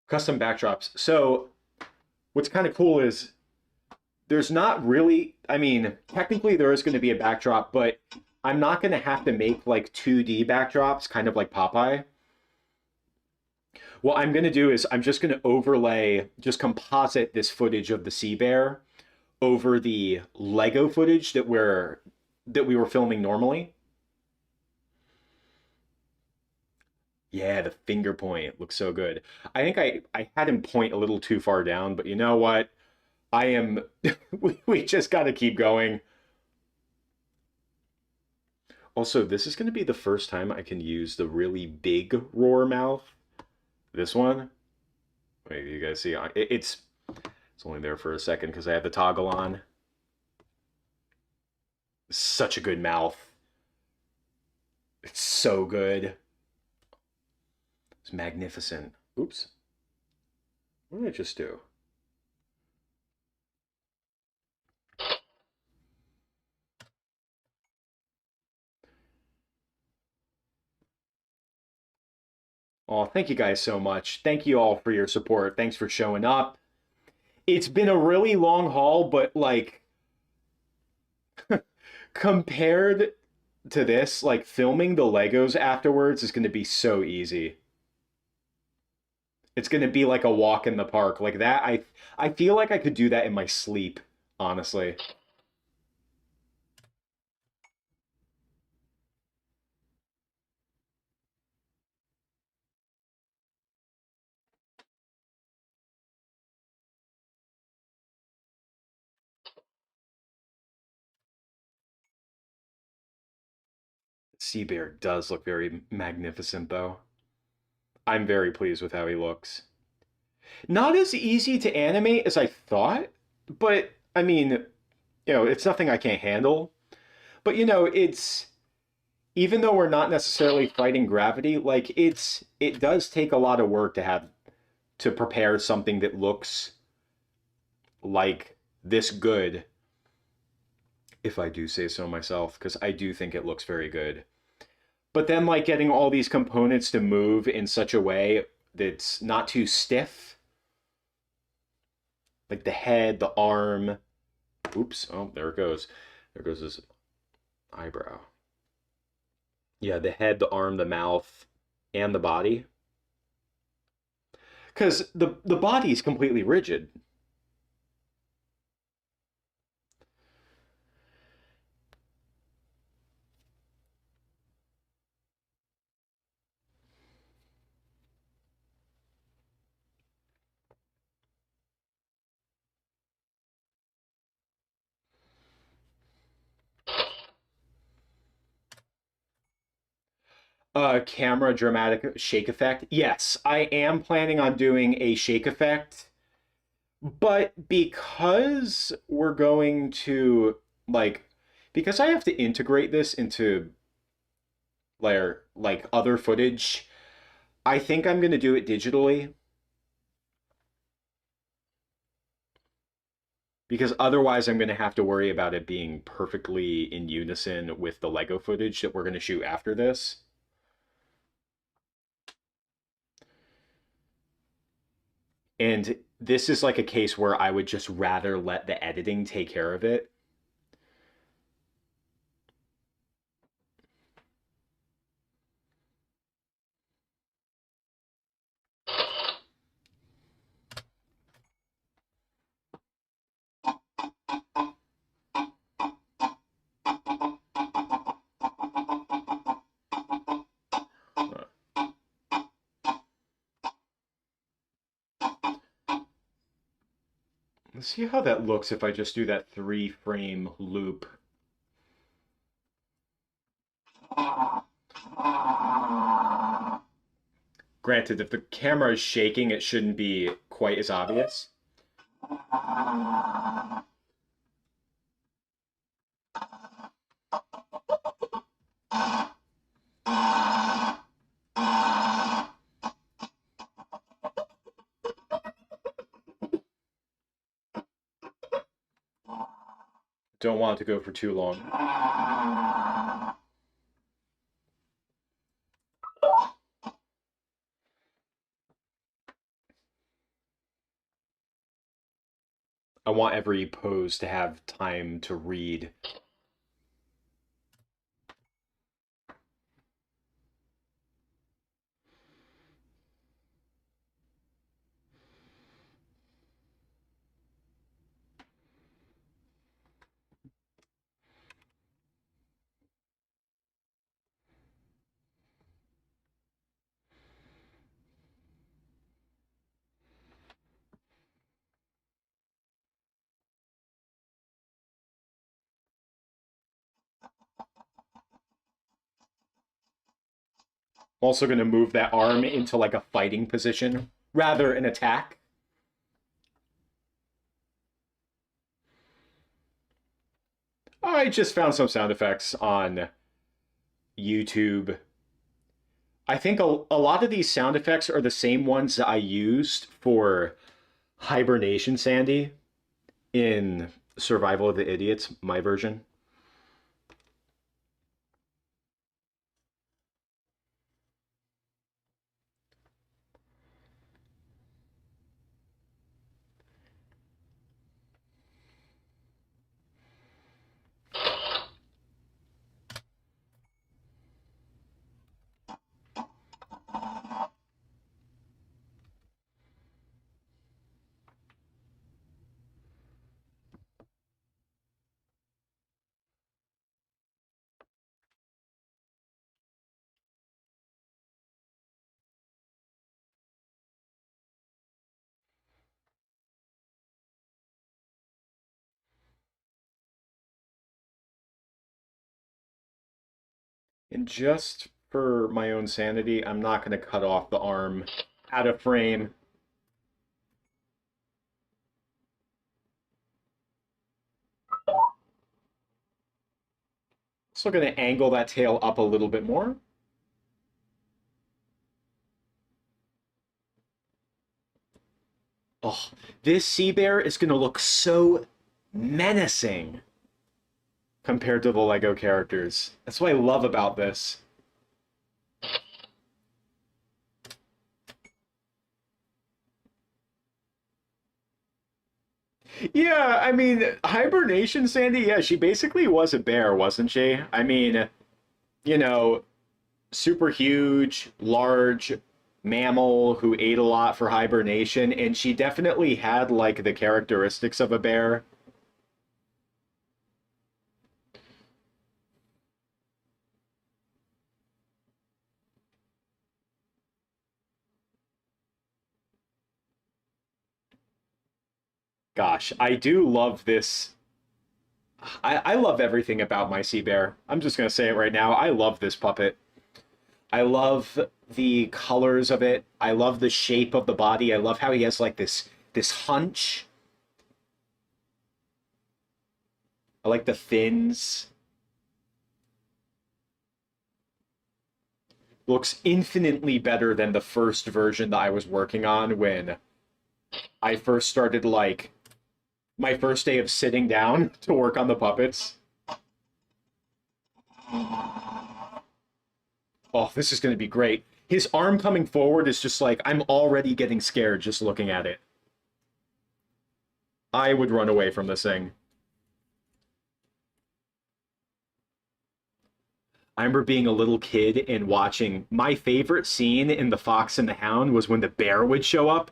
Custom backdrops. So what's kind of cool is there's not really, I mean, technically there is going to be a backdrop, but I'm not going to have to make like 2D backdrops, kind of like Popeye. What I'm going to do is I'm just going to overlay, just composite this footage of the sea bear over the Lego footage that we were filming normally. Yeah, the finger point looks so good. I think I had him point a little too far down, but you know what? I am we just got to keep going. Also, this is going to be the first time I can use the really big roar mouth. This one. Wait, you guys see? It's only there for a second because I have the toggle on. Such a good mouth. It's so good. It's magnificent. Oops. What did I just do? Oh, thank you guys so much. Thank you all for your support. Thanks for showing up. It's been a really long haul, but like compared to this, like filming the Legos afterwards is going to be so easy. It's going to be like a walk in the park. Like that I feel like I could do that in my sleep, honestly. Sea Bear does look very magnificent though. I'm very pleased with how he looks. Not as easy to animate as I thought, but I mean, it's nothing I can't handle. But it's even though we're not necessarily fighting gravity, like it does take a lot of work to prepare something that looks like this good, if I do say so myself, because I do think it looks very good. But then like getting all these components to move in such a way that's not too stiff, like the head, the arm. Oops, oh, there it goes. There goes his eyebrow. Yeah, the head, the arm, the mouth, and the body. Because the body is completely rigid. Camera dramatic shake effect. Yes, I am planning on doing a shake effect, but because we're going to like because I have to integrate this into like other footage, I think I'm going to do it digitally because otherwise I'm going to have to worry about it being perfectly in unison with the Lego footage that we're going to shoot after this. And this is like a case where I would just rather let the editing take care of it. Let's see how that looks if I just do that 3-frame loop. Granted, if the camera is shaking, it shouldn't be quite as obvious. Don't want it to go for too long. I want every pose to have time to read. I'm also going to move that arm into like a fighting position, rather an attack. I just found some sound effects on YouTube. I think a lot of these sound effects are the same ones that I used for Hibernation Sandy in Survival of the Idiots, my version. And just for my own sanity, I'm not going to cut off the arm out of frame. So I'm going to angle that tail up a little bit more. Oh, this sea bear is going to look so menacing compared to the Lego characters. That's what I love about this. Yeah, I mean, Hibernation Sandy, yeah, she basically was a bear, wasn't she? I mean, you know, super huge, large mammal who ate a lot for hibernation, and she definitely had like the characteristics of a bear. Gosh, I do love this. I love everything about my sea bear. I'm just gonna say it right now. I love this puppet. I love the colors of it. I love the shape of the body. I love how he has like this hunch. I like the fins. Looks infinitely better than the first version that I was working on when I first started like my first day of sitting down to work on the puppets. Oh, this is going to be great. His arm coming forward is just like, I'm already getting scared just looking at it. I would run away from this thing. I remember being a little kid and watching my favorite scene in The Fox and the Hound was when the bear would show up.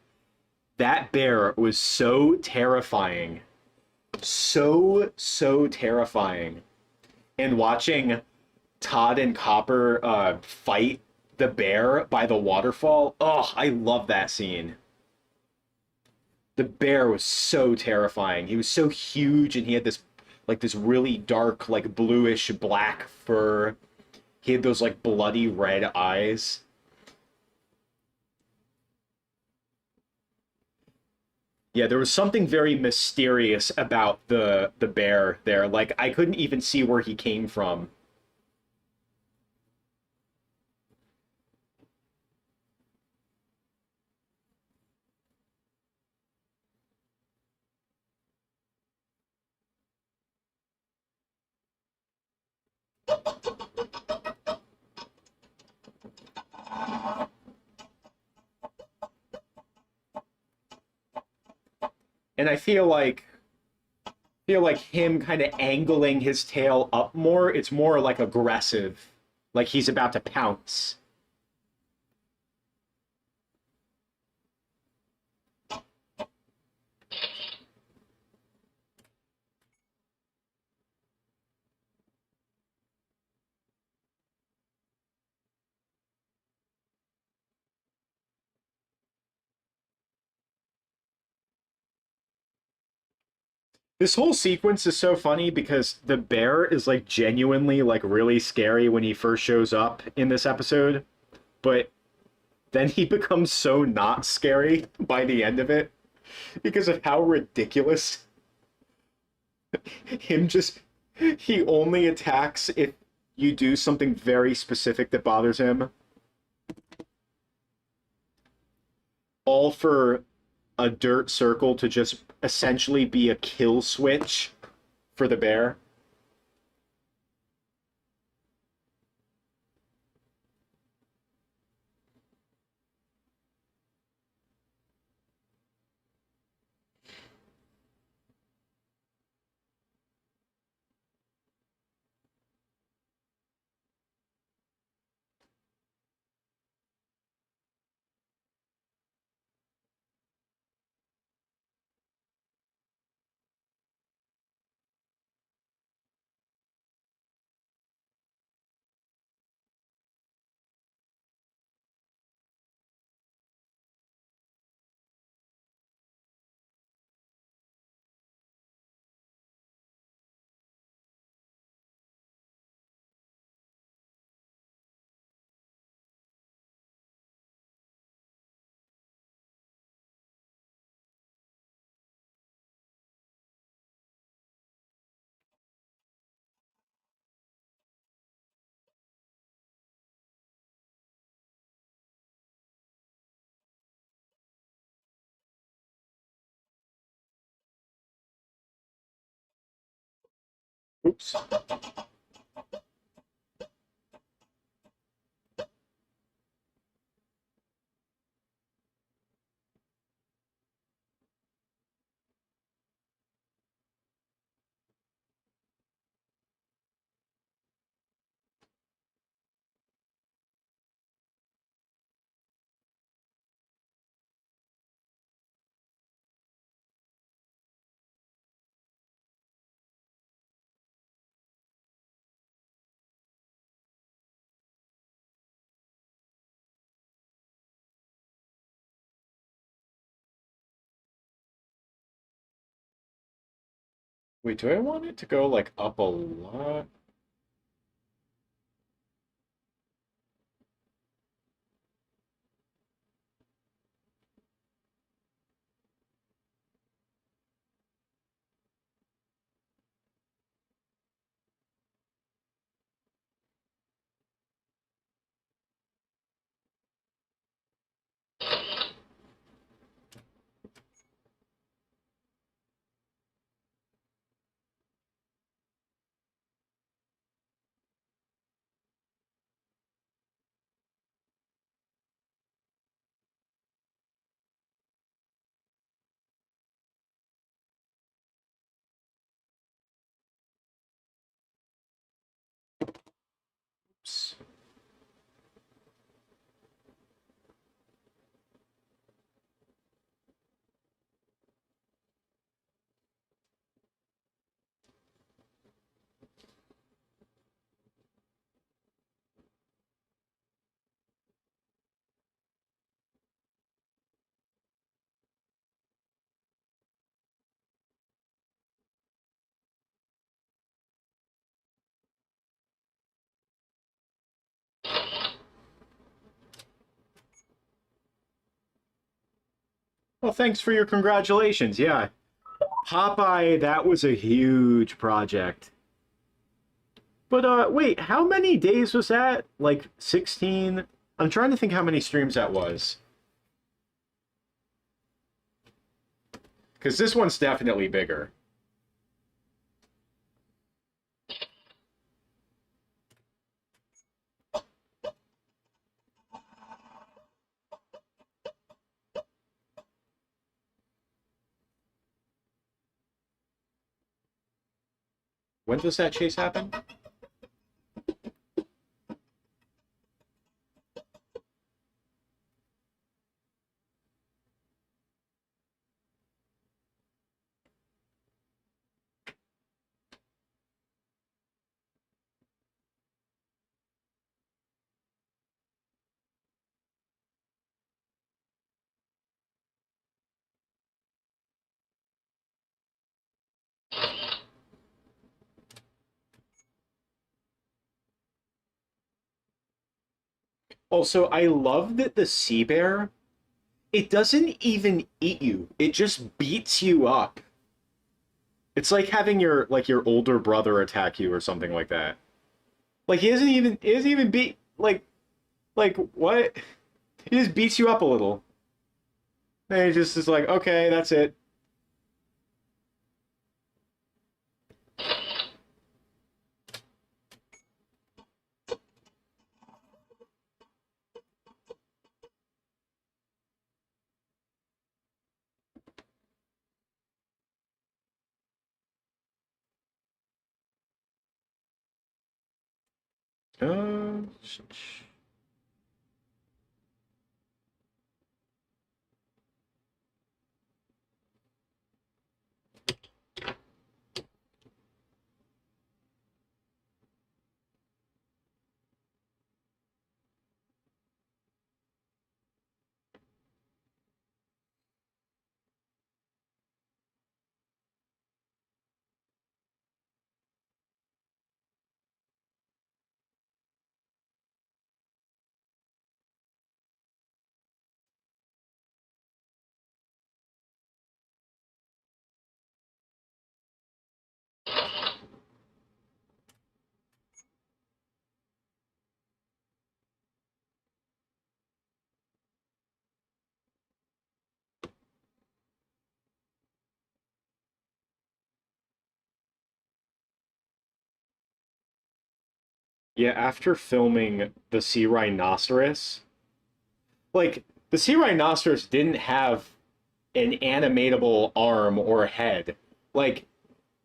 That bear was so terrifying. So terrifying. And watching Todd and Copper fight the bear by the waterfall. Oh, I love that scene. The bear was so terrifying. He was so huge and he had this like this really dark like bluish black fur. He had those like bloody red eyes. Yeah, there was something very mysterious about the bear there. Like I couldn't even see where he came from. And I feel like feel like him kind of angling his tail up more. It's more like aggressive, like he's about to pounce. This whole sequence is so funny because the bear is like genuinely like really scary when he first shows up in this episode, but then he becomes so not scary by the end of it because of how ridiculous him just he only attacks if you do something very specific that bothers him. All for a dirt circle to just essentially be a kill switch for the bear. Oops. Wait, do I want it to go like up a lot? Oops. Well, thanks for your congratulations. Yeah. Popeye, that was a huge project. But wait, how many days was that? Like 16? I'm trying to think how many streams that was. Because this one's definitely bigger. When does that chase happen? Also, I love that the sea bear, it doesn't even eat you. It just beats you up. It's like having your older brother attack you or something like that. Like he doesn't even beat like what? He just beats you up a little. And he just is like, okay, that's it. Uh, yeah, after filming the sea rhinoceros, like the sea rhinoceros didn't have an animatable arm or head. Like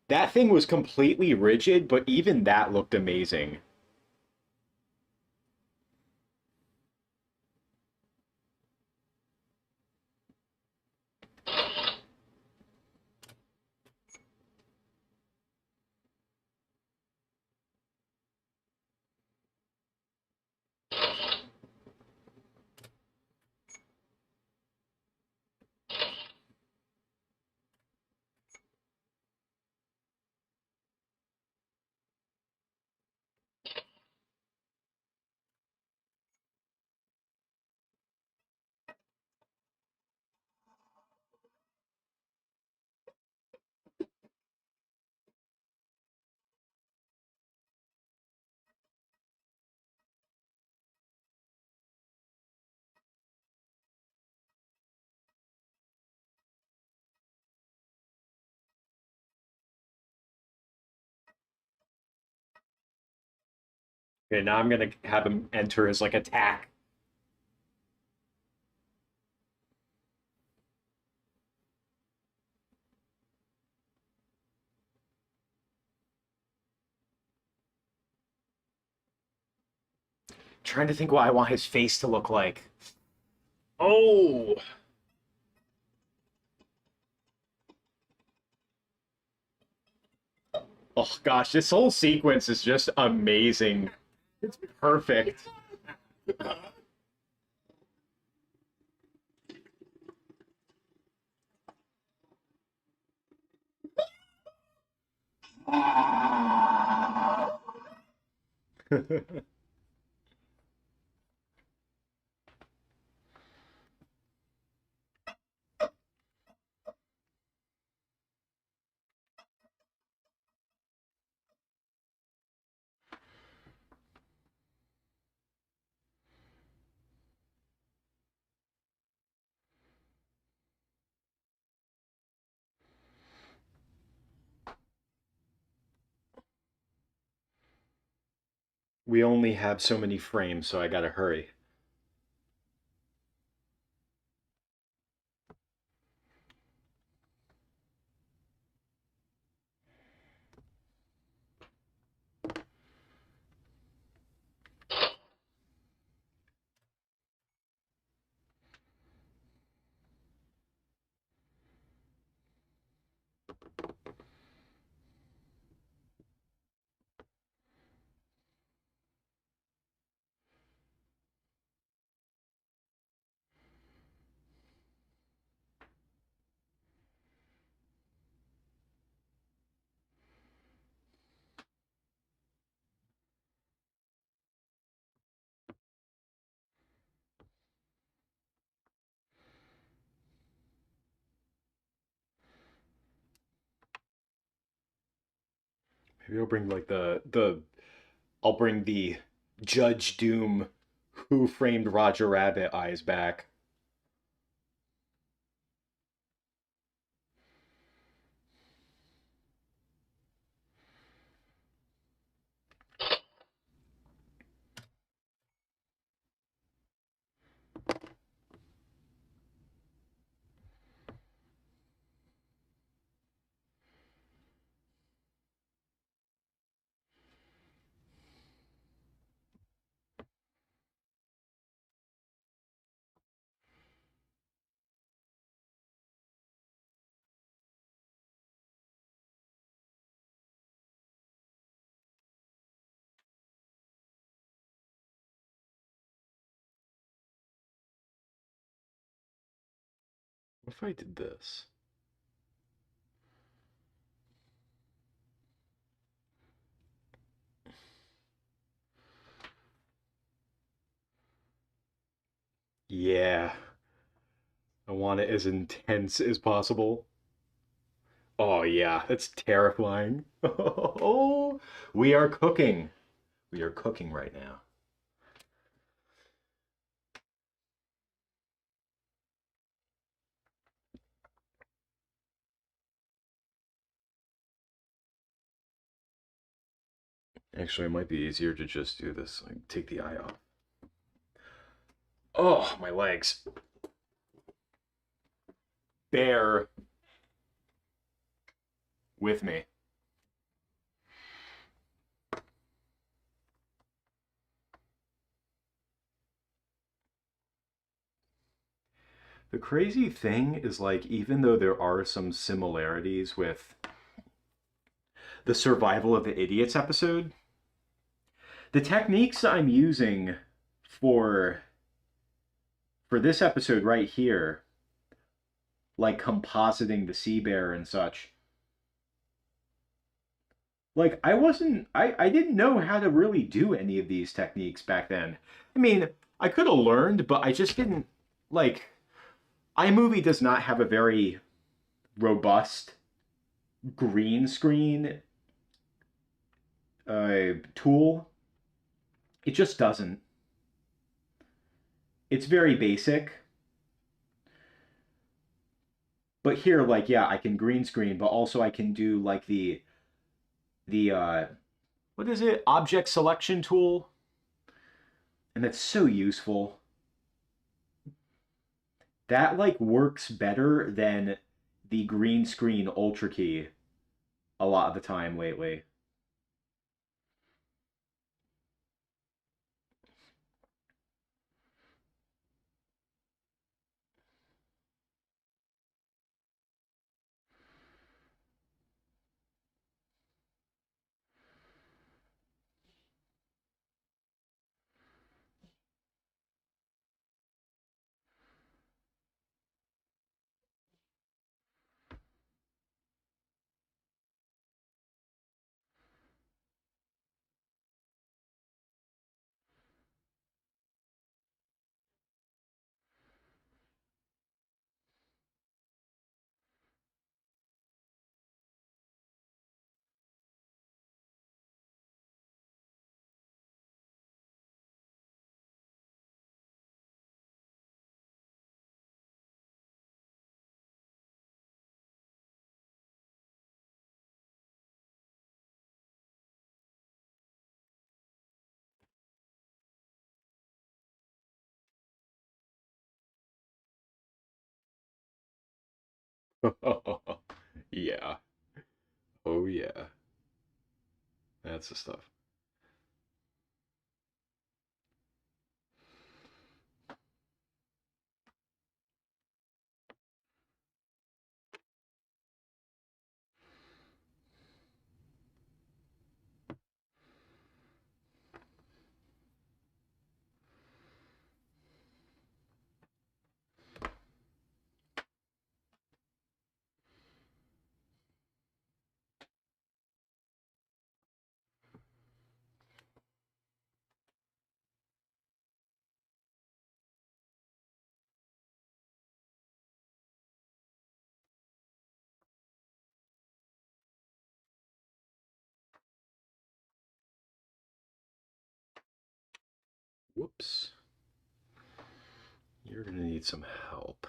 that thing was completely rigid, but even that looked amazing. Okay, now I'm gonna have him enter as like attack. Trying to think what I want his face to look like. Oh, oh gosh, this whole sequence is just amazing. It's perfect. We only have so many frames, so I gotta hurry. Maybe I'll bring like I'll bring the Judge Doom Who Framed Roger Rabbit eyes back. What if I did this? Yeah, I want it as intense as possible. Oh yeah, that's terrifying. Oh, we are cooking. We are cooking right now. Actually, it might be easier to just do this. Like, take the eye off. Oh, my legs. Bear with me. The crazy thing is, like, even though there are some similarities with the Survival of the Idiots episode, the techniques I'm using for this episode right here, like compositing the sea bear and such, like I didn't know how to really do any of these techniques back then. I mean, I could have learned, but I just didn't like iMovie does not have a very robust green screen tool. It just doesn't. It's very basic. But here, like, yeah, I can green screen, but also I can do like the what is it? Object selection tool. And that's so useful. That like works better than the green screen ultra key a lot of the time lately. Yeah. Oh yeah. That's the stuff. Whoops. You're gonna need some help.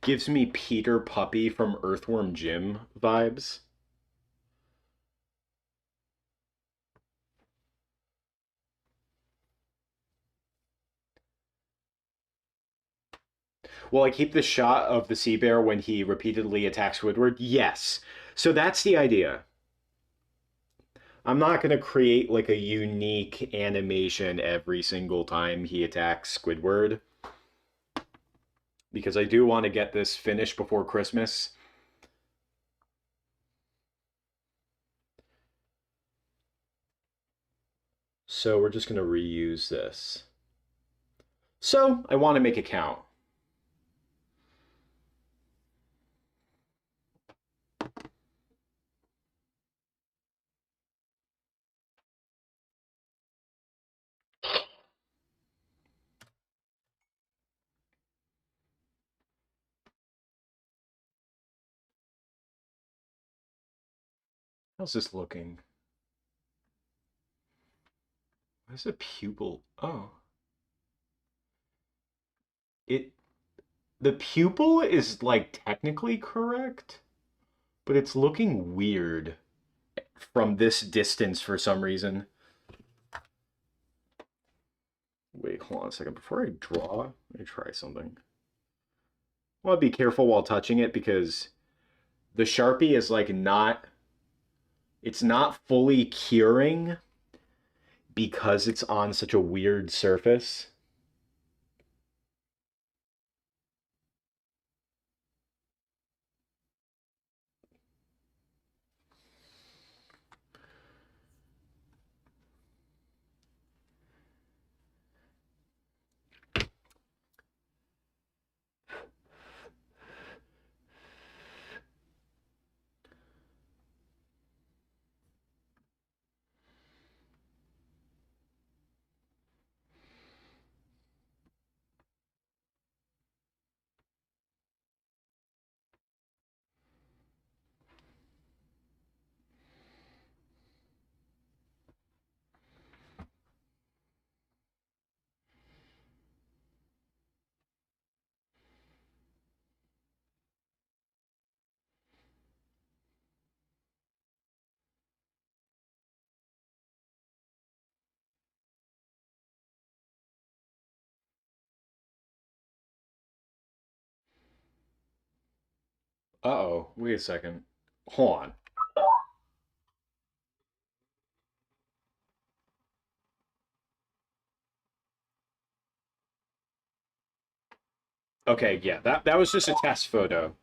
Gives me Peter Puppy from Earthworm Jim vibes. Will I keep the shot of the sea bear when he repeatedly attacks Squidward? Yes. So that's the idea. I'm not going to create like a unique animation every single time he attacks Squidward, because I do want to get this finished before Christmas. So we're just going to reuse this. So I want to make a count. How's this looking? Where's the pupil? Oh. It the pupil is like technically correct, but it's looking weird from this distance for some reason. Wait, hold on a second. Before I draw, let me try something. I want to be careful while touching it because the Sharpie is like it's not fully curing because it's on such a weird surface. Uh-oh, wait a second. Hold on. Okay, yeah, that was just a test photo.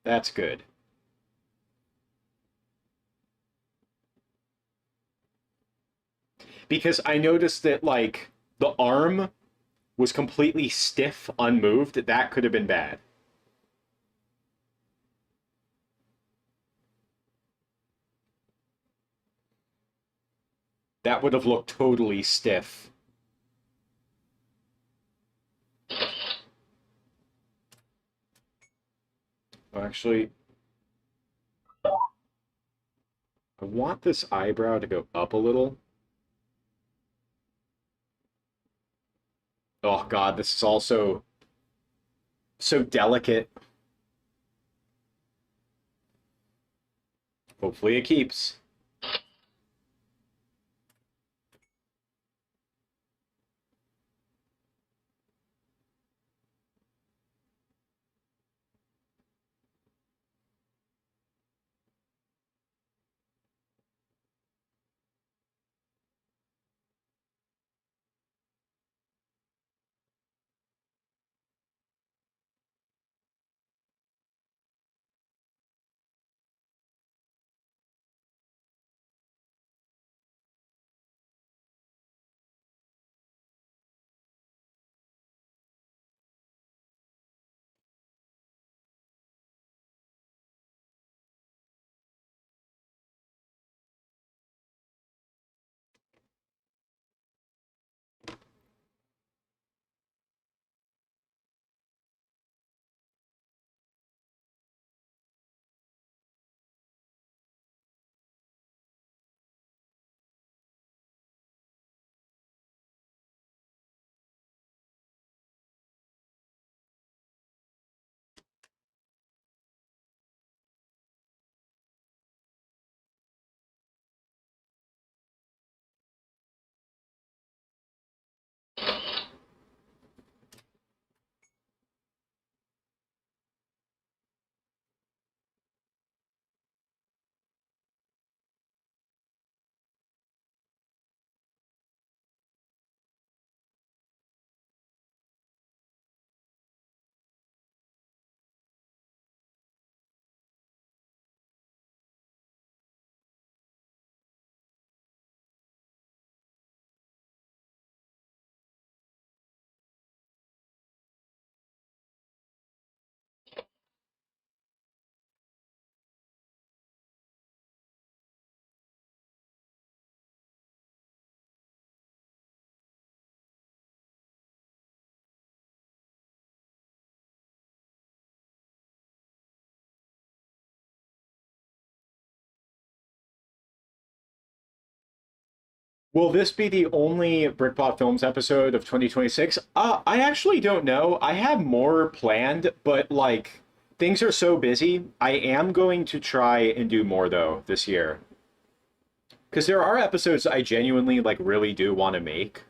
That's good. Because I noticed that like the arm was completely stiff, unmoved. That could have been bad. That would have looked totally stiff. Actually, I want this eyebrow to go up a little. Oh God, this is also so delicate. Hopefully it keeps. Will this be the only BrickBob Films episode of 2026? I actually don't know. I have more planned, but like things are so busy. I am going to try and do more though this year. Because there are episodes I genuinely like really do want to make.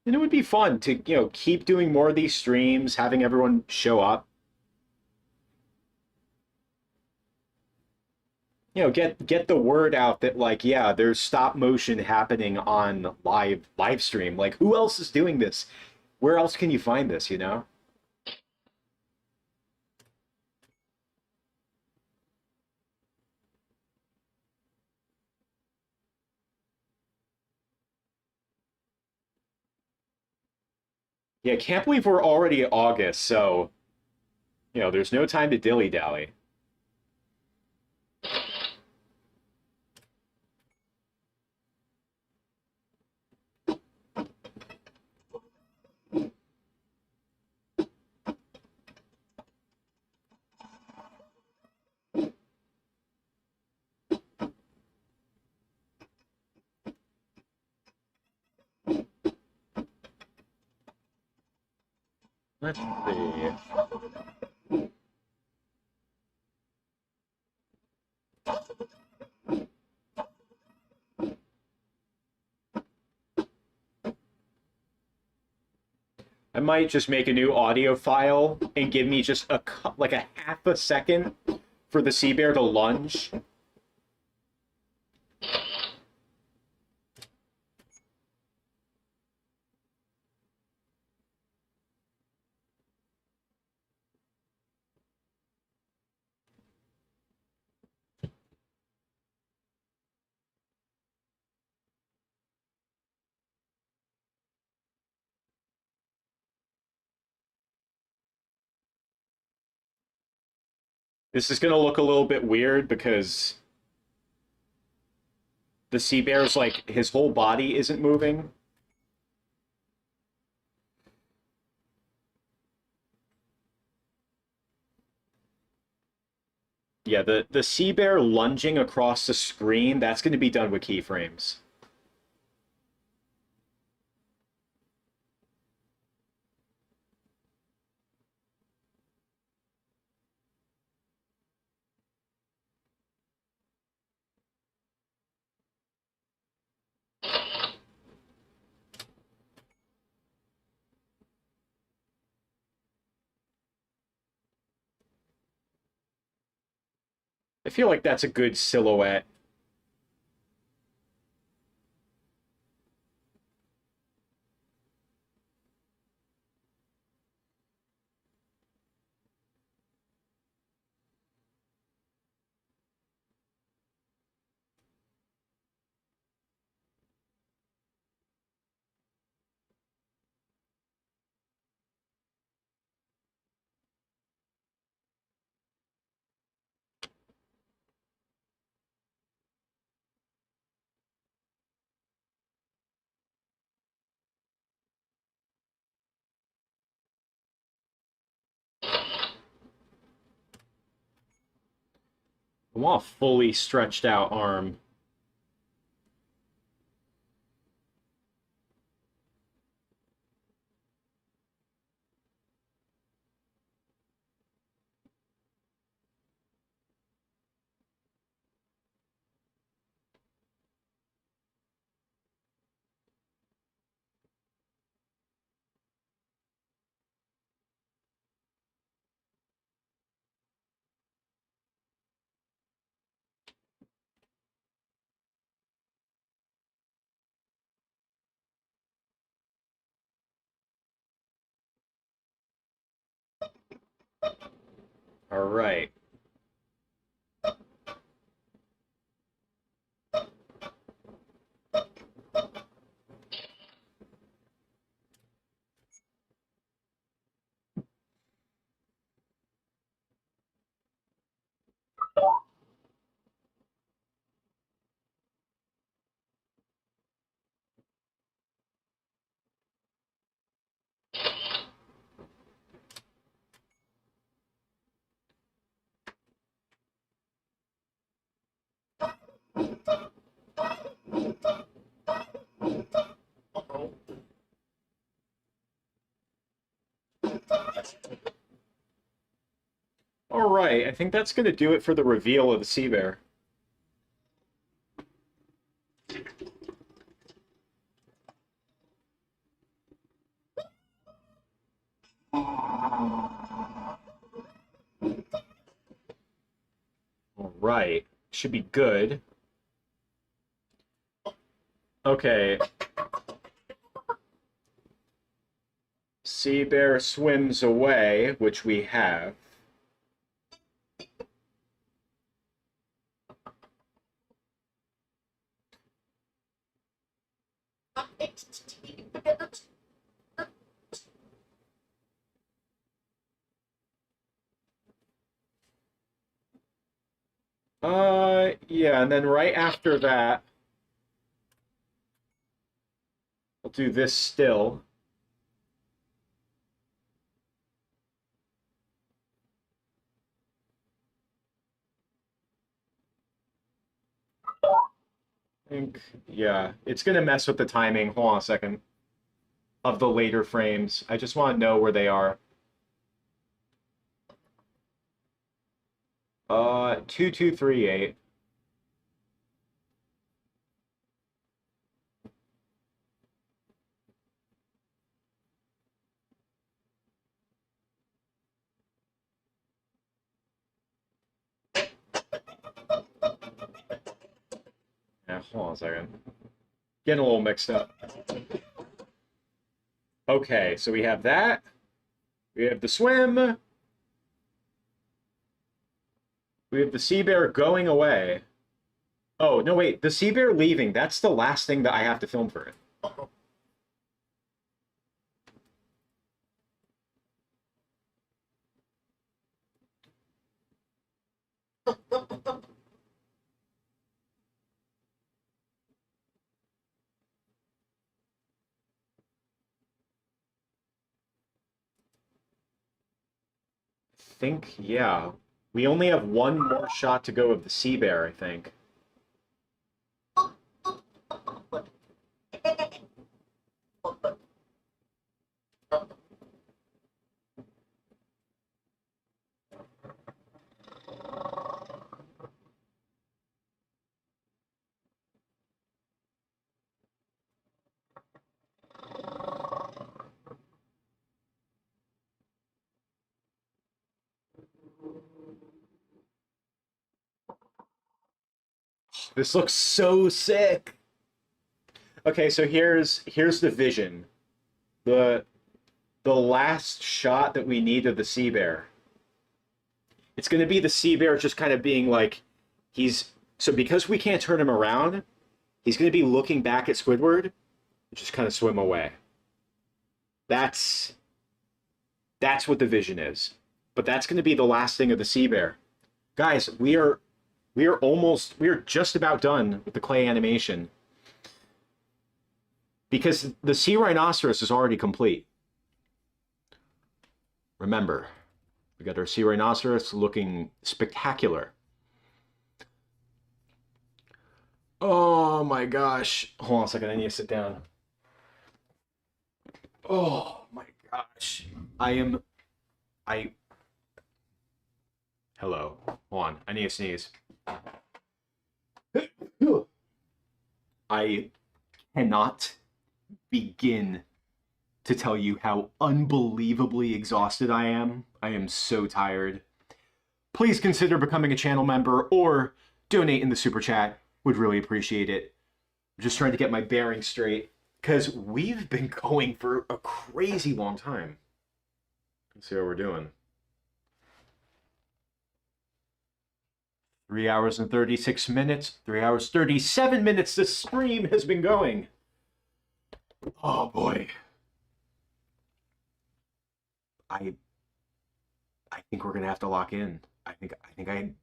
And it would be fun to, keep doing more of these streams, having everyone show up. Get the word out that like, yeah, there's stop motion happening on live stream. Like, who else is doing this? Where else can you find this? Yeah, can't believe we're already August, so there's no time to dilly-dally. Let's see. I might just make a new audio file and give me just like a half a second for the sea bear to lunge. This is gonna look a little bit weird because the sea bear's like his whole body isn't moving. Yeah, the sea bear lunging across the screen, that's going to be done with keyframes. I feel like that's a good silhouette. I want a fully stretched out arm. All right. right, I think that's going to do it for the reveal of the sea bear. All right, should be good. Okay. Sea bear swims away, which we have. Yeah, and then right after that, I'll do this still. I think, yeah, it's gonna mess with the timing. Hold on a second. Of the later frames. I just want to know where they are. 2238. Yeah, hold on a second. Getting a little mixed up. Okay, so we have that. We have the swim. We have the sea bear going away. Oh, no, wait. The sea bear leaving. That's the last thing that I have to film for it. Think, yeah. We only have one more shot to go of the sea bear, I think. This looks so sick. Okay, so here's the vision. The the last shot that we need of the sea bear. It's going to be the sea bear just kind of being like he's so because we can't turn him around, he's going to be looking back at Squidward, just kind of swim away. That's what the vision is. But that's going to be the last thing of the sea bear. Guys, we are just about done with the clay animation. Because the sea rhinoceros is already complete. Remember, we got our sea rhinoceros looking spectacular. Oh my gosh. Hold on a second, I need to sit down. Oh my gosh. I Hello. Hold on. I need to sneeze. I cannot begin to tell you how unbelievably exhausted I am. I am so tired. Please consider becoming a channel member or donate in the super chat. Would really appreciate it. I'm just trying to get my bearings straight because we've been going for a crazy long time. Let's see how we're doing. 3 hours and 36 minutes. 3 hours, 37 minutes. The stream has been going. Oh boy. I think we're gonna have to lock in. I think I'm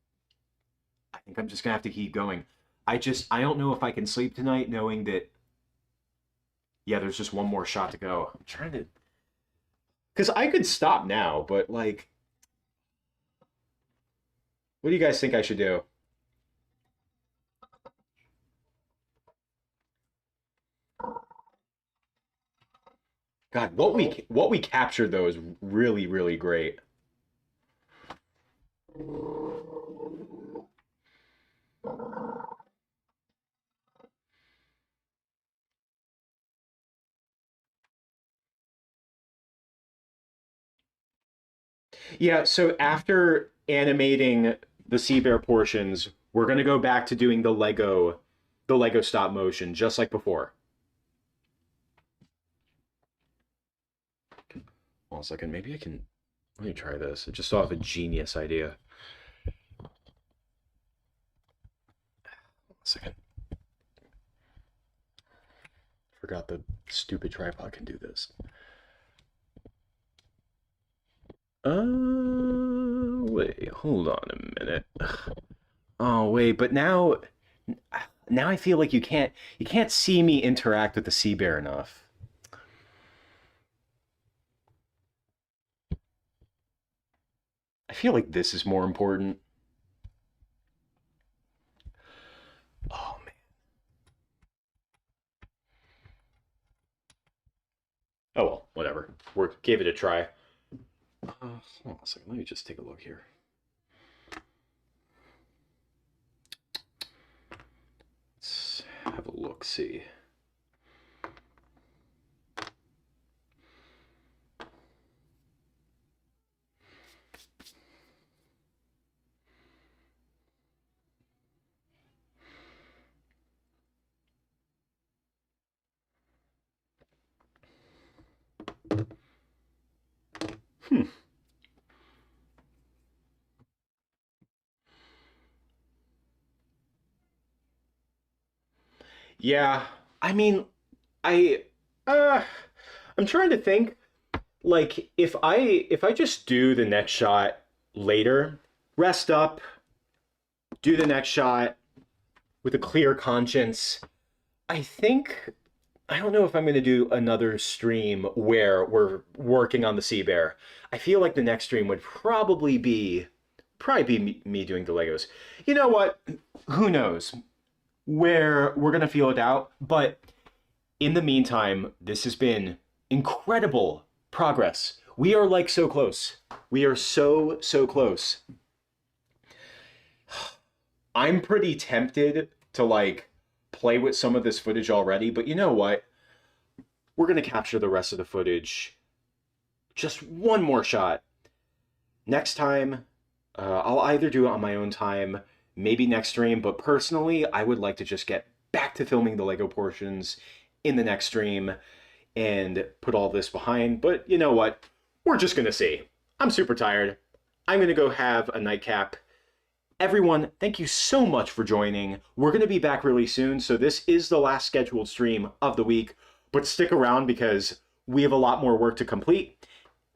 just gonna have to keep going. I don't know if I can sleep tonight knowing that yeah, there's just one more shot to go. I'm trying to because I could stop now, but like what do you guys think I should do? God, what we captured though is really, really great. Yeah, so after animating the sea bear portions, we're gonna go back to doing the Lego stop motion, just like before. 1 second, maybe I can. Let me try this. I just thought of a genius idea. 1 second. Forgot the stupid tripod can do this. Wait, hold on a minute. Oh, wait, but now I feel like you can't see me interact with the sea bear enough. I feel like this is more important. Oh man. Oh well, whatever. We gave it a try. Hold on a second. Let me just take a look here. Let's have a look. See. Hmm. Yeah. I mean, I uh I'm trying to think like if I just do the next shot later, rest up, do the next shot with a clear conscience, I think I don't know if I'm going to do another stream where we're working on the sea bear. I feel like the next stream would probably be me doing the Legos. You know what? Who knows where we're going to feel it out, but in the meantime, this has been incredible progress. We are like so close. We are so close. I'm pretty tempted to like play with some of this footage already, but you know what? We're going to capture the rest of the footage. Just one more shot. Next time, I'll either do it on my own time, maybe next stream, but personally, I would like to just get back to filming the Lego portions in the next stream and put all this behind. But you know what? We're just going to see. I'm super tired. I'm going to go have a nightcap. Everyone, thank you so much for joining. We're going to be back really soon, so this is the last scheduled stream of the week, but stick around because we have a lot more work to complete,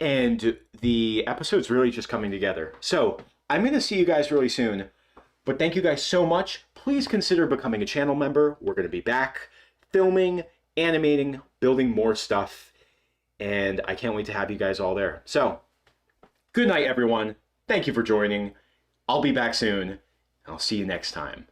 and the episode's really just coming together. So I'm going to see you guys really soon, but thank you guys so much. Please consider becoming a channel member. We're going to be back filming, animating, building more stuff, and I can't wait to have you guys all there. So, good night, everyone. Thank you for joining. I'll be back soon. I'll see you next time.